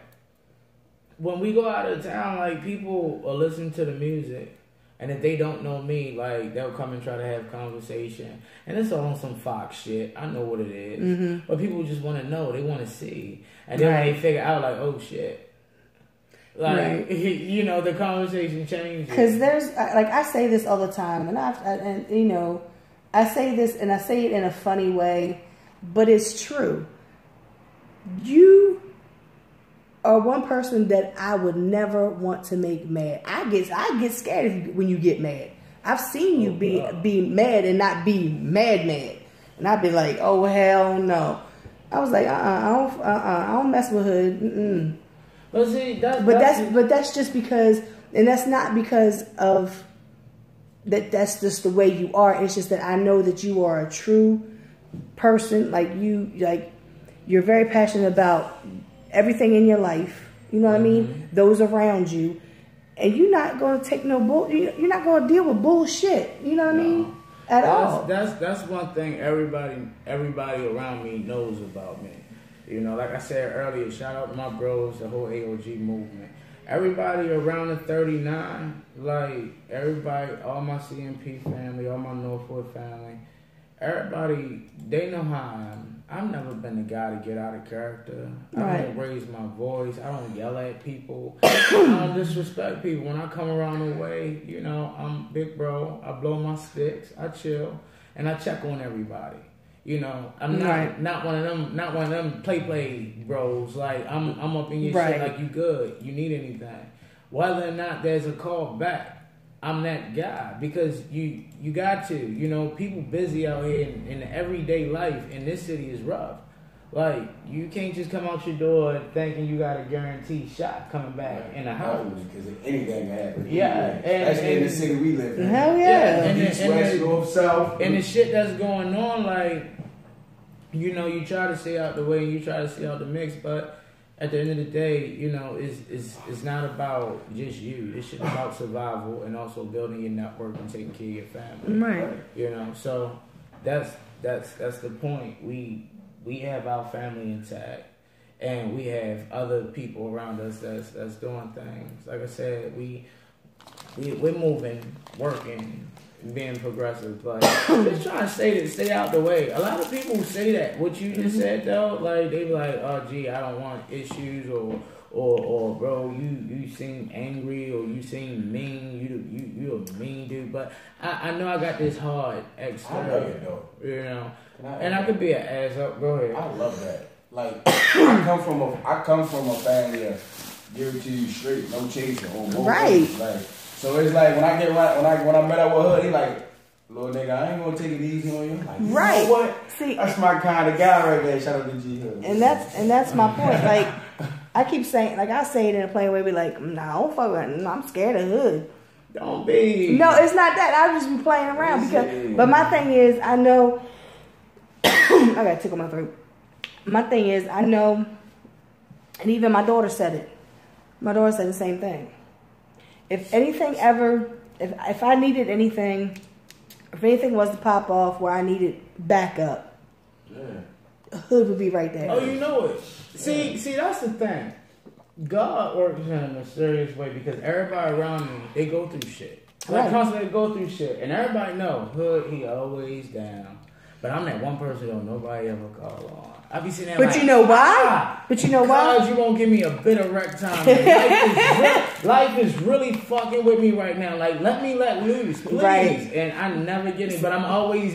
when we go out of town, like, people will listen to the music, and if they don't know me, like, they'll come and try to have conversation. And it's all on some Fox shit. I know what it is. But people just want to know. They want to see. And then when they figure out, like, oh, shit. Like, you know, the conversation changes. Because there's, like, I say this all the time, and you know, I say this, and I say it in a funny way, but it's true. You are one person that I would never want to make mad. I get scared when you get mad. I've seen you be mad and not be mad, and I'd be like, oh hell no. I was like, I don't mess with hood. But see, that's just because, and that's not because of that. That's just the way you are. It's just that I know that you are a true person. You're very passionate about everything in your life. You know what I mean? Those around you, and you're not going to take no bull. You're not going to deal with bullshit. You know what I mean? At all. That's one thing everybody around me knows about me. You know, like I said earlier, shout out to my bros, the whole AOG movement. Everybody around the 39, like, everybody, all my CMP family, all my Northwood family, everybody, they know how I am. I've never been the guy to get out of character. I don't raise my voice. I don't yell at people. I don't disrespect people. When I come around the way, you know, I'm big bro. I blow my sticks. I chill. And I check on everybody. You know, I'm not one of them play bros. Like, I'm up in your shit like, you good, you need anything. Whether or not there's a call back, I'm that guy, because you got to. You know, people busy out here in the everyday life in this city is rough. Like, you can't just come out your door thinking you got a guaranteed shot coming back in the house. Because anything can happen. Yeah. Especially in the city we live in. Hell yeah. East, west, north, south. And the shit that's going on, like, you know, you try to stay out the way and you try to stay out the mix, but at the end of the day, you know, it's not about just you. This shit about survival and also building your network and taking care of your family. Right. You know, so that's the point. We have our family intact, and we have other people around us that's doing things. Like I said, we're moving, working, being progressive, but just trying to stay out the way. A lot of people say that. What you just said though, like, they be like, oh gee, I don't want issues, or bro, you seem angry, or you seem mean, you a mean dude. But I know I got this hard exterior. I love it though. You know. And I could be an ass up. Go ahead. I love that. Like, I come from a family that give it to you straight, no chasing, on both ways. Like, so it's like when I met up with her, he like, little nigga, I ain't gonna take it easy on you. Like, you know what? See, that's my kind of guy right there. Shout out to G Hood. And that's my point. Like, I keep saying, like, I say it in a plain way, be like, nah, I don't fuck with it. I'm scared of hood. Don't be. No, it's not that. I'll just be playing around but my thing is, I know. I got to tickle my throat. My thing is, I know, and even my daughter said it. My daughter said the same thing. if anything ever, if I needed anything, if anything was to pop off where I needed backup, Hood would be right there. Oh, you know it. See, that's the thing. God works in a mysterious way because everybody around me, they go through shit. Like constantly go through shit. And everybody know Hood, he always down. But I'm that one person that nobody ever call on. I be sitting there but like, you know why? But you know why? Because you won't give me a bit of rec time. Life is really fucking with me right now. Like, let me let loose, please. Right. And I never get it, but I'm always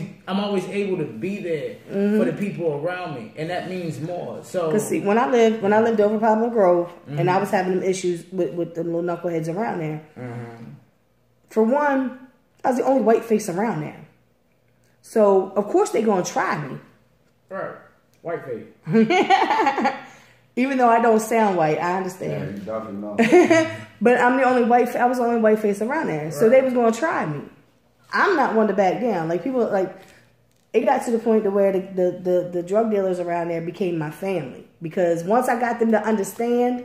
able to be there for the people around me, and that means more. So, because see, when I lived over Poplar Grove, and I was having them issues with the little knuckleheads around there. For one, I was the only white face around there. So, of course, they're going to try me. Right. White face. Even though I don't sound white, I understand. Yeah, you definitely know. But I'm the only white. I was the only white face around there, so they was going to try me. I'm not one to back down. Like people, like it got to the point to where the drug dealers around there became my family because once I got them to understand,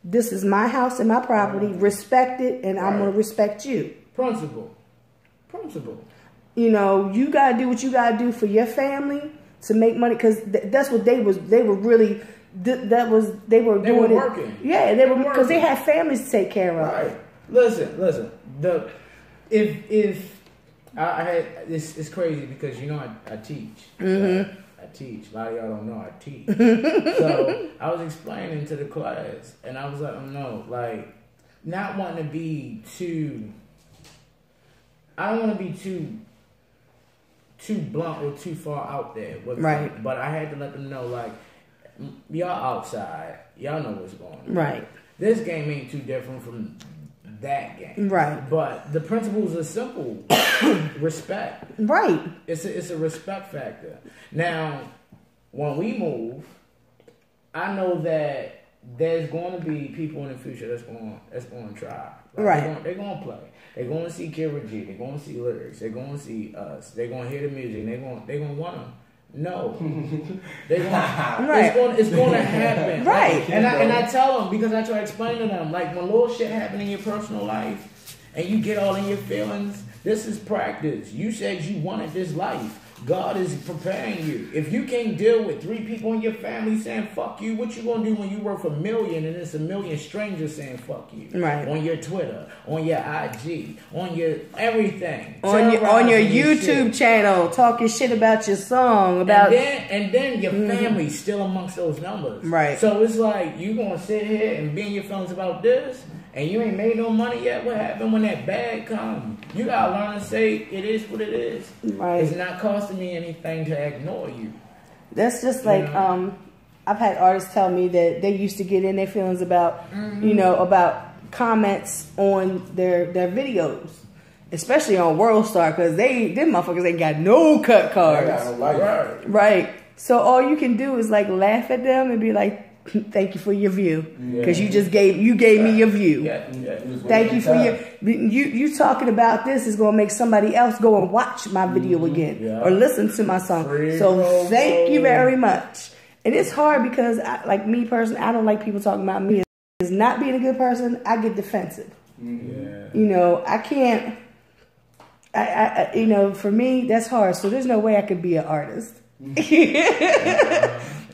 this is my house and my property, respect it, and I'm going to respect you. Principle. You know, you gotta do what you gotta do for your family to make money because that's what they were really. They were doing working. Yeah, they were because they had families to take care of. Right. Listen. If I had it's crazy because you know I teach. I teach. A lot of y'all don't know I teach. So I was explaining to the class, and I was letting them know, like, not wanting to be too. I don't want to be too blunt or too far out there. Right. But I had to let them know, like, y'all outside, y'all know what's going on. Right. This game ain't too different from that game. Right. But the principles are simple. Respect. Right. It's a respect factor. Now, when we move, I know that there's going to be people in the future that's going to try. Like, right. They're going to play. They're going to see Kira G. They're going to see Lyrikz. They're going to see us. They're going to hear the music. And they're going to want them. No, they're going. Right. It's going to happen. Right. And I tell them because I try to explain to them, like, when little shit happen in your personal life and you get all in your feelings, this is practice. You said you wanted this life. God is preparing you. If you can't deal with 3 people in your family saying fuck you, what you gonna do when you worth $1 million and it's 1 million strangers saying fuck you? Right. On your Twitter, on your IG, on your everything. On your YouTube channel, talking shit about your song, about and then your family's still amongst those numbers. Right. So it's like you gonna sit here and be in your feelings about this and you ain't made no money yet. What happened when that bag comes? You gotta learn to say it is what it is. Right. It's not costing me anything to ignore you. That's just like I've had artists tell me that they used to get in their feelings about about comments on their videos, especially on World Star, because them motherfuckers ain't got no cut cards. Right. So all you can do is like laugh at them and be like, thank you for your view, because you gave me your view. Thank you for you talking about this is gonna make somebody else go and watch my video again or listen to my song. So thank you very much. And it's hard because like me personally, I don't like people talking about me as not being a good person. I get defensive. You know, I can't. I for me that's hard. So there's no way I could be an artist.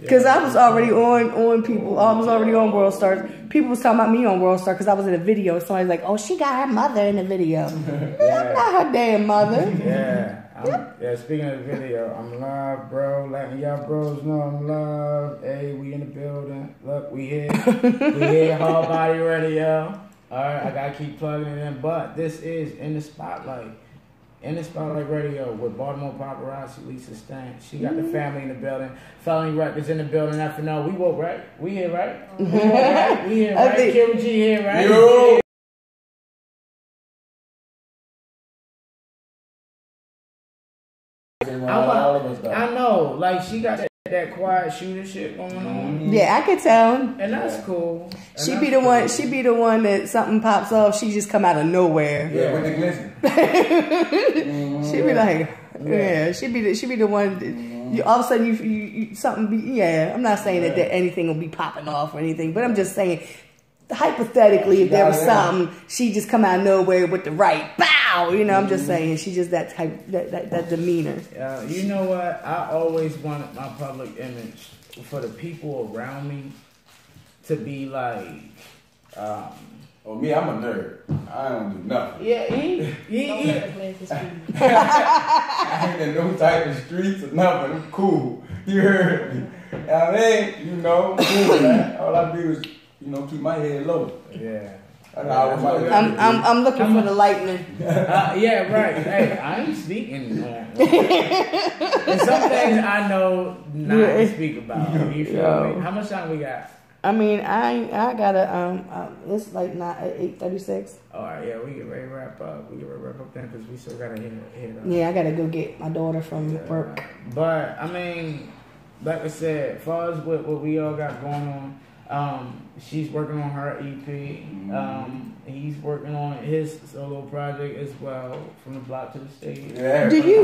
Because I was already on people. I was already on World Stars. People was talking about me on World Star because I was in a video. Somebody's like, "Oh, she got her mother in the video." I'm not her damn mother. Speaking of the video, I'm live, bro. Letting y'all bros know I'm live. Hey, we in the building. Look, we here. We here. Hard Body Radio. All right, I gotta keep plugging it in. But this is In the Spotlight. In the Spotlight Radio with Baltimore Paparazzi, Lisa Stan. She got the family in the building. Felony Records in the building. After now, we woke, right? We here, right? We woke, right? We here, right? Kira G here, right? Yo. I know, like she got that quiet shooter shit going on. Yeah, I could tell. And that's cool. She be the one that something pops off, she just come out of nowhere. Yeah, with the glisten. She be like, she be the one. All of a sudden you something be. Yeah, I'm not saying that anything will be popping off or anything, but I'm just saying hypothetically, if there was something, she just come out of nowhere with the right bow. You know, I'm just saying, she just that type, that demeanor. You know what? I always wanted my public image for the people around me to be like. Oh, me, I'm a nerd. I don't do nothing. Yeah, I ain't in no type of streets or nothing. I'm cool. You heard me? I mean, you know, cool, man. All I do is, you know, keep my head low. Yeah. I'm looking for the lightning. Yeah, right. Hey, I ain't speaking. And some things I know not to speak about. You feel me? How much time we got? I mean, I gotta, it's like not at 8:36. All right, yeah, we get ready to wrap up. We get ready to wrap up then because we still gotta hit up. Yeah, I gotta go get my daughter from work. But, I mean, like I said, as far as what we all got going on, she's working on her EP. He's working on his solo project as well, From the Block to the Stage. Yeah, do you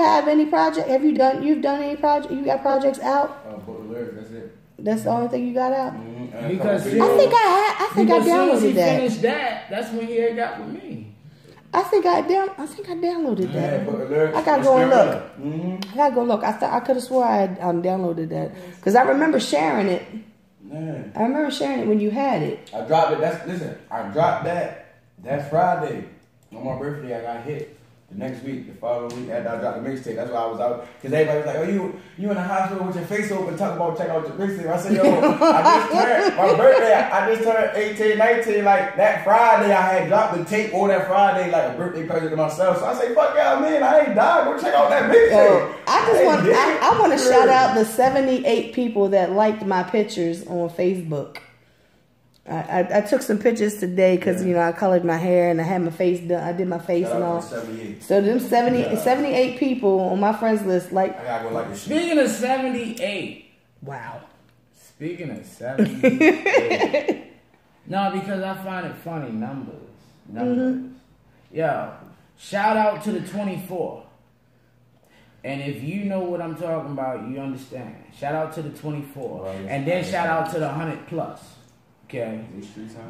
have any project? You've done any project? You got projects out? Lyrikz, that's it. That's the only thing you got out? Because I think I downloaded that. Finished that's when he had got with me. I think I downloaded that. Yeah, I gotta go and look. I gotta go look. I could have swore I downloaded that because I remember sharing it. Man. I remember sharing it when you had it. I dropped it. I dropped that Friday on my birthday. I got hit. The next week, the following week, after I dropped the mixtape, that's why I was out. Because everybody was like, oh, you in the hospital with your face open, check out your mixtape. I said, yo, my birthday, I just turned 18, 19. Like, that Friday, I had dropped the tape on that Friday, like a birthday present to myself. So I say, fuck y'all, man, I ain't died. Go check out that mixtape. I want to shout out the 78 people that liked my pictures on Facebook. I took some pictures today because, you know, I colored my hair and I had my face done. I did my face and all. So them 78 people on my friends list, like. I gotta go like a Speaking of 78. Wow. Speaking of 78. No, because I find it funny. Numbers. Yo, shout out to the 24. And if you know what I'm talking about, you understand. Shout out to the 24. And then shout out to the 100 plus. Okay,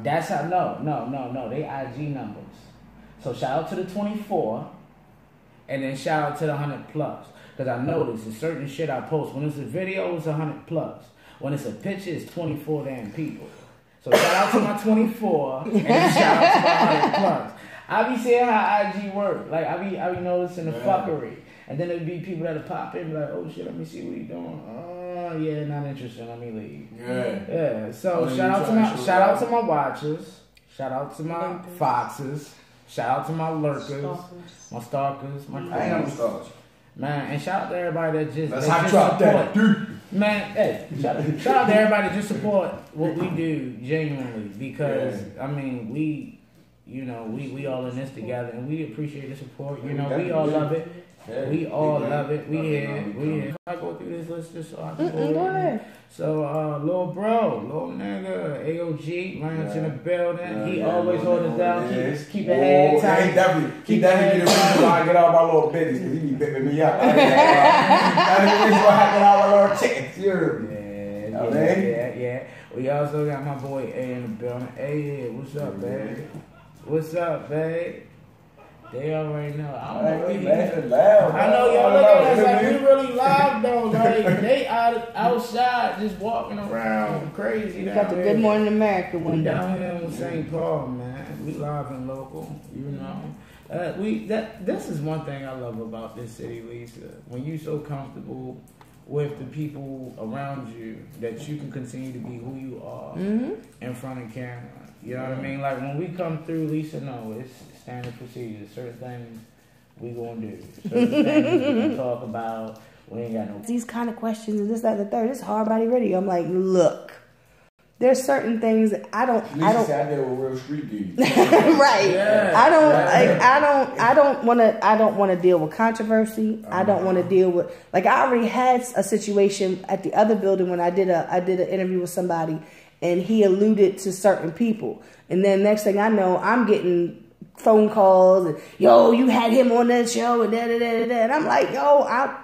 that's how. No. They IG numbers. So shout out to the 24, and then shout out to the 100 plus. Because I noticed there's certain shit I post. When it's a video, it's 100 plus. When it's a picture, it's 24 damn people. So shout out to my 24, and then shout out to my 100 plus. I be seeing how IG work. Like I be noticing the fuckery, and then there'd be people that'll pop in, and be like, oh shit, let me see what he doing. Oh yeah, not interested. Let me leave. Yeah. So shout out to my watchers. Shout out to my foxes. Shout out to my lurkers, my stalkers, my I ain't no stalkers. Man, and shout out to everybody that just drop that, dude. Man, hey, shout out to everybody that just support what we do genuinely because I mean we all in this together and we appreciate the support. You know, we all love it. We all love it. We here. If I go through this list just so I can go ahead. So, little bro, little nigga, AOG, Ryan's in the building. He always hold us down. Keep it head tight. Keep that the reason why I get all my little bitties, because he be bipping me up. That's the reason why I get all my little chickens. Yeah. We also got my boy A in the building. Hey, what's up, babe? What's up, babe? They already know. I don't know. I know y'all look at us like we really loud though. Like they outside just walking around crazy. You got the Good Morning America one down here in St. Paul, man. We live and local, you know. This is one thing I love about this city, Lisa. When you so comfortable with the people around you that you can continue to be who you are in front of camera. You know what I mean? Like when we come through, Lisa, no, it's standard procedure. Certain things we gonna do. Certain things we gonna talk about. We ain't got no. These kind of questions and this, that, and the third. It's hard body radio. I'm like, look, there's certain things that I don't. Sat there with real street dudes. Right. Yeah, I don't want to deal with controversy. I don't want to deal with I already had a situation at the other building when I did an interview with somebody. And he alluded to certain people. And then next thing I know, I'm getting phone calls. And, yo, you had him on that show and da-da-da-da-da. And I'm like, yo, I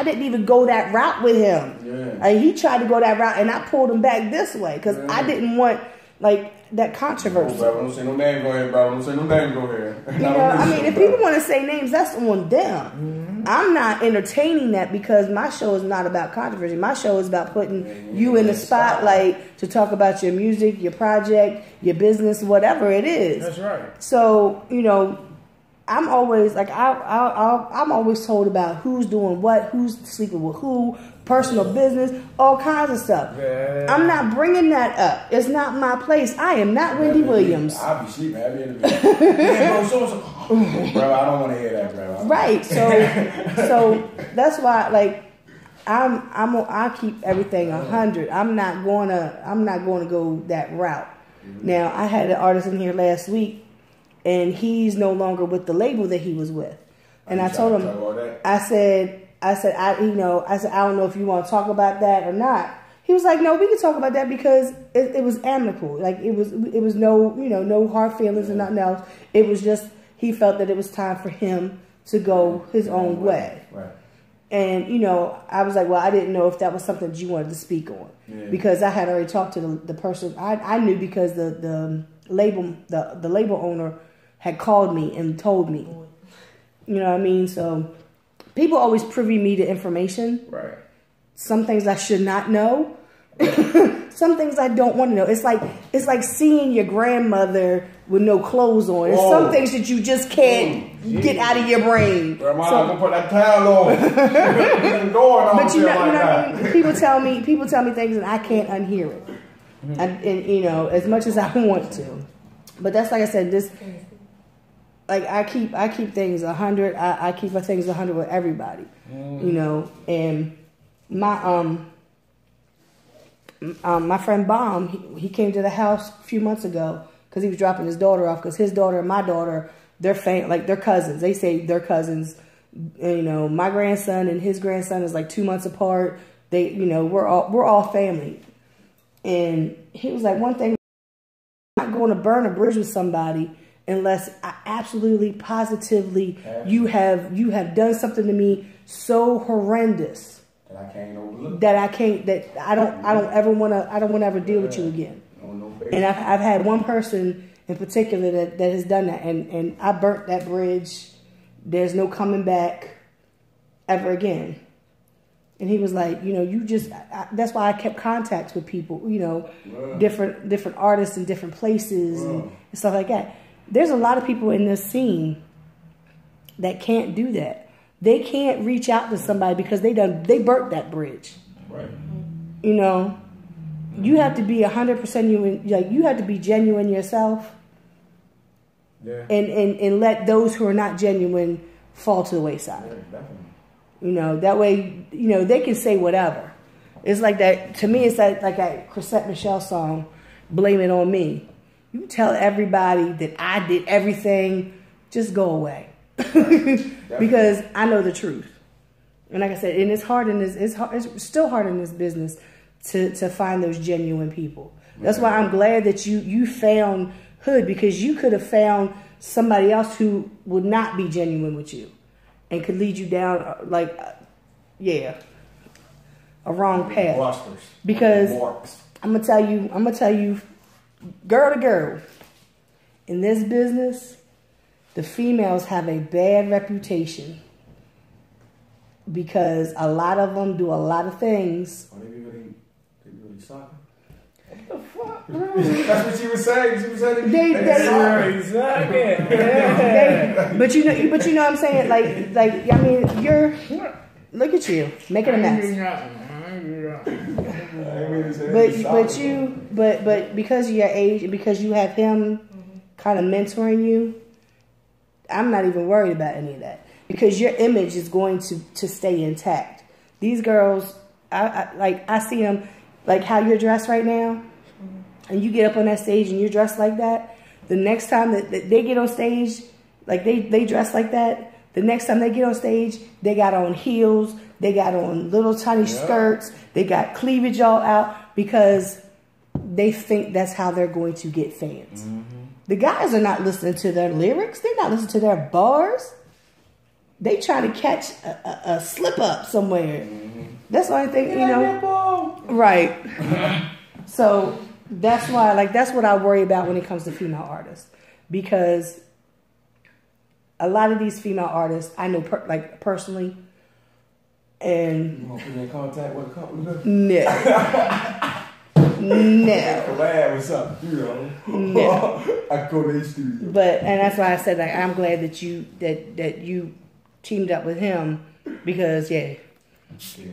didn't even go that route with him. Yeah. He tried to go that route, and I pulled him back this way. Because I didn't want like that controversy. Bro, don't say no name go ahead, bro. Don't say no name go ahead. You know, I mean, if people want to say names, that's on them. I'm not entertaining that because my show is not about controversy. My show is about putting you in the spotlight to talk about your music, your project, your business, whatever it is. That's right. So, you know, I'm always like I'm always told about who's doing what, who's sleeping with who, personal business, all kinds of stuff. Yeah. I'm not bringing that up. It's not my place. I am not Wendy Williams. I'll be sleeping. I'll be in the bed. Bro, I don't want to hear that, bro. Right. So that's why, like, I keep everything 100. I'm not going to go that route. Now, I had an artist in here last week, and he's no longer with the label that he was with. And I told him, I said, I don't know if you want to talk about that or not. He was like, no, we can talk about that because it was amicable. Like it was no, no hard feelings and nothing else. It was just, he felt that it was time for him to go his own way. Right. And, I was like, well, I didn't know if that was something that you wanted to speak on. Yeah. Because I had already talked to the person. I knew because the label owner had called me and told me. You know what I mean? So people always privy me to information. Right. Some things I should not know. Some things I don't want to know. It's like seeing your grandmother with no clothes on. There's some things that you just can't get out of your brain. Grandma, I'm gonna put that towel on. But you know what I mean? People tell me things and I can't unhear it. And as much as I want to. But that's like I said, this. Like I keep things 100. I keep my things 100 with everybody, And my friend Baum, he came to the house a few months ago because he was dropping his daughter off. Because his daughter and my daughter, they're cousins. They say they're cousins. And, my grandson and his grandson is like 2 months apart. They, we're all family. And he was like, one thing, I'm not going to burn a bridge with somebody unless I absolutely, positively, you have done something to me so horrendous that I can't overlook. That I don't ever want to ever deal with you again. And I've had one person in particular that has done that, and I burnt that bridge. There's no coming back ever again. And he was like, that's why I kept contacts with people, different artists in different places and stuff like that. There's a lot of people in this scene that can't do that. They can't reach out to somebody because they burnt that bridge. Right. You have to be 100% you have to be genuine yourself. Yeah. And let those who are not genuine fall to the wayside. Yeah, definitely. That way, they can say whatever. It's like that, to me, it's like that Chrisette Michele song, Blame It On Me. You tell everybody that I did everything, just go away. Because I know the truth. And like I said, and it's hard it's still hard in this business to find those genuine people. That's why I'm glad that you found Hood, because you could have found somebody else who would not be genuine with you and could lead you down a wrong path. Because I'm gonna tell you, girl to girl, in this business, the females have a bad reputation because a lot of them do a lot of things. Oh, they really sucking? What the fuck? That's what she was saying. She was saying but you know what I'm saying? I mean, you're, look at you, making a mess. But because of your age and because you have him kind of mentoring you, I'm not even worried about any of that because your image is going to stay intact. These girls, I see them like how you're dressed right now, and you get up on that stage and you're dressed like that. The next time that they get on stage, like they dress like that, the next time they get on stage, they got on heels, they got on little tiny skirts, they got cleavage all out because they think that's how they're going to get fans. The guys are not listening to their lyrics. They're not listening to their bars. They trying to catch a slip up somewhere. That's the only thing, Right. So, That's why, like, that's what I worry about when it comes to female artists, because a lot of these female artists I know, personally, and You want to put in contact with a company? no, no, Collab or something, you know. no. I go to the studio. And that's why I said, like, I'm glad that you teamed up with him, because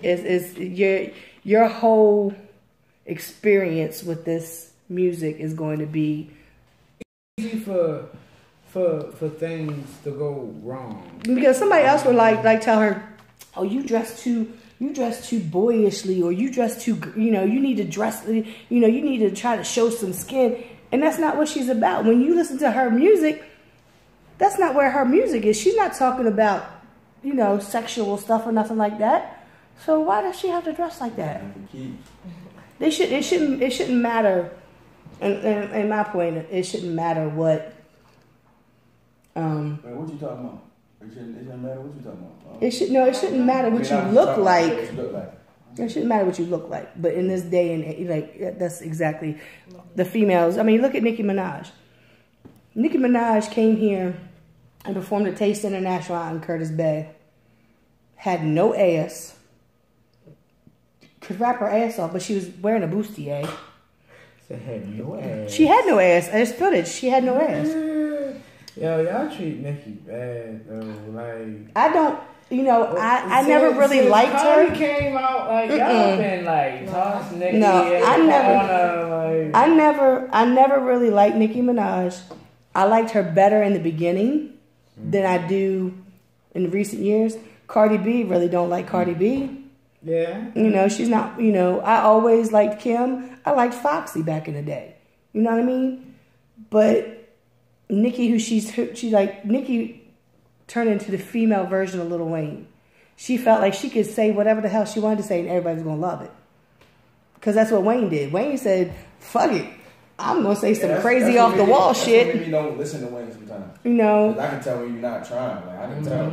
it's your whole experience with this music is going to be easy for things to go wrong. Because somebody else would like tell her, oh, you dress too boyishly, or you dress too, you need to dress, you need to try to show some skin. And that's not what she's about. When you listen to her music, that's not where her music is. She's not talking about, sexual stuff or nothing like that. So why does she have to dress like that? It shouldn't matter. And in my point, it shouldn't matter what. Wait, what you talking about? It shouldn't matter what you talking about. It shouldn't matter what you look like. It shouldn't matter what you look like. But in this day and age, like, that's exactly the females. I mean, look at Nicki Minaj. Nicki Minaj came here and performed at Taste International out in Curtis Bay. Had no ass. Could rap her ass off, but she was wearing a bustier. She had no ass. She had no ass. There's footage. She had no ass. Yo, y'all treat Nicki bad though. Like, I don't. I never really liked her. Cardi came out like y'all been like toss Nicki. No, I never really liked Nicki Minaj. I liked her better in the beginning than I do in recent years. Cardi B, really don't like Cardi B. Yeah. She's not. I always liked Kim. I liked Foxy back in the day. You know what I mean? But Nicki, Nicki turned into the female version of Lil Wayne. She felt like she could say whatever the hell she wanted to say and everybody's going to love it. Because that's what Wayne did. Wayne said, fuck it. I'm going to say some crazy off the wall shit. That's maybe don't listen to Wayne sometimes. I can tell when you're not trying. Like, I can tell.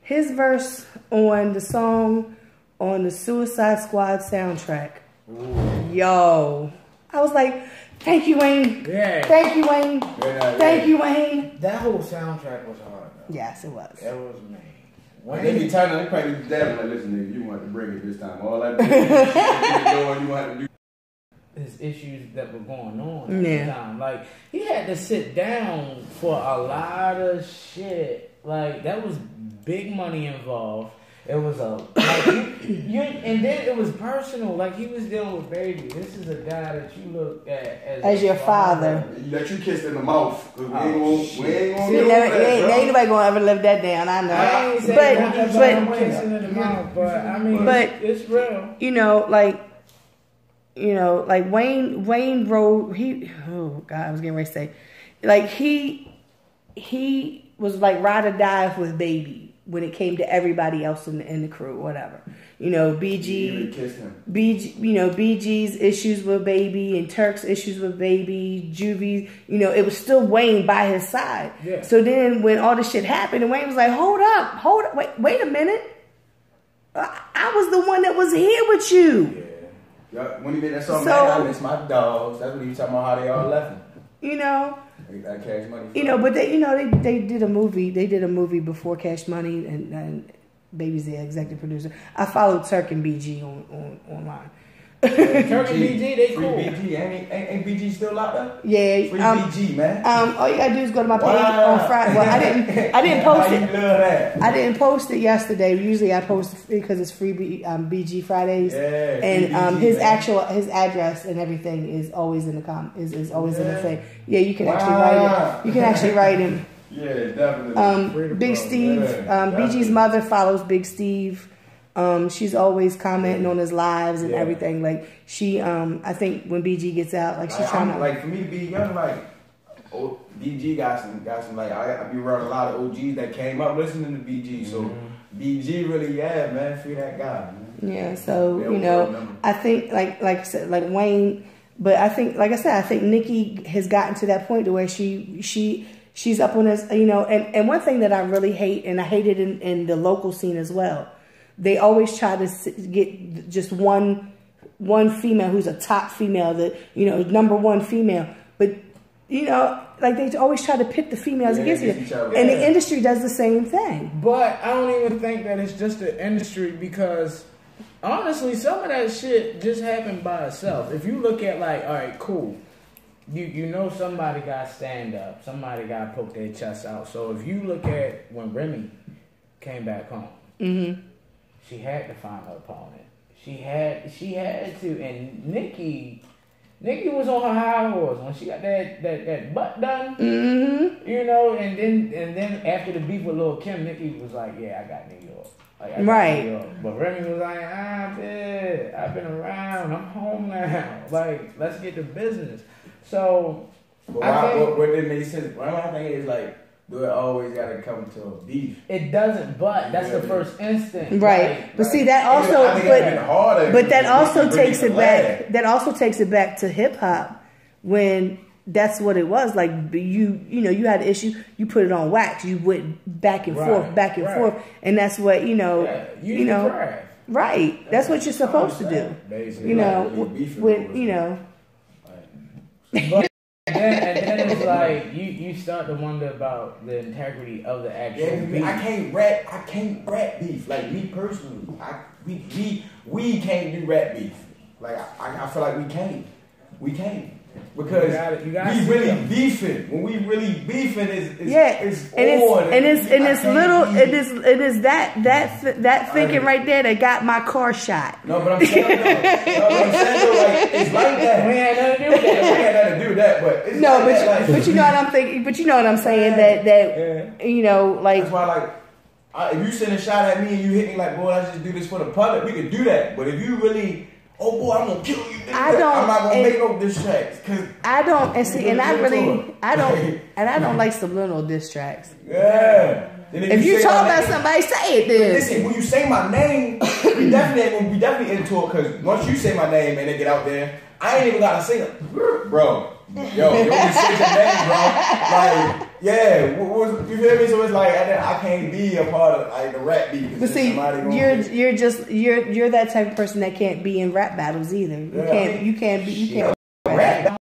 His verse on the song on the Suicide Squad soundtrack. Ooh. Yo. I was like, thank you, Wayne. Yeah. Thank you, Wayne. Thank you, Wayne. That whole soundtrack was hard, though. Yes, it was. It was, man. When they be turning, they probably do that. Like, listen, nigga, you want to bring it this time. All that you want to do. His issues that were going on at the time. Like, he had to sit down for a lot of shit. Like, that was big money involved. It was and then it was personal. Like, he was dealing with baby. This is a guy that you look at as your father. That you kissed in the mouth. Cause we ain't gonna ain't nobody gonna ever live that down. I know. I ain't saying kissing in the mouth, but I mean, it's real. Like Wayne wrote. Oh God, I was getting ready to say, like he was like ride or die with baby. When it came to everybody else in the crew, whatever, BG's issues with baby and Turk's issues with baby, Juvie's, it was still Wayne by his side. Yeah. So then when all this shit happened, and Wayne was like, hold up, wait a minute, I was the one that was here with you. Yeah. When he did that song, I miss my dogs. That's when he was talking about how they all left him. That Cash Money. But they did a movie. They did a movie before Cash Money, and Baby's the executive producer. I followed Turk and BG online. Turk and BG, they Free cool. BG, ain't BG still out there? Yeah. Free BG, man. All you gotta do is go to my page on Friday. Well, I didn't post it. Love that. I didn't post it yesterday. Usually I post it because it's free BG Fridays. Yeah, and BG, his man. his address and everything is always in the is always in the thing. Yeah, you can actually write it. You can actually write him. Yeah, definitely. Big Steve. BG's mother follows Big Steve. She's always commenting on his lives and everything. Like she, I think when BG gets out, like she's trying to. Like for me to be young, like BG got some like I be around a lot of OGs that came up listening to BG. So BG really, man, free that guy. Man. Yeah. So I think like I said, like Wayne, but I think like I said, I think Nicki has gotten to that point to where she's up on this, and one thing that I really hate, and I hate it in the local scene as well. They always try to get just one one female who's a top female, that number one female, but like they always try to pit the females against each other, and the industry does the same thing. But I don't even think that it's just the industry, because honestly, some of that shit just happened by itself. If you look at like, all right, cool, you know somebody got stand up, somebody got poke their chest out. So if you look at when Remy came back home, she had to find her opponent. She had to, and Nikki was on her high horse when she got that butt done. And then after the beef with Lil' Kim, Nikki was like, "Yeah, I got New York." Like, I got New York. But Remy was like, "I've been around. I'm home now. Like, let's get to business." So, what didn't make sense? My thing is like, do it always got to come to a beef? It doesn't, but that's the first instinct, right? But see, that also, but that also takes it back. That also takes it back to hip hop, when that's what it was. Like you had an issue, you put it on wax, you went back and forth, and that's what right. That's what you're supposed to do. Basically. And then it's like you start to wonder about the integrity of the actual beef. I can't rap beef. Like me personally, we can't do rap beef. Like I feel like we can't. Because you gotta we really beefing. When we really beefing is that thinking right there that got my car shot. No, but I'm saying like, it's like that. We had nothing to do with that. But it's but you know what I'm thinking. But you know what I'm saying, that like, that's why, like, if you send a shot at me and you hit me like, boy, let's just do this for the public, we could do that. But if you really, oh boy, I'm gonna kill you, I'm not gonna make no diss tracks. I don't like subliminal diss tracks. Yeah. If you talk about somebody, say it then. Listen, when you say my name, we definitely into it, because once you say my name and they get out there, I ain't even gotta sing it, bro. Yo, you say your name, bro. Like, yeah, you feel me? So it's like I can't be a part of like the rap beat. But see, you're that type of person that can't be in rap battles either. You can't. Rap.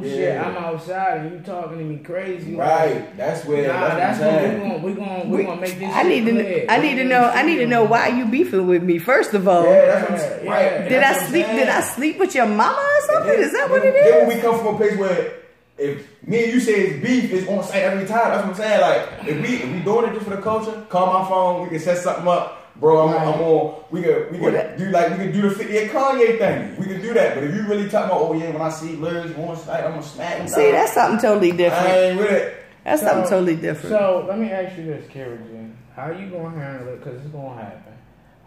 Shit, I'm outside and you talking to me crazy. Right, like, that's where. That's what we're gonna make this. I need to know why you beefing with me. First of all, right. Did I sleep with your mama or something? Is that what it is? Then when we come from a place where if me and you say it's beef, it's on site every time. That's what I'm saying. Like if we doing it just for the culture, call my phone. We can set something up. Bro, I'm on. We could do the 50th Kanye thing. We could do that. But if you really talking about, oh yeah, when I see Lyrikz on site, I'm gonna smack him. See, that's something totally different. I ain't with it. That's something totally different. So let me ask you this, Karen, how you gonna handle it? Because it's gonna happen.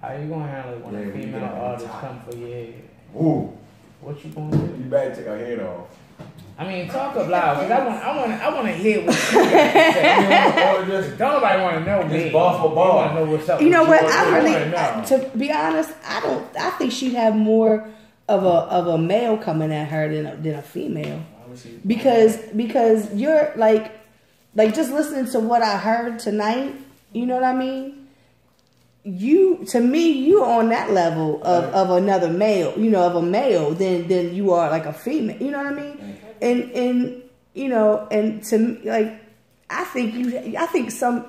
How you gonna handle it when a female artist come for your head? Ooh. What you gonna do? You better take her head off. I mean, talk up loud, because I want to hear what you got to say. Don't nobody want to know me. Just ball for ball. Want to know what's up. You know what? To be honest, I think she'd have more of a male coming at her than a female, because you're like just listening to what I heard tonight. You know what I mean? You on that level of another male, of a male than you are like a female. You know what I mean? And to me, like, I think some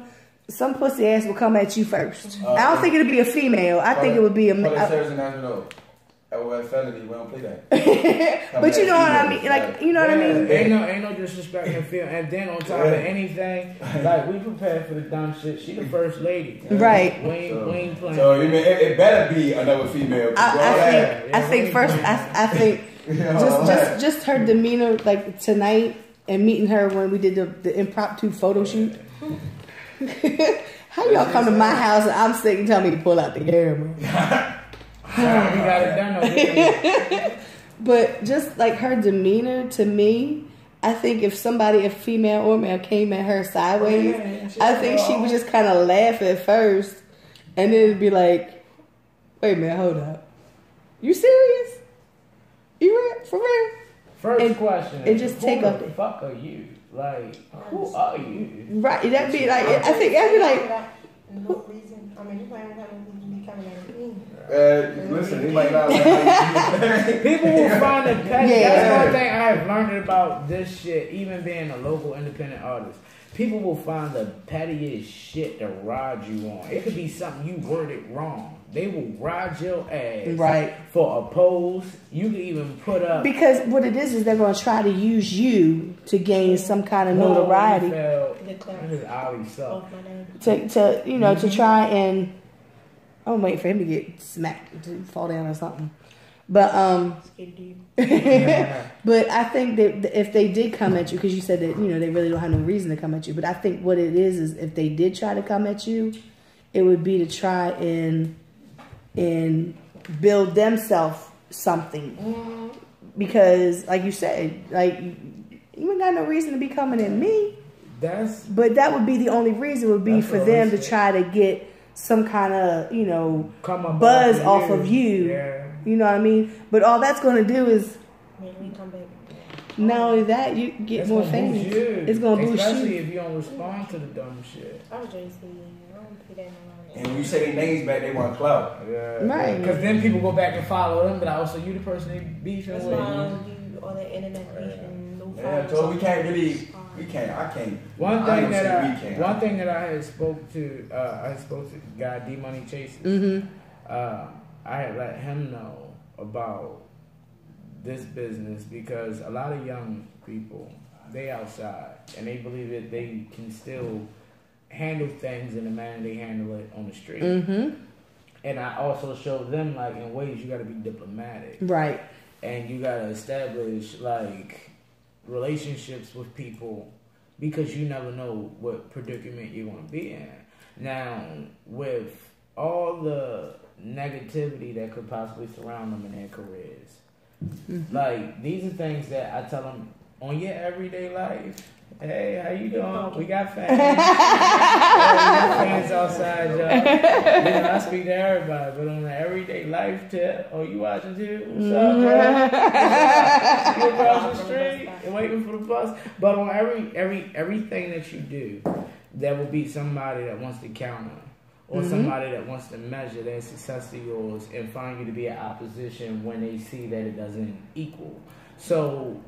pussy ass will come at you first. I don't think it'll be a female. I think it would be a male. Felony, we don't play that. But you know what I mean? Like, you know what I mean? Ain't no disrespect in the field. And then on top of anything, like, we prepared for the dumb shit. She the first lady. Right. We ain't playing. So it better be another female. I think just her demeanor, like tonight, and meeting her when we did the impromptu photo shoot. How y'all come to my house and I'm sick and tell me to pull out the camera? We got it done over here. But just like her demeanor to me, I think if female or male came at her sideways, I think she would just kind of laugh at first, and then it'd be like, "Wait a minute, hold up, you serious? You real? For real?" First question. And just take up. Who the fuck are you? Like, who are you? Right. That'd be like. I think that'd be like. No reason. I mean, you might have to be coming at me. Listen, he might not like People will find the petty. Yeah. That's one thing I have learned about this shit, even being a local independent artist. People will find the pettiest shit to ride you on. It could be something you worded wrong. They will ride your ass Right. for a pose. You can even put up. Because what it is they're going to try to use you to gain some kind of notoriety. His Ollie stuff. To try and I'm waiting for him to get smacked, to fall down or something. But but I think that if they did come at you, because you said that they really don't have no reason to come at you. But I think what it is if they did try to come at you, it would be to try and build themselves something. Because, like you said, like you ain't got no reason to be coming at me. But that would be the only reason would be for them to try to get some kind of buzz off of you. Yeah. You know what I mean? But all that's going to do is not only that, you get more famous. It's going to boost you. Especially if you don't respond to the dumb shit. I was just saying, I don't put that around. And when you say their names back, they want clout. Yeah. Right. Because then people go back and follow them, but also you the person they beefing That's with. why I don't do all that internet beefing. No Yeah, so we can't really. I can't. One thing that I had spoke to guy D Money Chases. I had let him know about this business because a lot of young people, they outside and they believe that they can still handle things in the manner they handle it on the street. And I also showed them like in ways you got to be diplomatic, Right. and you got to establish like relationships with people because you never know what predicament you're going to be in. Now, with all the negativity that could possibly surround them in their careers, like these are things that I tell them on your everyday life. Hey, how you doing? We got fans. We got fans outside, y'all. I speak to everybody, but on the everyday life tip, you watching too? What's up, bro? You across the street and waiting for the bus. But on everything that you do, there will be somebody that wants to counter, or somebody that wants to measure their success to yours and find you to be in opposition when they see that it doesn't equal. So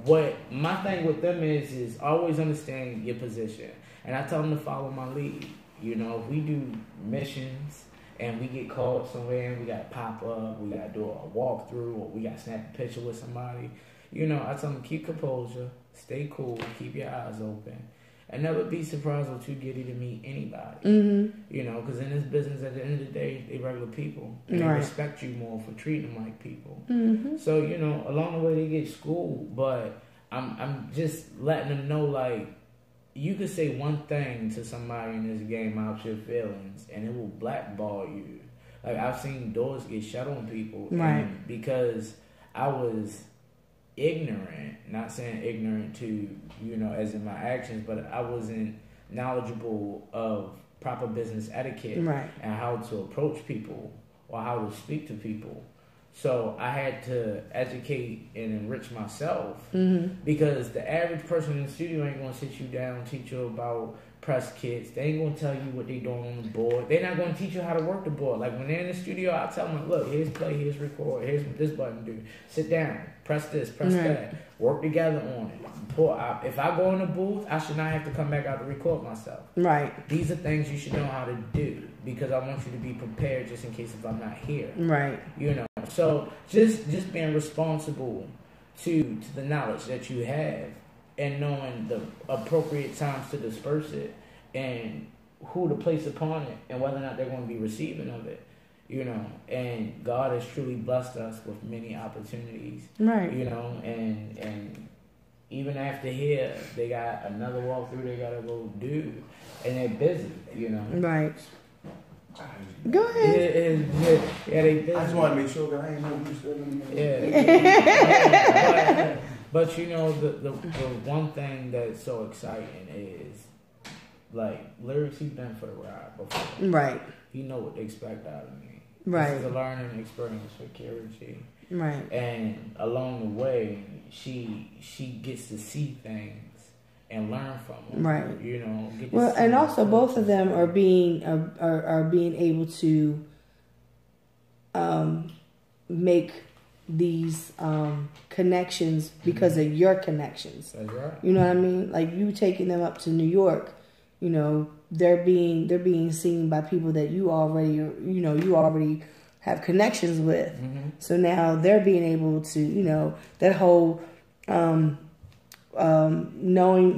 what my thing with them is always understand your position. And I tell them to follow my lead. If we do missions and we get called somewhere and we got to pop up, we got to do a walkthrough, or we got to snap a picture with somebody, I tell them keep composure, stay cool, keep your eyes open, and never be surprised or too giddy to meet anybody. Because in this business, at the end of the day, they regular people. And they respect you more for treating them like people. So, along the way, they get schooled. But I'm just letting them know, like, you could say one thing to somebody in this game out your feelings, and it will blackball you. Like, I've seen doors get shut on people. And because I was ignorant, not saying ignorant to, as in my actions, but I wasn't knowledgeable of proper business etiquette and how to approach people or how to speak to people. So I had to educate and enrich myself because the average person in the studio ain't going to sit you down, teach you about press kits. They ain't going to tell you what they doing on the board. They're not going to teach you how to work the board. Like when they're in the studio, I tell them, look, here's play, here's record, here's what this button do. Sit down, press this, press that. Work together on it. If I go in the booth, I should not have to come back out to record myself. Right. These are things you should know how to do because I want you to be prepared just in case if I'm not here. Right. So just being responsible to the knowledge that you have and knowing the appropriate times to disperse it and who to place upon it and whether or not they're going to be receiving of it. And God has truly blessed us with many opportunities. Right. And even after here, they got another walkthrough they gotta go do, and they're busy. Right. Go ahead. Yeah, they busy. I just want to make sure that I ain't know who's still in there. But the one thing that's so exciting is like Lyrikz. He's been for the ride before. Right. He know what to expect out of me. Right. This is a learning experience for Kira. Right. And along the way, she gets to see things and learn from them. Right. Well, and also both of them are being able to make these connections because of your connections. That's right. You know what I mean? Like you taking them up to New York, you know, they're being seen by people that you already have connections with. Mm-hmm. So now they're being able to, you know, that whole knowing,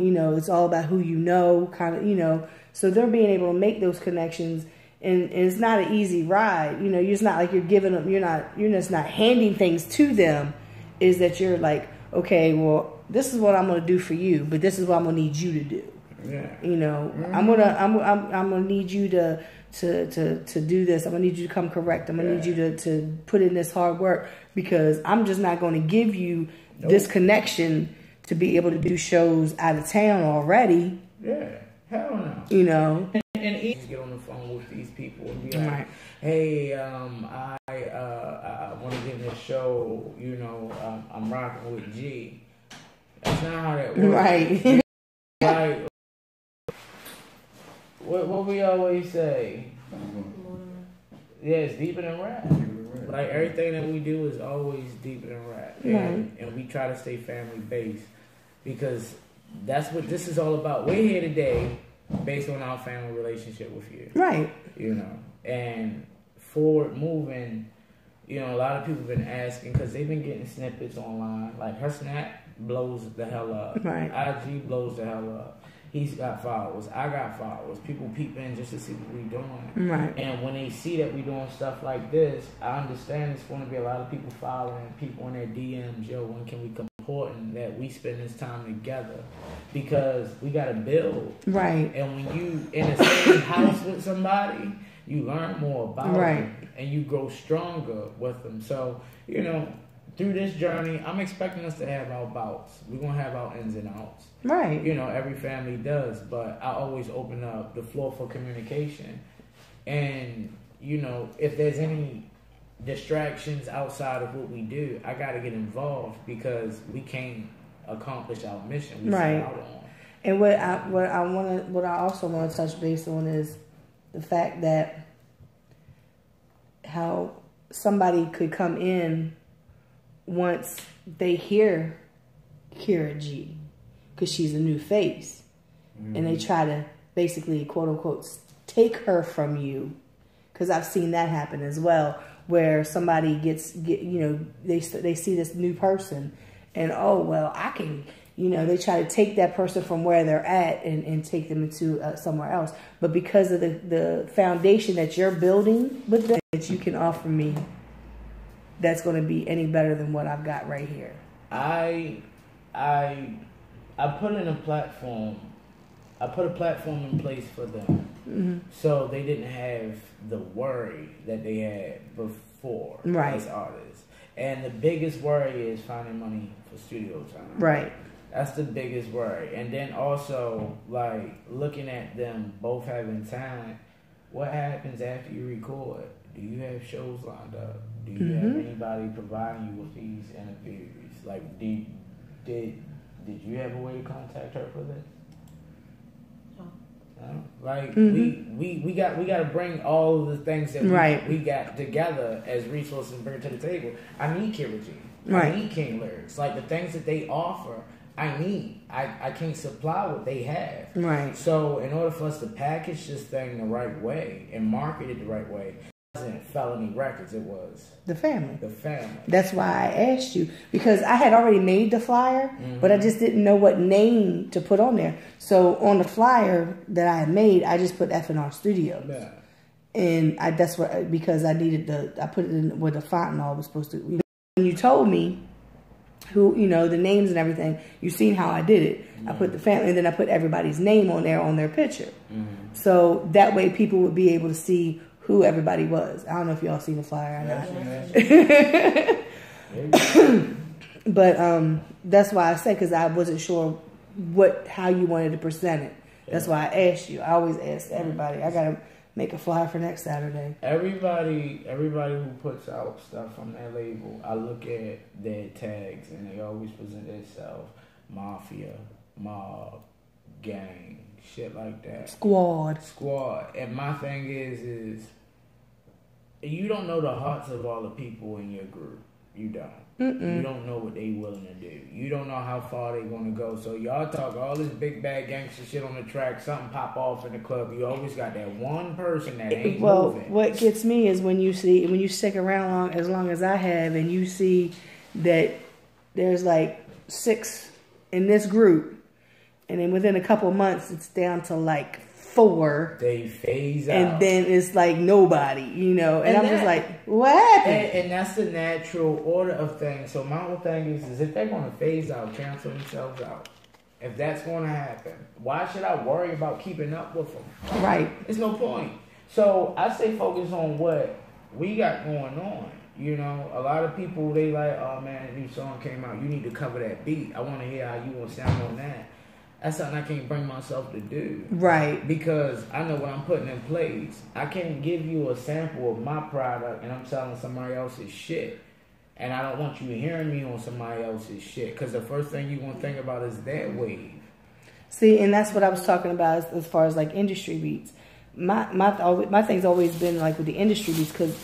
you know, it's all about who you know, kind of, you know. So they're being able to make those connections. And it's not an easy ride. You know, it's not like you're giving them, you're just not handing things to them. Is that you're like, okay, well, this is what I'm going to do for you, but this is what I'm going to need you to do. Yeah. You know, Mm-hmm. I'm going to need you to do this. I'm going to need you to come correct. I'm going to need you to put in this hard work because I'm just not going to give you this connection to be able to do shows out of town already. Yeah. Hell no. You know. And get on the phone with these people and be like, hey, I want to get in this show, you know, I'm rocking with G. That's not how that works. Right. Like, what we always say, yeah, it's deeper than rap. Like, everything that we do is always deeper than rap. And we try to stay family-based because that's what this is all about. We're here today based on our family relationship with you. Right. You know, and forward moving, you know, a lot of people have been asking because they've been getting snippets online. Like her Snap blows the hell up. Right. IG blows the hell up. He's got followers. I got followers. People peep in just to see what we're doing. Right. And when they see that we're doing stuff like this, I understand it's going to be a lot of people following, people in their DMs. Yo, when can we come? Important that we spend this time together because we got to build. Right. And when you in the same house with somebody, you learn more about them and you grow stronger with them. So, you know, through this journey, I'm expecting us to have our bouts. We're going to have our ins and outs. Right. You know, every family does, but I always open up the floor for communication. And, you know, if there's any distractions outside of what we do, I got to get involved because we can't accomplish our mission we set out on. And what I also want to touch base on is the fact that how somebody could come in once they hear Kira G because she's a new face, and they try to basically quote unquote take her from you, because I've seen that happen as well. Where somebody you know, they see this new person and, oh, well, I can, you know, they try to take that person from where they're at and take them into somewhere else. But because of the foundation that you're building with them, that you can offer me, that's going to be any better than what I've got right here. I put in a platform. I put a platform in place for them, so they didn't have the worry that they had before as artists. And the biggest worry is finding money for studio time. Right. That's the biggest worry. And then also, like, looking at them both having talent, what happens after you record? Do you have shows lined up? Do you have anybody providing you with these interviews? Like, did you have a way to contact her for this? Like we got to bring all of the things that we got together as resources and bring it to the table. I need Kira G. I need King Lyrikz. Like the things that they offer, I need. I can't supply what they have. Right. So in order for us to package this thing the right way and market it the right way, it wasn't Felony Records. It was the family. The family. That's why I asked you, because I had already made the flyer, but I just didn't know what name to put on there. So on the flyer that I had made, I just put F&R Studios. Yeah. And that's what, because I needed I put it in where the font and all was supposed to. You know, when you told me who, you know, the names and everything, you seen how I did it. I put the family, and then I put everybody's name on there on their picture. So that way people would be able to see who everybody was. I don't know if y'all seen the flyer or not. But that's why I said, because I wasn't sure how you wanted to present it. That's why I asked you. I always ask everybody. I gotta make a flyer for next Saturday. Everybody who puts out stuff on their label, I look at their tags and they always present themselves mafia, mob, gang, shit like that. Squad. And my thing is you don't know the hearts of all the people in your group. You don't. You don't know what they willing to do. You don't know how far they gonna go. So y'all talk all this big bad gangster shit on the track. Something pop off in the club. You always got that one person that ain't moving. What gets me is when you stick around as long as I have, and you see that there's like 6 in this group, and then within a couple of months it's down to like 4. They phase out. And then it's like nobody, you know. And I'm just like, what happened? And that's the natural order of things. So my whole thing is if they're going to phase out, cancel themselves out. If that's going to happen, why should I worry about keeping up with them? Right. There's no point. So I say focus on what we got going on. You know, a lot of people, they like, oh man, a new song came out. You need to cover that beat. I want to hear how you going to sound on that. That's something I can't bring myself to do. Right. Because I know what I'm putting in place. I can't give you a sample of my product and I'm selling somebody else's shit. And I don't want you hearing me on somebody else's shit. Because the first thing you're going to think about is that wave. See, and that's what I was talking about as far as like industry beats. My thing's always been like with the industry beats because,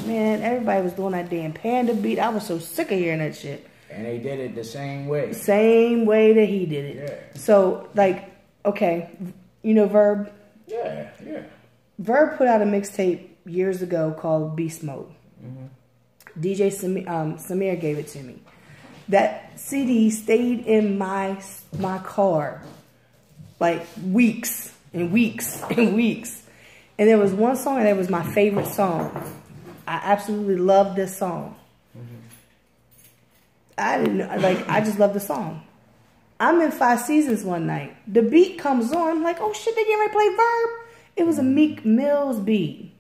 man, everybody was doing that damn Panda beat. I was so sick of hearing that shit. And they did it the same way. Same way that he did it. Yeah. So, like, okay, you know Verb? Yeah. Verb put out a mixtape years ago called Beast Mode. DJ Samir gave it to me. That CD stayed in my car like weeks and weeks and weeks. And there was one song that was my favorite song. I absolutely loved this song. I just love the song. I'm in 5 Seasons one night. The beat comes on. I'm like, oh shit, they getting ready to play Verb? It was a Meek Mill's beat.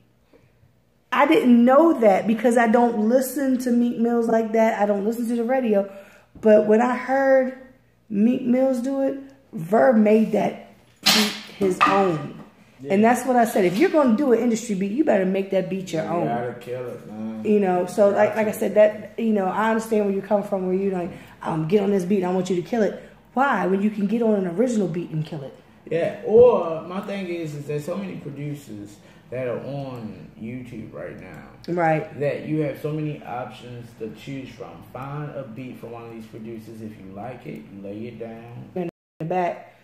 I didn't know that because I don't listen to Meek Mills like that. I don't listen to the radio. But when I heard Meek Mills do it, Verb made that beat his own. Yeah. And that's what I said. If you're going to do an industry beat, you better make that beat your own. You gotta kill it, man. You know, so like I said, that, you know, I understand where you come from, where you like, get on this beat, I want you to kill it. Why? When you can get on an original beat and kill it. Yeah, or my thing is there's so many producers that are on YouTube right now. Right. That you have so many options to choose from. Find a beat from one of these producers. If you like it, you lay it down. In the back.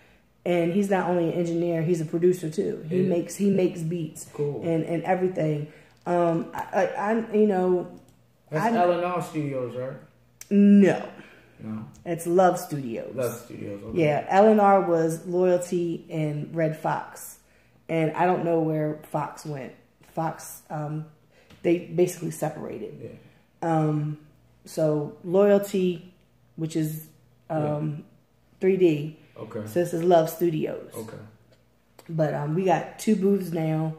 And he's not only an engineer, he's a producer too. He makes beats. Cool. And everything. I you know, that's L&R Studios, right? No. No. It's Love Studios. Love Studios. Okay. Yeah, L&R was Loyalty and Red Fox. And I don't know where Fox went. Fox they basically separated. Yeah. So Loyalty, which is 3D. Okay. So this is Love Studios. Okay. But we got 2 booths now.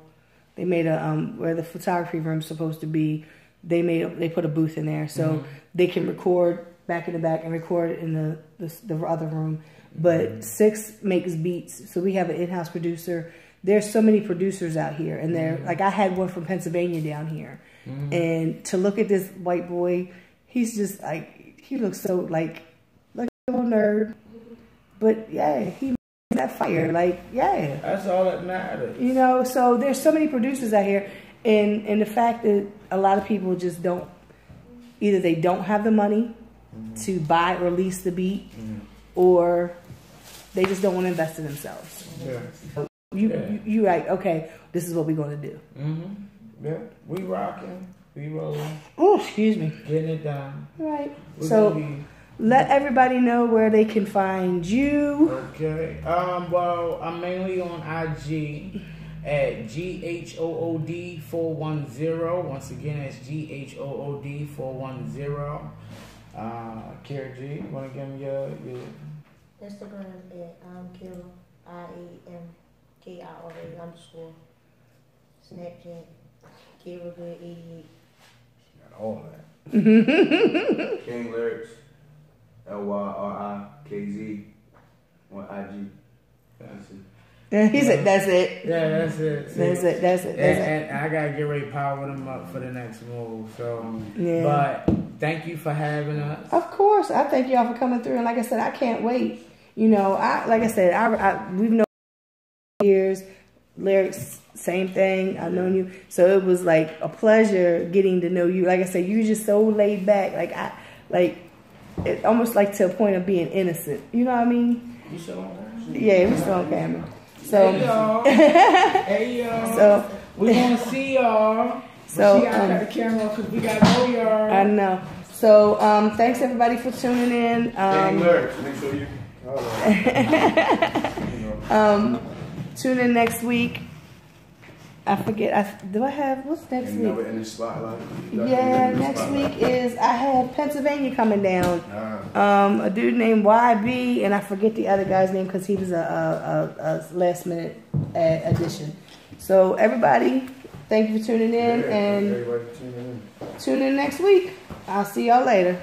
They made a where the photography room's supposed to be. They put a booth in there so they can record back in the back and record in the other room. But 6 makes beats, so we have an in-house producer. There's so many producers out here, and they're like I had one from Pennsylvania down here, and to look at this white boy, he's just like he looks so like a little nerd. But yeah, he made that fire. Like, yeah. That's all that matters. You know, so there's so many producers out here. And the fact that a lot of people just don't, either they don't have the money to buy or lease the beat, or they just don't want to invest in themselves. Yeah. You like, okay, this is what we're going to do. Yeah. We rocking. We rolling. Oh, excuse me. Getting it done. Right. So let everybody know where they can find you. Okay. Well, I'm mainly on IG at GHOOD410. Once again, that's GHOOD410. Kira G, you want to give me your Instagram at Kira, IAMKIRA _ Snapchat, Kira Good 88. She got all that. King Lyrikz, LYRIKZ on IG. That's it. He said, "That's it." Yeah, that's it. That's it. And I gotta get ready to power them up for the next move. So, but thank you for having us. Of course, I thank y'all for coming through. And like I said, I can't wait. You know, we've known years. Lyrikz, same thing. I've known you. So it was like a pleasure getting to know you. Like I said, you just so laid back. It almost like to a point of being innocent. You know what I mean? You still on there? Yeah, we still on camera. So, hey y'all. Hey y'all. So we want to see y'all. So she got the camera because we got to know y'all. I know. So thanks everybody for tuning in. Make sure you. Tune in next week. I forget. Do I have what's next week? Never in the spotlight. Yeah, next week is I have Pennsylvania coming down. A dude named YB, and I forget the other guy's name because he was a last minute addition. So everybody, thank you for tuning in, and tune in next week. I'll see y'all later.